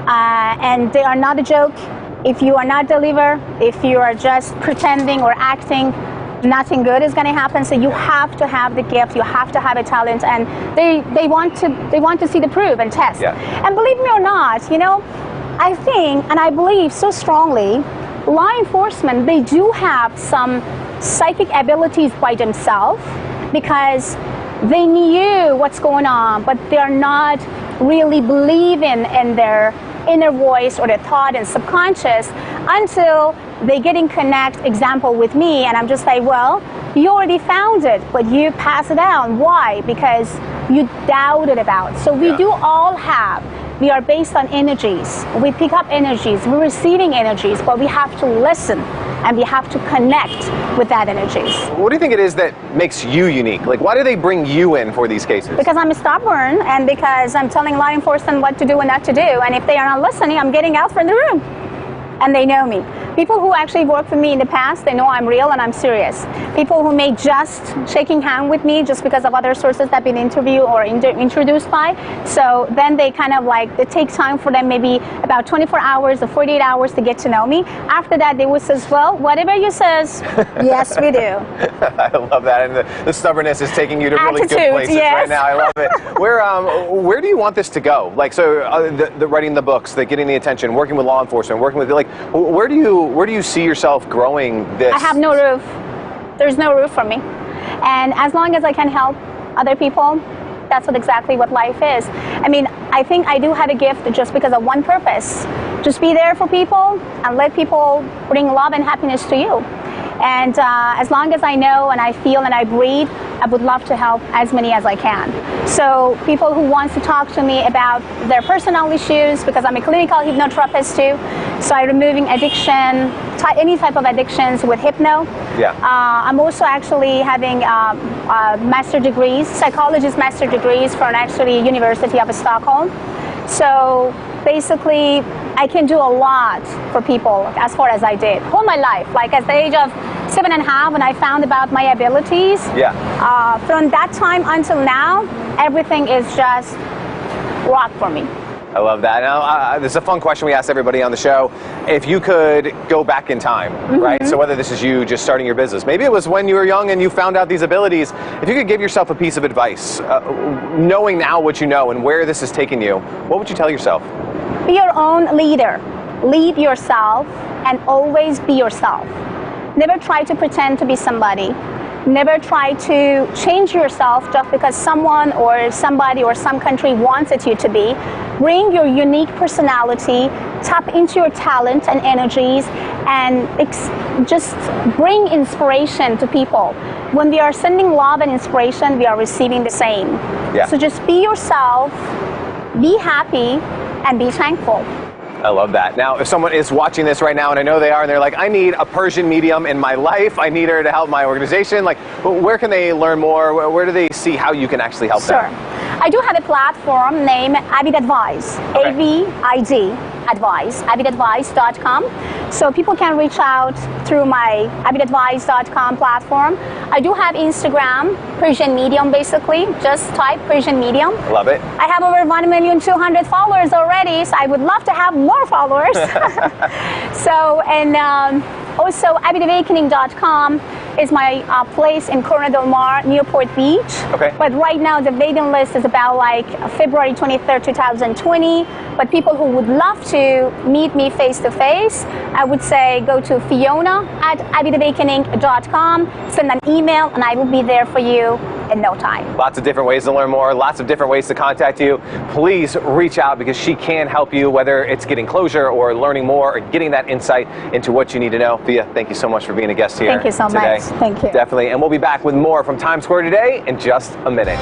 and they are not a joke. If you are not deliver, if you are just pretending or acting, nothing good is going to happen. So you have to have the gift, you have to have a talent, and they want to see the proof and test. Yeah. And believe me or not, I think and I believe so strongly, law enforcement, they do have some psychic abilities by themselves because they knew what's going on, but they're not really believing in their inner voice or their thought and subconscious until they get in connect, example, with me, and I'm just like, well, you already found it, but you pass it down. Why? Because you doubted about it. So we do all have. We are based on energies. We pick up energies. We're receiving energies, but we have to listen and we have to connect with that energies. What do you think it is that makes you unique? Like, why do they bring you in for these cases? Because I'm stubborn and because I'm telling law enforcement what to do and not to do. And if they are not listening, I'm getting out from the room. And they know me. People who actually worked with me in the past, they know I'm real and I'm serious. People who may just shaking hand with me just because of other sources that have been interviewed or introduced by. So then they kind of like, it takes time for them, maybe about 24 hours or 48 hours to get to know me. After that, they will say, well, whatever you says, yes, we do. I love that. And the stubbornness is taking you to really Attitude, good places yes. right now. I love it. Where do you want this to go? Like, so the writing the books, the getting the attention, working with law enforcement, working with, like, where do you see yourself growing this? I have no roof. There's no roof for me. And as long as I can help other people, that's exactly what life is. I mean, I think I do have a gift just because of one purpose. Just be there for people and let people bring love and happiness to you. And as long as I know and I feel and I breathe, I would love to help as many as I can. So people who want to talk to me about their personal issues, because I'm a clinical hypnotherapist too, so I'm removing addiction, any type of addictions with hypno. Yeah. I'm also actually having master degrees, psychologist master degrees from actually University of Stockholm. So basically, I can do a lot for people as far as I did. All my life, like at the age of 7.5 when I found about my abilities. Yeah. From that time until now, everything is just rock for me. I love that. Now, this is a fun question we ask everybody on the show. If you could go back in time, right? So whether this is you just starting your business, maybe it was when you were young and you found out these abilities, if you could give yourself a piece of advice, knowing now what you know and where this is taking you, what would you tell yourself? Be your own leader. Lead yourself and always be yourself. Never try to pretend to be somebody. Never try to change yourself just because someone or somebody or some country wanted you to be. Bring your unique personality, tap into your talent and energies, and just bring inspiration to people. When we are sending love and inspiration, we are receiving the same. Yeah. So just be yourself, be happy, and be thankful. I love that. Now, if someone is watching this right now, and I know they are, and they're like, I need a Persian medium in my life, I need her to help my organization, like, where can they learn more? Where do they see how you can actually help them? I do have a platform named Avid Advice, A-V-I-D, Advice, avidadvice.com. So people can reach out through my avidadvice.com platform. I do have Instagram, Persian Medium, basically. Just type Persian Medium. Love it. I have over 1,200,000 followers already, so I would love to have more followers. So, and also avidawakening.com is my place in Corona Del Mar, Newport Beach. Okay. But right now the waiting list is about like February 23rd, 2020. But people who would love to meet me face to face, I would say go to fiona@avidawakening.com, send an email, and I will be there for you in no time. Lots of different ways to learn more, lots of different ways to contact you. Please reach out because she can help you, whether it's getting closure or learning more or getting that insight into what you need to know. Fia, thank you so much for being a guest here. Thank you so today. much. Thank you. Definitely. And we'll be back with more from Times Square today in just a minute.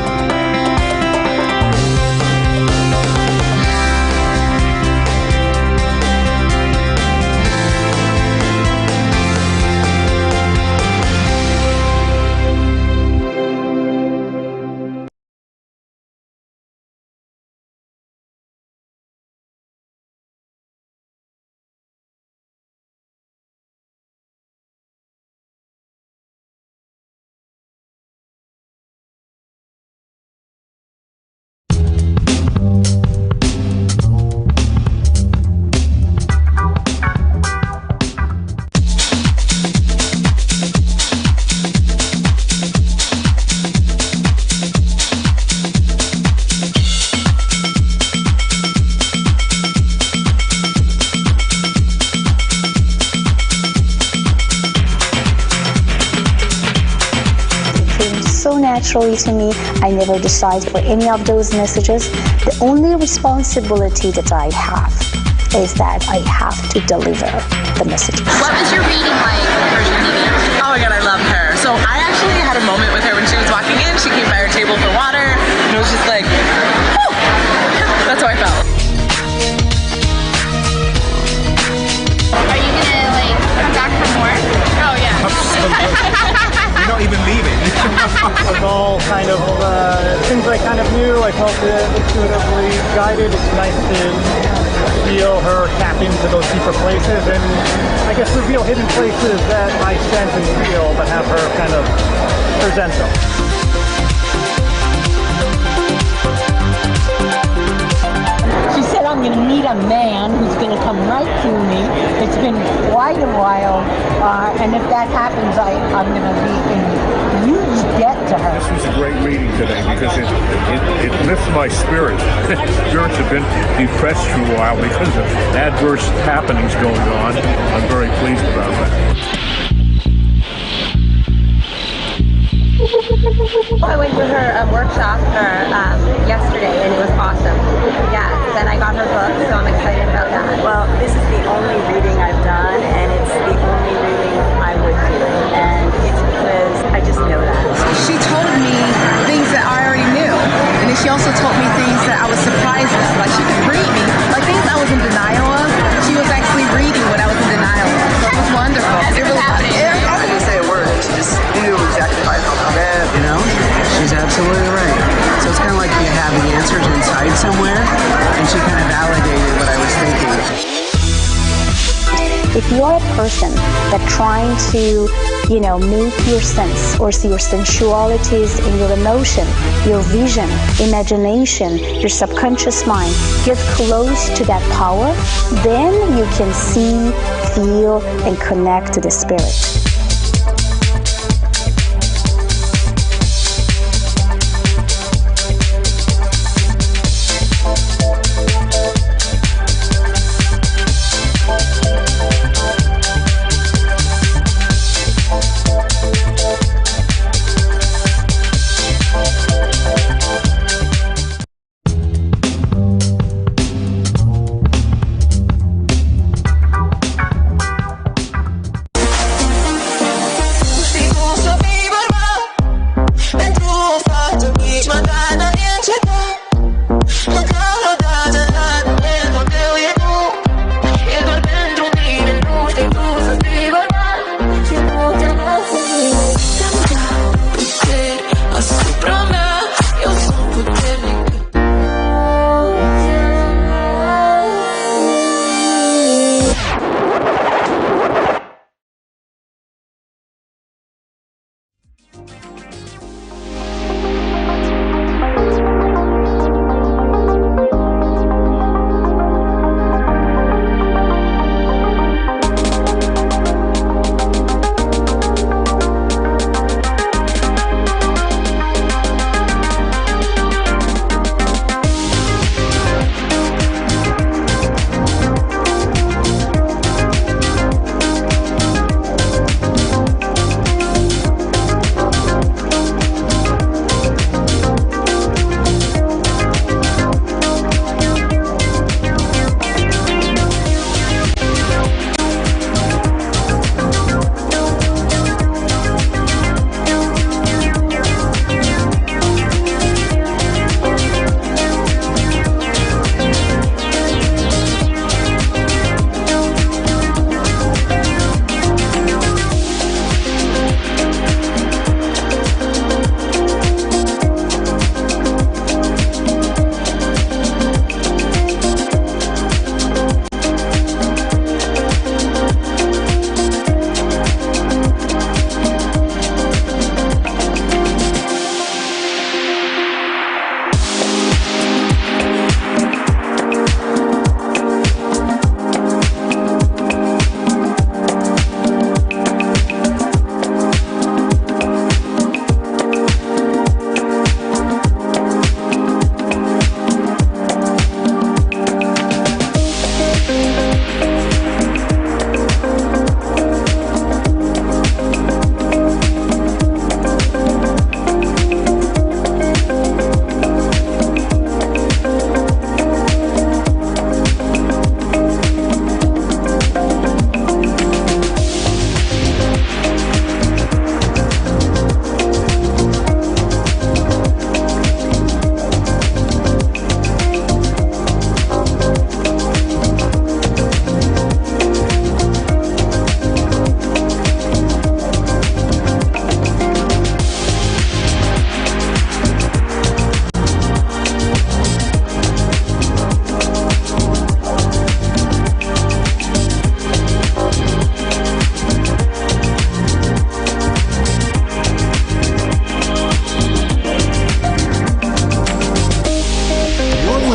Naturally to me, I never decide for any of those messages. The only responsibility that I have is that I have to deliver the message. What was your reading like for Persian Medium? Oh my god, I love her. So I actually had a moment with her when she was walking in. She came by our table for water, and it was just like, whew. That's how I felt. Are you gonna like come back for more? Oh yeah. You're not even leaving. It was all kind of things I kind of knew. I felt intuitively guided. It's nice to feel her tap into those deeper places and I guess reveal hidden places that I sense and feel, but have her kind of present them. She said, I'm going to meet a man who's going to come right to me. It's been quite a while, and if that happens, I'm going to be in huge debt to her. This was a great reading today because it lifts my spirits. Spirits have been depressed for a while because of adverse happenings going on. I'm very pleased about that. Well, I went to her workshop yesterday and it was awesome. Yeah, then I got her book, so I'm excited about that. Well, this is the only reading I've done and it's the only reading I would do. And it's because I just know that. She told me things that I already knew. And then she also told me things that I was surprised at. Like she could read me. Like things I was in denial of, she was actually reading what I was in denial of. So it was wonderful. It really was. I didn't say a word. She just knew exactly how I felt about it. You know, she's absolutely right. So it's kind of like you have the answers inside somewhere, and she kind of validated what I was thinking. If you are a person that trying to, make your sense or see your sensualities in your emotion, your vision, imagination, your subconscious mind, get close to that power, then you can see, feel, and connect to the spirit.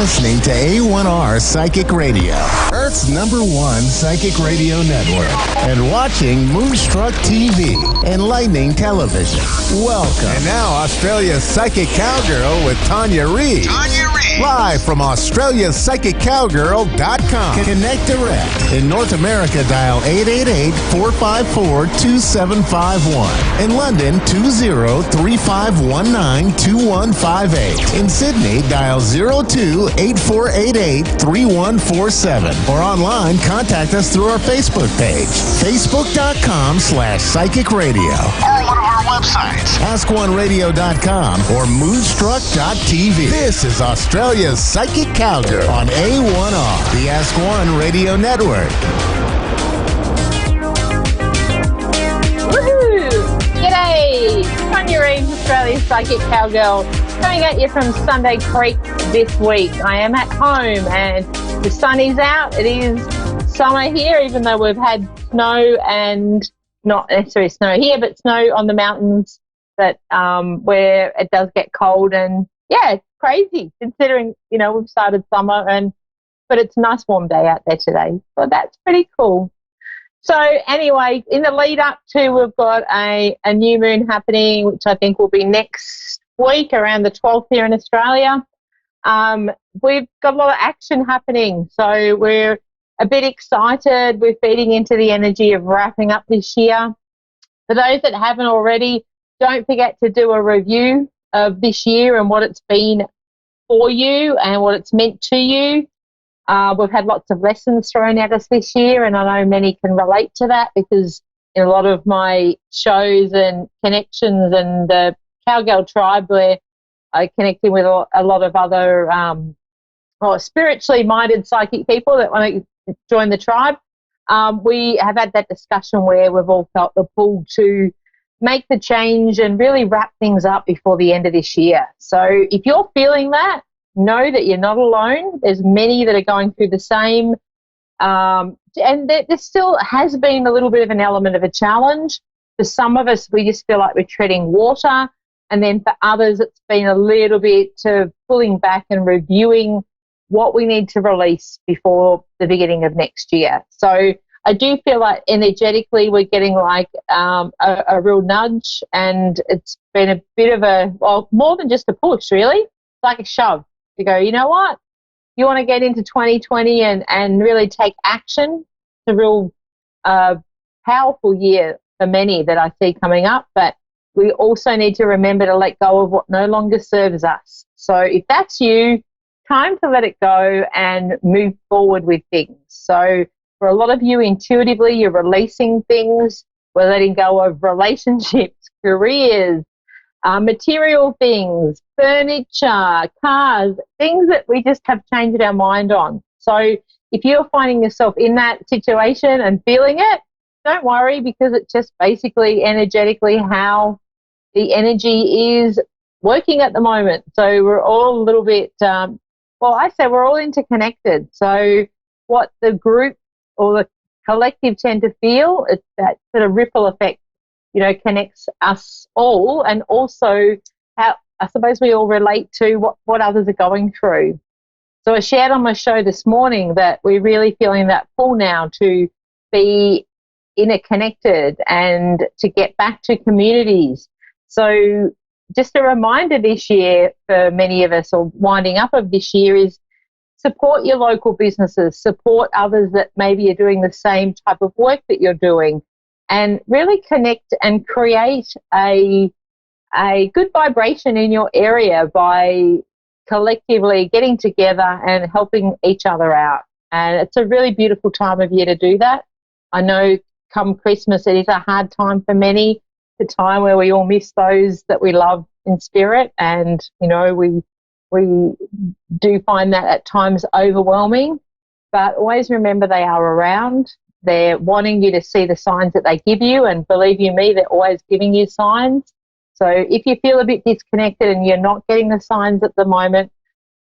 listening to A1R Psychic Radio, Earth's #1 psychic radio network, and watching Moonstruck TV, Enlightening Television. Welcome. And now, Australia's Psychic Cowgirl with Tanya Reid. Live from AustraliaPsychicCowgirl.com. Connect direct. In North America, dial 888-454-2751. In London, 20-3519-2158. In Sydney, dial 02-8488-3147. Or online, contact us through our Facebook page, facebook.com/Psychic Radio. Or one of our websites, askoneradio.com or moonstruck.tv. This is Australia's Psychic Cowgirl on A1R, the Ask One Radio Network. Woohoo! G'day! Tanya Reid, Australia's Psychic Cowgirl, coming at you from Sunday Creek, this week. I am at home and the sun is out. It is summer here, even though we've had snow, and not necessarily snow here, but snow on the mountains that where it does get cold. And yeah, it's crazy considering, you know, we've started summer, but it's a nice warm day out there today. So that's pretty cool. So anyway, in the lead up to, we've got a new moon happening, which I think will be next week around the 12th here in Australia. We've got a lot of action happening. So we're a bit excited. We're feeding into the energy of wrapping up this year. For those that haven't already, don't forget to do a review of this year and what it's been for you and what it's meant to you. We've had lots of lessons thrown at us this year, and I know many can relate to that because in a lot of my shows and connections and the Cowgirl Tribe, where I connected with a lot of other spiritually minded psychic people that want to join the tribe, we have had that discussion where we've all felt the pull to make the change and really wrap things up before the end of this year. So if you're feeling that, know that you're not alone. There's many that are going through the same. And there still has been a little bit of an element of a challenge. For some of us, we just feel like we're treading water. And then for others, it's been a little bit of pulling back and reviewing what we need to release before the beginning of next year. So I do feel like energetically we're getting like a real nudge, and it's been a bit of more than just a push, really. It's like a shove to go, you know what? You want to get into 2020 and really take action. It's a real powerful year for many that I see coming up, but we also need to remember to let go of what no longer serves us. So if that's you, time to let it go and move forward with things. So for a lot of you, intuitively, you're releasing things. We're letting go of relationships, careers, material things, furniture, cars, things that we just have changed our mind on. So if you're finding yourself in that situation and feeling it, don't worry, because it's just basically energetically how the energy is working at the moment. So we're all a little bit, I say we're all interconnected. So what the group or the collective tend to feel, it's that sort of ripple effect, you know, connects us all, and also how I suppose we all relate to what others are going through. So I shared on my show this morning that we're really feeling that pull now to be interconnected and to get back to communities. So just a reminder this year for many of us, or winding up of this year, is support your local businesses, support others that maybe are doing the same type of work that you're doing, and really connect and create a good vibration in your area by collectively getting together and helping each other out. And it's a really beautiful time of year to do that. I know come Christmas it is a hard time for many, the time where we all miss those that we love in spirit, and you know we do find that at times overwhelming, but always remember they are around. They're wanting you to see the signs that they give you, and believe you me, they're always giving you signs. So if you feel a bit disconnected and you're not getting the signs at the moment,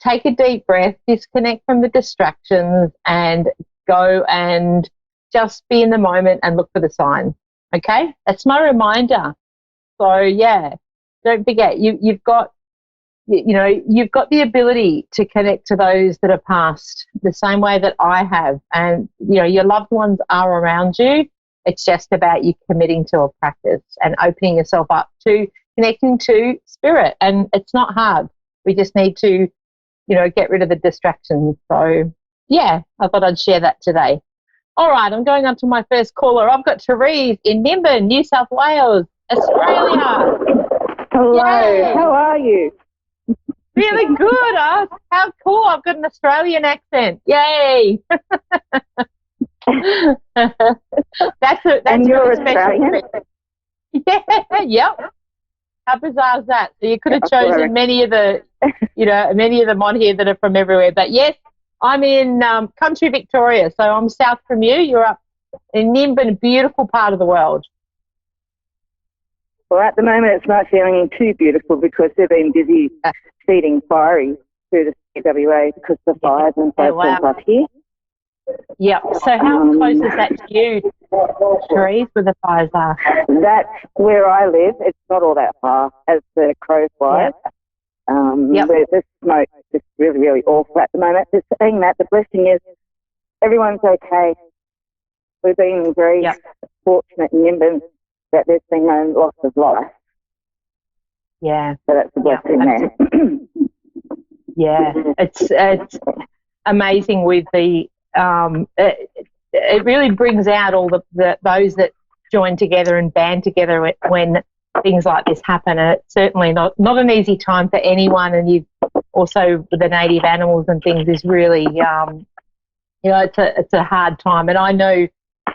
take a deep breath, disconnect from the distractions, and go and just be in the moment and look for the signs. Okay, that's my reminder. So yeah, don't forget, you've got the ability to connect to those that are past the same way that I have, and you know your loved ones are around you. It's just about you committing to a practice and opening yourself up to connecting to spirit, and it's not hard. We just need to, get rid of the distractions. So yeah, I thought I'd share that today. All right, I'm going on to my first caller. I've got Therese in Nimbin, New South Wales, Australia. Hello, Yay. How are you? Really good, huh? How cool. I've got an Australian accent. Yay. That's and you're really Australian? Yeah, yep. How bizarre is that? So you could have chosen many of the, many of them on here that are from everywhere. But yes, I'm in country Victoria, so I'm south from you. You're up in Nimbin, a beautiful part of the world. Well, at the moment it's not feeling too beautiful because they've been busy feeding fiery through the WA because the fires and so forth up here. Yep. So how close is that to you, Therese, where the fires are? That's where I live. It's not all that far as the crow flies. The smoke is really, really awful at the moment. Just saying that, the blessing is everyone's okay. We've been very fortunate in Yimbin that there's been no loss of life. Yeah. So that's the blessing there. Yeah. It's amazing with the it really brings out all the those that join together and band together when things like this happen. And it's certainly not an easy time for anyone. And you also with the native animals and things is really it's a hard time. And I know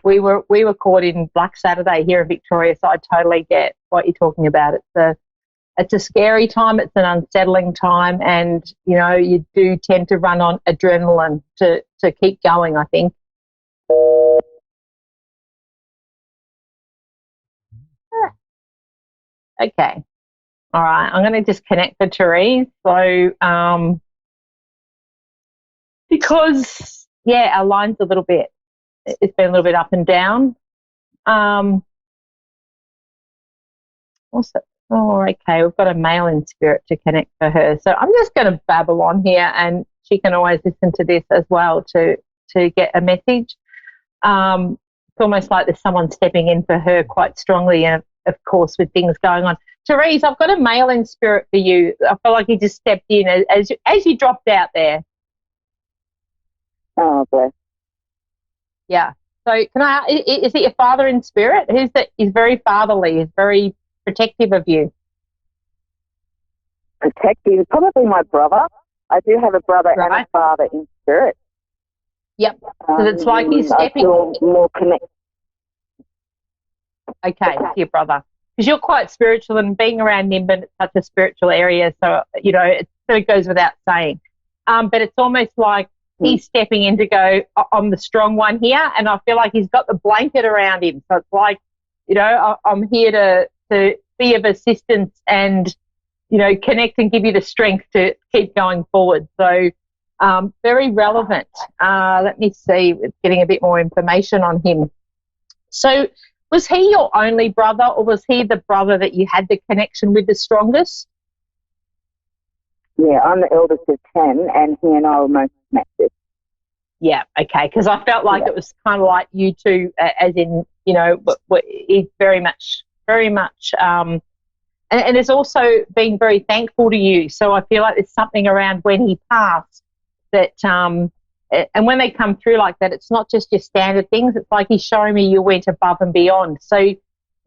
we were caught in Black Saturday here in Victoria, so I totally get what you're talking about. It's a scary time. It's an unsettling time, and you do tend to run on adrenaline to keep going, I think. Okay. All right. I'm going to just connect for Therese. So, because our line's a little bit. It's been a little bit up and down. Also. Oh, okay. We've got a male in spirit to connect for her. So I'm just going to babble on here, and she can always listen to this as well to get a message. It's almost like there's someone stepping in for her quite strongly, and of course with things going on. Therese, I've got a male in spirit for you. I feel like he just stepped in as you dropped out there. Oh, bless. Yeah. So is it your father in spirit? He's very fatherly. He's very protective of you. Protective? Probably my brother. I do have a brother and a father in spirit. Yep. Because it's like he's stepping. I feel more connected. Okay, to your brother. Because you're quite spiritual, and being around Nimbin, it's such a spiritual area, so, it sort of goes without saying. But it's almost like he's stepping in to go, I'm the strong one here, and I feel like he's got the blanket around him. So it's like, I'm here to be of assistance and, connect and give you the strength to keep going forward. So very relevant. Let me see, getting a bit more information on him. So was he your only brother, or was he the brother that you had the connection with the strongest? Yeah, I'm the eldest of 10, and he and I were most connected. Yeah, okay, because I felt like it was kind of like you two, as in, he's very much, and has also been very thankful to you. So I feel like there's something around when he passed that, and when they come through like that, it's not just your standard things. It's like he's showing me you went above and beyond. So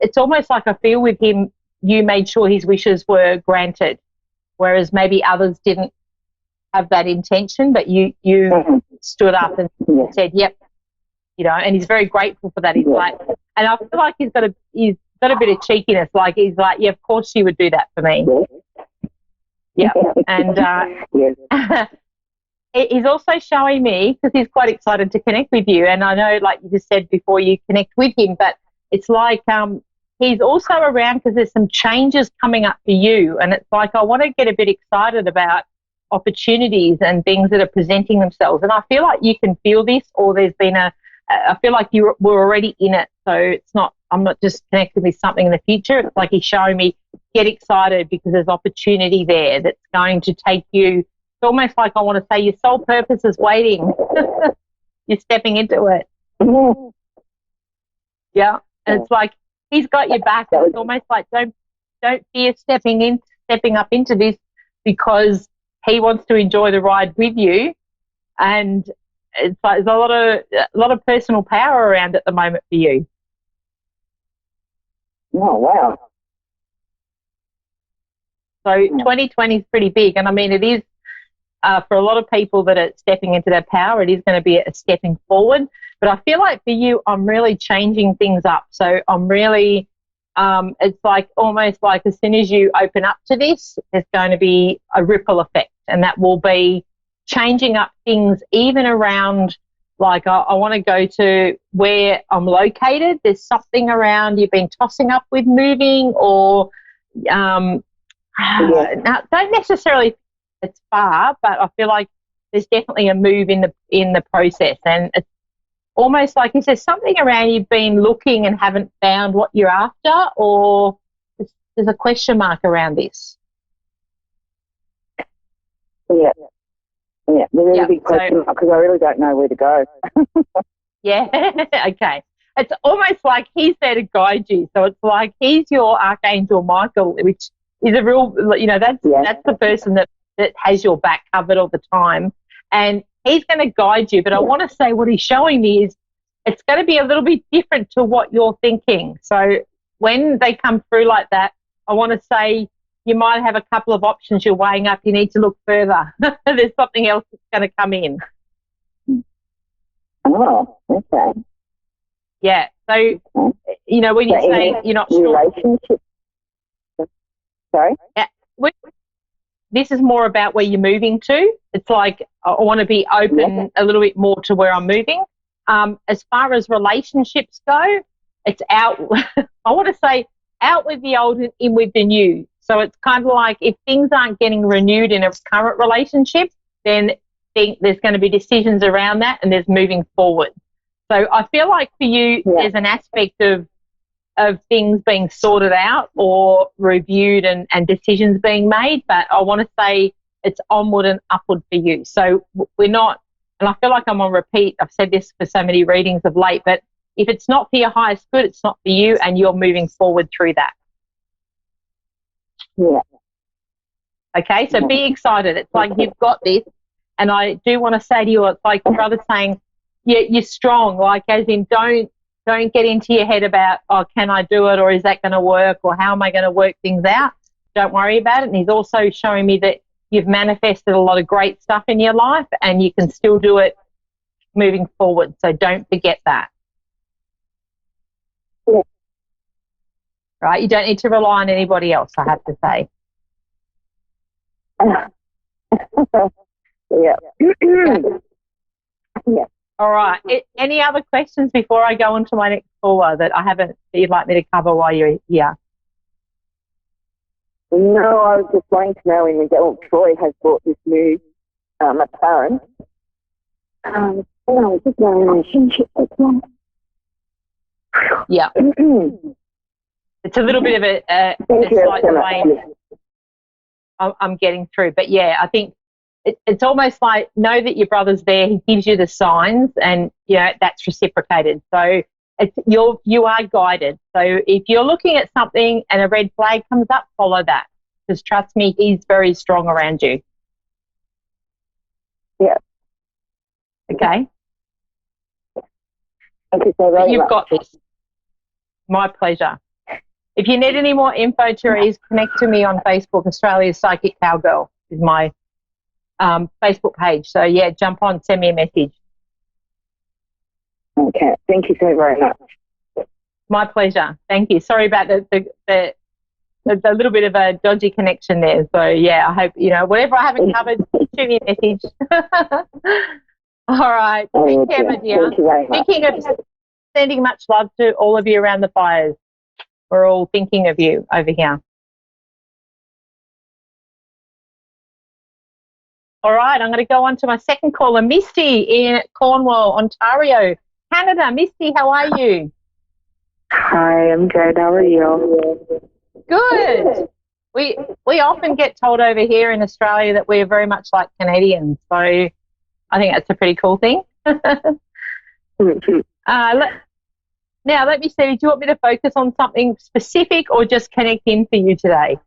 it's almost like I feel with him, you made sure his wishes were granted, whereas maybe others didn't have that intention, but you stood up and said, yep, and he's very grateful for that. He's like, and I feel like he's got a bit of cheekiness. Like he's like, yeah, of course she would do that for me. Yeah. And he's also showing me, because he's quite excited to connect with you. And I know, like you just said before, you connect with him, but it's like he's also around because there's some changes coming up for you. And it's like, I want to get a bit excited about opportunities and things that are presenting themselves. And I feel like you can feel this, or there's been I feel like you were already in it. So it's not, I'm not just connected with something in the future. It's like he's showing me, get excited because there's opportunity there that's going to take you. It's almost like I want to say your soul purpose is waiting. You're stepping into it. Yeah. And it's like he's got your back. It's almost like don't fear stepping up into this, because he wants to enjoy the ride with you. And it's like there's a lot of personal power around at the moment for you. Oh, wow. So 2020 is pretty big. And I mean, it is, for a lot of people that are stepping into their power, it is going to be a stepping forward. But I feel like for you, I'm really changing things up. So I'm really, it's like almost like as soon as you open up to this, there's going to be a ripple effect, and that will be changing up things even around, like I want to go to where I'm located. There's something around you've been tossing up with moving, or now, don't necessarily it's far, but I feel like there's definitely a move in the process, and it's almost like, is there something around you've been looking and haven't found what you're after, or there's a question mark around this? Yeah, the really big question, because I really don't know where to go. Yeah, okay. It's almost like he's there to guide you. So it's like he's your Archangel Michael, which is a real, that's the person that has your back covered all the time. And he's going to guide you. But I want to say what he's showing me is it's going to be a little bit different to what you're thinking. So when they come through like that, I want to say you might have a couple of options you're weighing up. You need to look further. There's something else that's going to come in. Oh, okay. Yeah. So, when you say you're not sure. Relationship. Sorry? Yeah. This is more about where you're moving to. It's like I want to be open a little bit more to where I'm moving. As far as relationships go, it's out. I want to say out with the old and in with the new. So it's kind of like if things aren't getting renewed in a current relationship, then there's going to be decisions around that and there's moving forward. So I feel like for you, there's an aspect of things being sorted out or reviewed and decisions being made, but I want to say it's onward and upward for you. So we're not, and I feel like I'm on repeat, I've said this for so many readings of late, but if it's not for your highest good, it's not for you, and you're moving forward through that. Yeah. Okay, so be excited. It's like you've got this, and I do want to say to you, it's like your brother's saying, you're strong, like as in don't get into your head about, oh, can I do it, or is that going to work, or how am I going to work things out? Don't worry about it. And he's also showing me that you've manifested a lot of great stuff in your life and you can still do it moving forward. So don't forget that. Yeah. Right? You don't need to rely on anybody else, I have to say. Yeah. Yeah. All right. Any other questions before I go on to my next caller that you'd like me to cover while you're here? No, I was just wanting to know Troy has bought this new McLaren. Just my relationship with him. Yeah. It's a little bit of a slight delay I'm getting through. But, yeah, I think it's almost like know that your brother's there. He gives you the signs and, that's reciprocated. So you are guided. So if you're looking at something and a red flag comes up, follow that. Because trust me, he's very strong around you. Yeah. Okay? Thank you so very much. You've got this. My pleasure. If you need any more info, Therese, connect to me on Facebook. Australia's Psychic Cowgirl is my Facebook page. So, yeah, jump on, send me a message. Okay. Thank you so very much. My pleasure. Thank you. Sorry about the little bit of a dodgy connection there. So, yeah, I hope, whatever I haven't covered, shoot me a message. All right. Take care, my dear. Thinking of sending much love to all of you around the fires. We're all thinking of you over here. All right, I'm going to go on to my second caller, Misty in Cornwall, Ontario, Canada. Misty, how are you? Hi, I'm good. How are you? Good. We often get told over here in Australia that we are very much like Canadians, so I think that's a pretty cool thing. Now, let me see, do you want me to focus on something specific or just connect in for you today?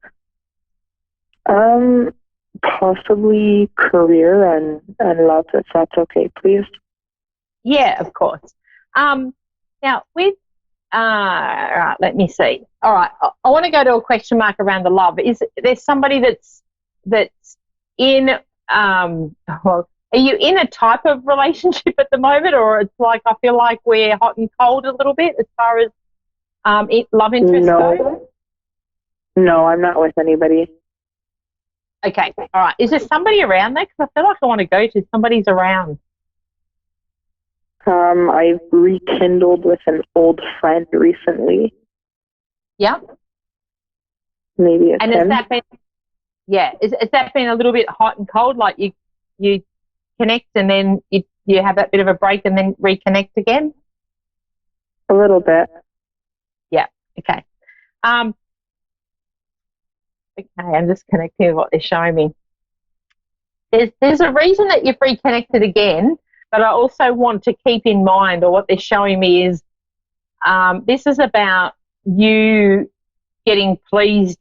Possibly career and love, if that's okay, please. Yeah, of course. Now, with, all right, let me see. All right, I want to go to a question mark around the love. Is there somebody that's in, well, are you in a type of relationship at the moment, or it's like I feel like we're hot and cold a little bit as far as love interest goes? No, I'm not with anybody. Okay, all right. Is there somebody around there? Because I feel like I want to go to somebody's around. I've rekindled with an old friend recently. Yeah. Maybe it's him. Yeah. Is that been a little bit hot and cold? Like you connect and then you have that bit of a break and then reconnect again? A little bit. Yeah. Okay. Okay, I'm just connecting with what they're showing me. There's a reason that you've reconnected again, but I also want to keep in mind, or what they're showing me is, this is about you getting pleased.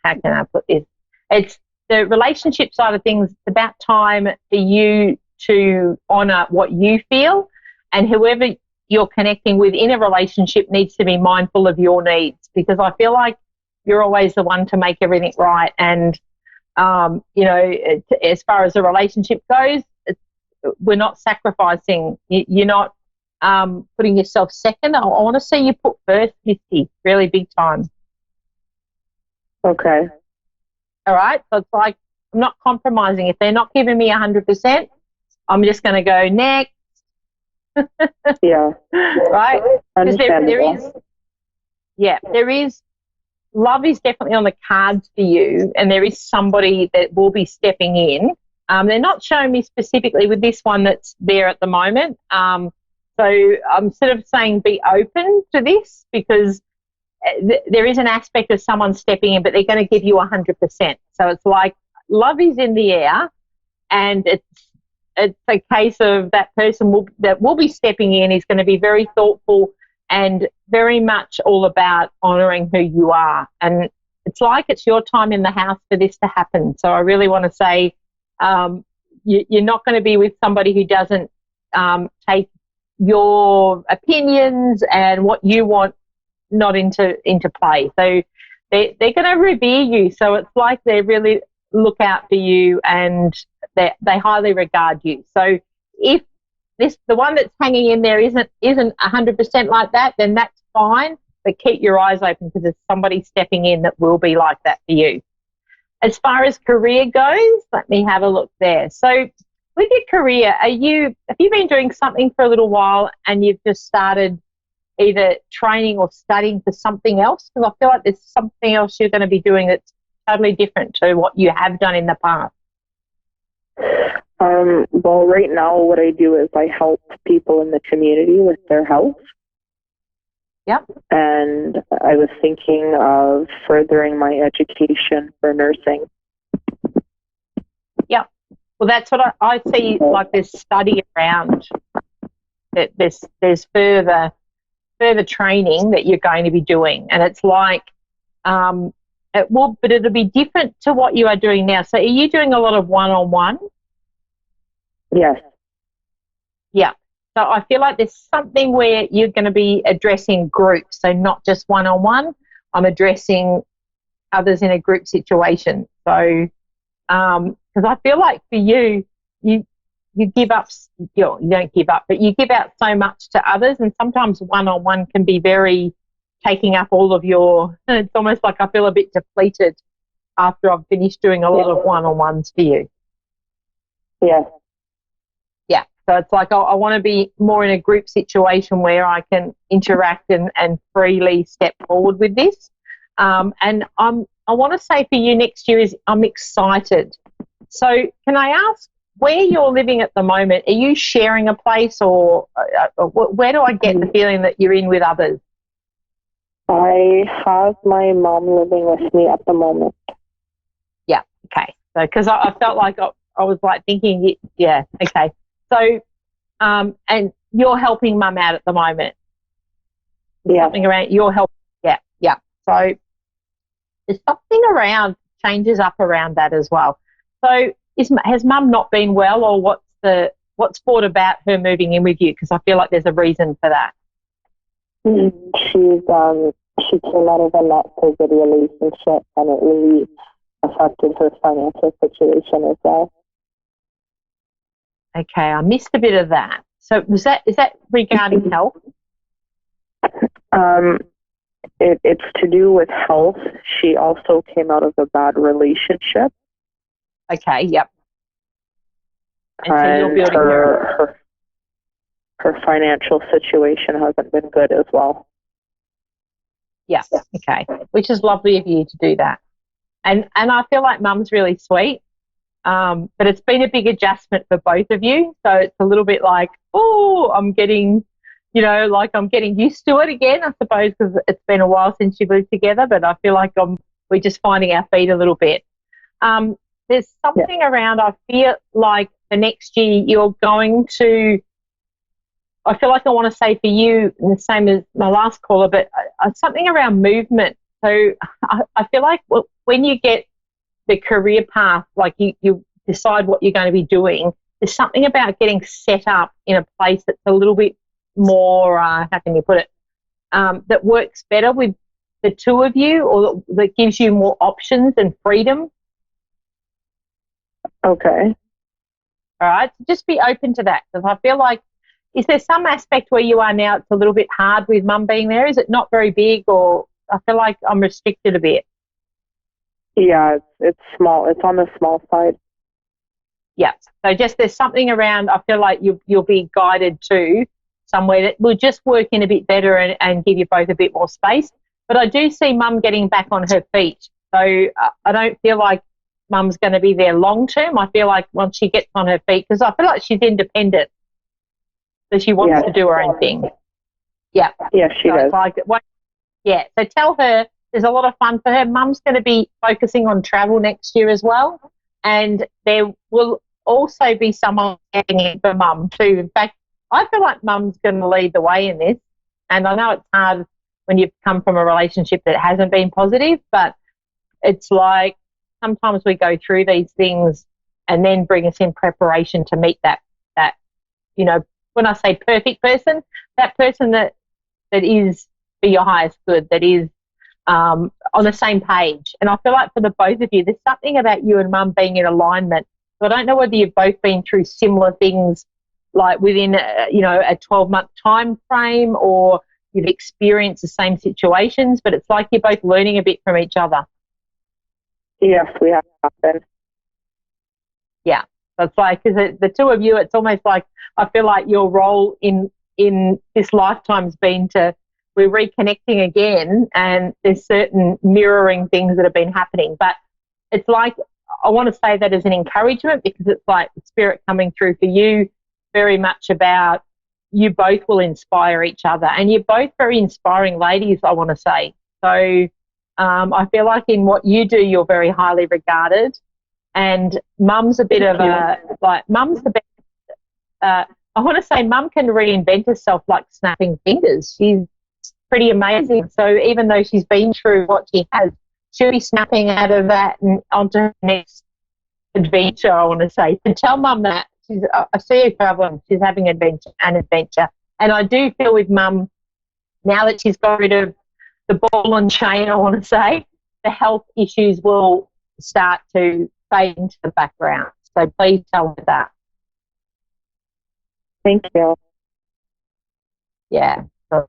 How can I put this? It's the relationship side of things. It's about time for you to honour what you feel, and whoever you're connecting with in a relationship needs to be mindful of your needs, because I feel like you're always the one to make everything right. And, as far as the relationship goes, we're not sacrificing. You're not putting yourself second. I want to see you put first, Misty, really big time. Okay. All right? So it's like, I'm not compromising. If they're not giving me 100%, I'm just going to go next. Yeah. Right? Because there is, love is definitely on the cards for you, and there is somebody that will be stepping in. They're not showing me specifically with this one that's there at the moment. So I'm sort of saying be open to this, because there is an aspect of someone stepping in, but they're going to give you 100%. So it's like love is in the air, and it's a case of that person that will be stepping in is going to be very thoughtful and very much all about honouring who you are. And it's like it's your time in the house for this to happen. So I really want to say you're not going to be with somebody who doesn't take your opinions and what you want not into play. So they're going to revere you. So it's like they really look out for you, and they highly regard you. So if the one that's hanging in there isn't 100% like that, then that's fine, but keep your eyes open, because there's somebody stepping in that will be like that for you. As far as career goes, let me have a look there. So with your career, have you been doing something for a little while and you've just started either training or studying for something else? Because I feel like there's something else you're going to be doing that's totally different to what you have done in the past. Well, right now what I do is I help people in the community with their health. Yep. And I was thinking of furthering my education for nursing. Yep. Well, that's what I see, like there's study around that there's further training that you're going to be doing. And it's like, but it'll be different to what you are doing now. So are you doing a lot of one-on-one? Yes. Yeah. So I feel like there's something where you're going to be addressing groups, so not just one-on-one. I'm addressing others in a group situation. So, because I feel like for you give up, you don't give up, but you give out so much to others, and sometimes one-on-one can be very taking up all of your, it's almost like I feel a bit depleted after I've finished doing a lot of one-on-ones for you. Yeah. Yeah. So it's like I want to be more in a group situation where I can interact and freely step forward with this. And I want to say for you next year is I'm excited. So can I ask where you're living at the moment? Are you sharing a place, or where do I get the feeling that you're in with others? I have my mom living with me at the moment. Yeah. Okay. So because I felt like I was like thinking, yeah. Okay. So, and you're helping mum out at the moment. Yeah. Something around you're helping. Yeah. Yeah. So there's something around changes up around that as well. So has mum not been well, or what's brought about her moving in with you? Because I feel like there's a reason for that. She came out of a not so good relationship, and it really affected her financial situation as well. Okay, I missed a bit of that. So is that regarding health? It's to do with health. She also came out of a bad relationship. Okay, yep. And so you're building her financial situation hasn't been good as well. Yes, okay. Which is lovely of you to do that. And I feel like Mum's really sweet. But it's been a big adjustment for both of you. So it's a little bit like, oh, I'm getting, like I'm getting used to it again, I suppose, because it's been a while since you've lived together. But I feel like we're just finding our feet a little bit. There's something around, I feel like the next year you're going to, I feel like I want to say for you, the same as my last caller, but something around movement. So I feel like when you get the career path, like you decide what you're going to be doing, there's something about getting set up in a place that's a little bit more, how can you put it, that works better with the two of you, or that gives you more options and freedom. Okay. All right. So just be open to that, because I feel like, is there some aspect where you are now it's a little bit hard with Mum being there? Is it not very big, or I feel like I'm restricted a bit? Yeah, it's small. It's on the small side. Yeah. So just there's something around, I feel like you'll be guided to somewhere that will just work in a bit better and give you both a bit more space. But I do see Mum getting back on her feet. So I don't feel like Mum's going to be there long term. I feel like once she gets on her feet, because I feel like she's independent, so she wants to do her own thing. Yeah. Yeah, she does. Yeah. So tell her there's a lot of fun for her. Mum's going to be focusing on travel next year as well. And there will also be someone getting in for Mum too. In fact, I feel like Mum's going to lead the way in this. And I know it's hard when you've come from a relationship that hasn't been positive, but it's like sometimes we go through these things and then bring us in preparation to meet that when I say perfect person, that person that is for your highest good, that is on the same page. And I feel like for the both of you, there's something about you and Mum being in alignment. So I don't know whether you've both been through similar things, like within a 12-month time frame, or you've experienced the same situations, but it's like you're both learning a bit from each other. Yes, we have been. Yeah. So it's like, because the two of you, it's almost like I feel like your role in this lifetime has been we're reconnecting again, and there's certain mirroring things that have been happening. But it's like, I want to say that as an encouragement, because it's like the spirit coming through for you very much about you both will inspire each other, and you're both very inspiring ladies, I want to say. So I feel like in what you do, you're very highly regarded, and Mum's a bit of Mum's the best. I want to say Mum can reinvent herself like snapping fingers. She's pretty amazing. So even though she's been through what she has, she'll be snapping out of that and onto her next adventure, I want to say. And tell Mum that. I see her traveling. She's having an adventure. And I do feel with Mum, now that she's got rid of the ball and chain, I want to say, the health issues will start to fade into the background. So please tell her that. Thank you. Yeah. So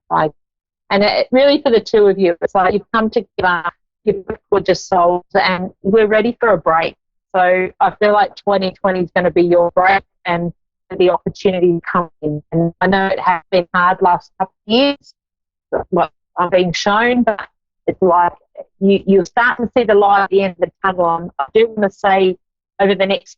and it really for the two of you, it's like you've come together, you've gorgeous souls, and we're ready for a break. So I feel like 2020 is going to be your break, and the opportunity coming in. And I know it has been hard last couple of years, what I'm being shown, but it's like you start to see the light at the end of the tunnel. I do want to say over the next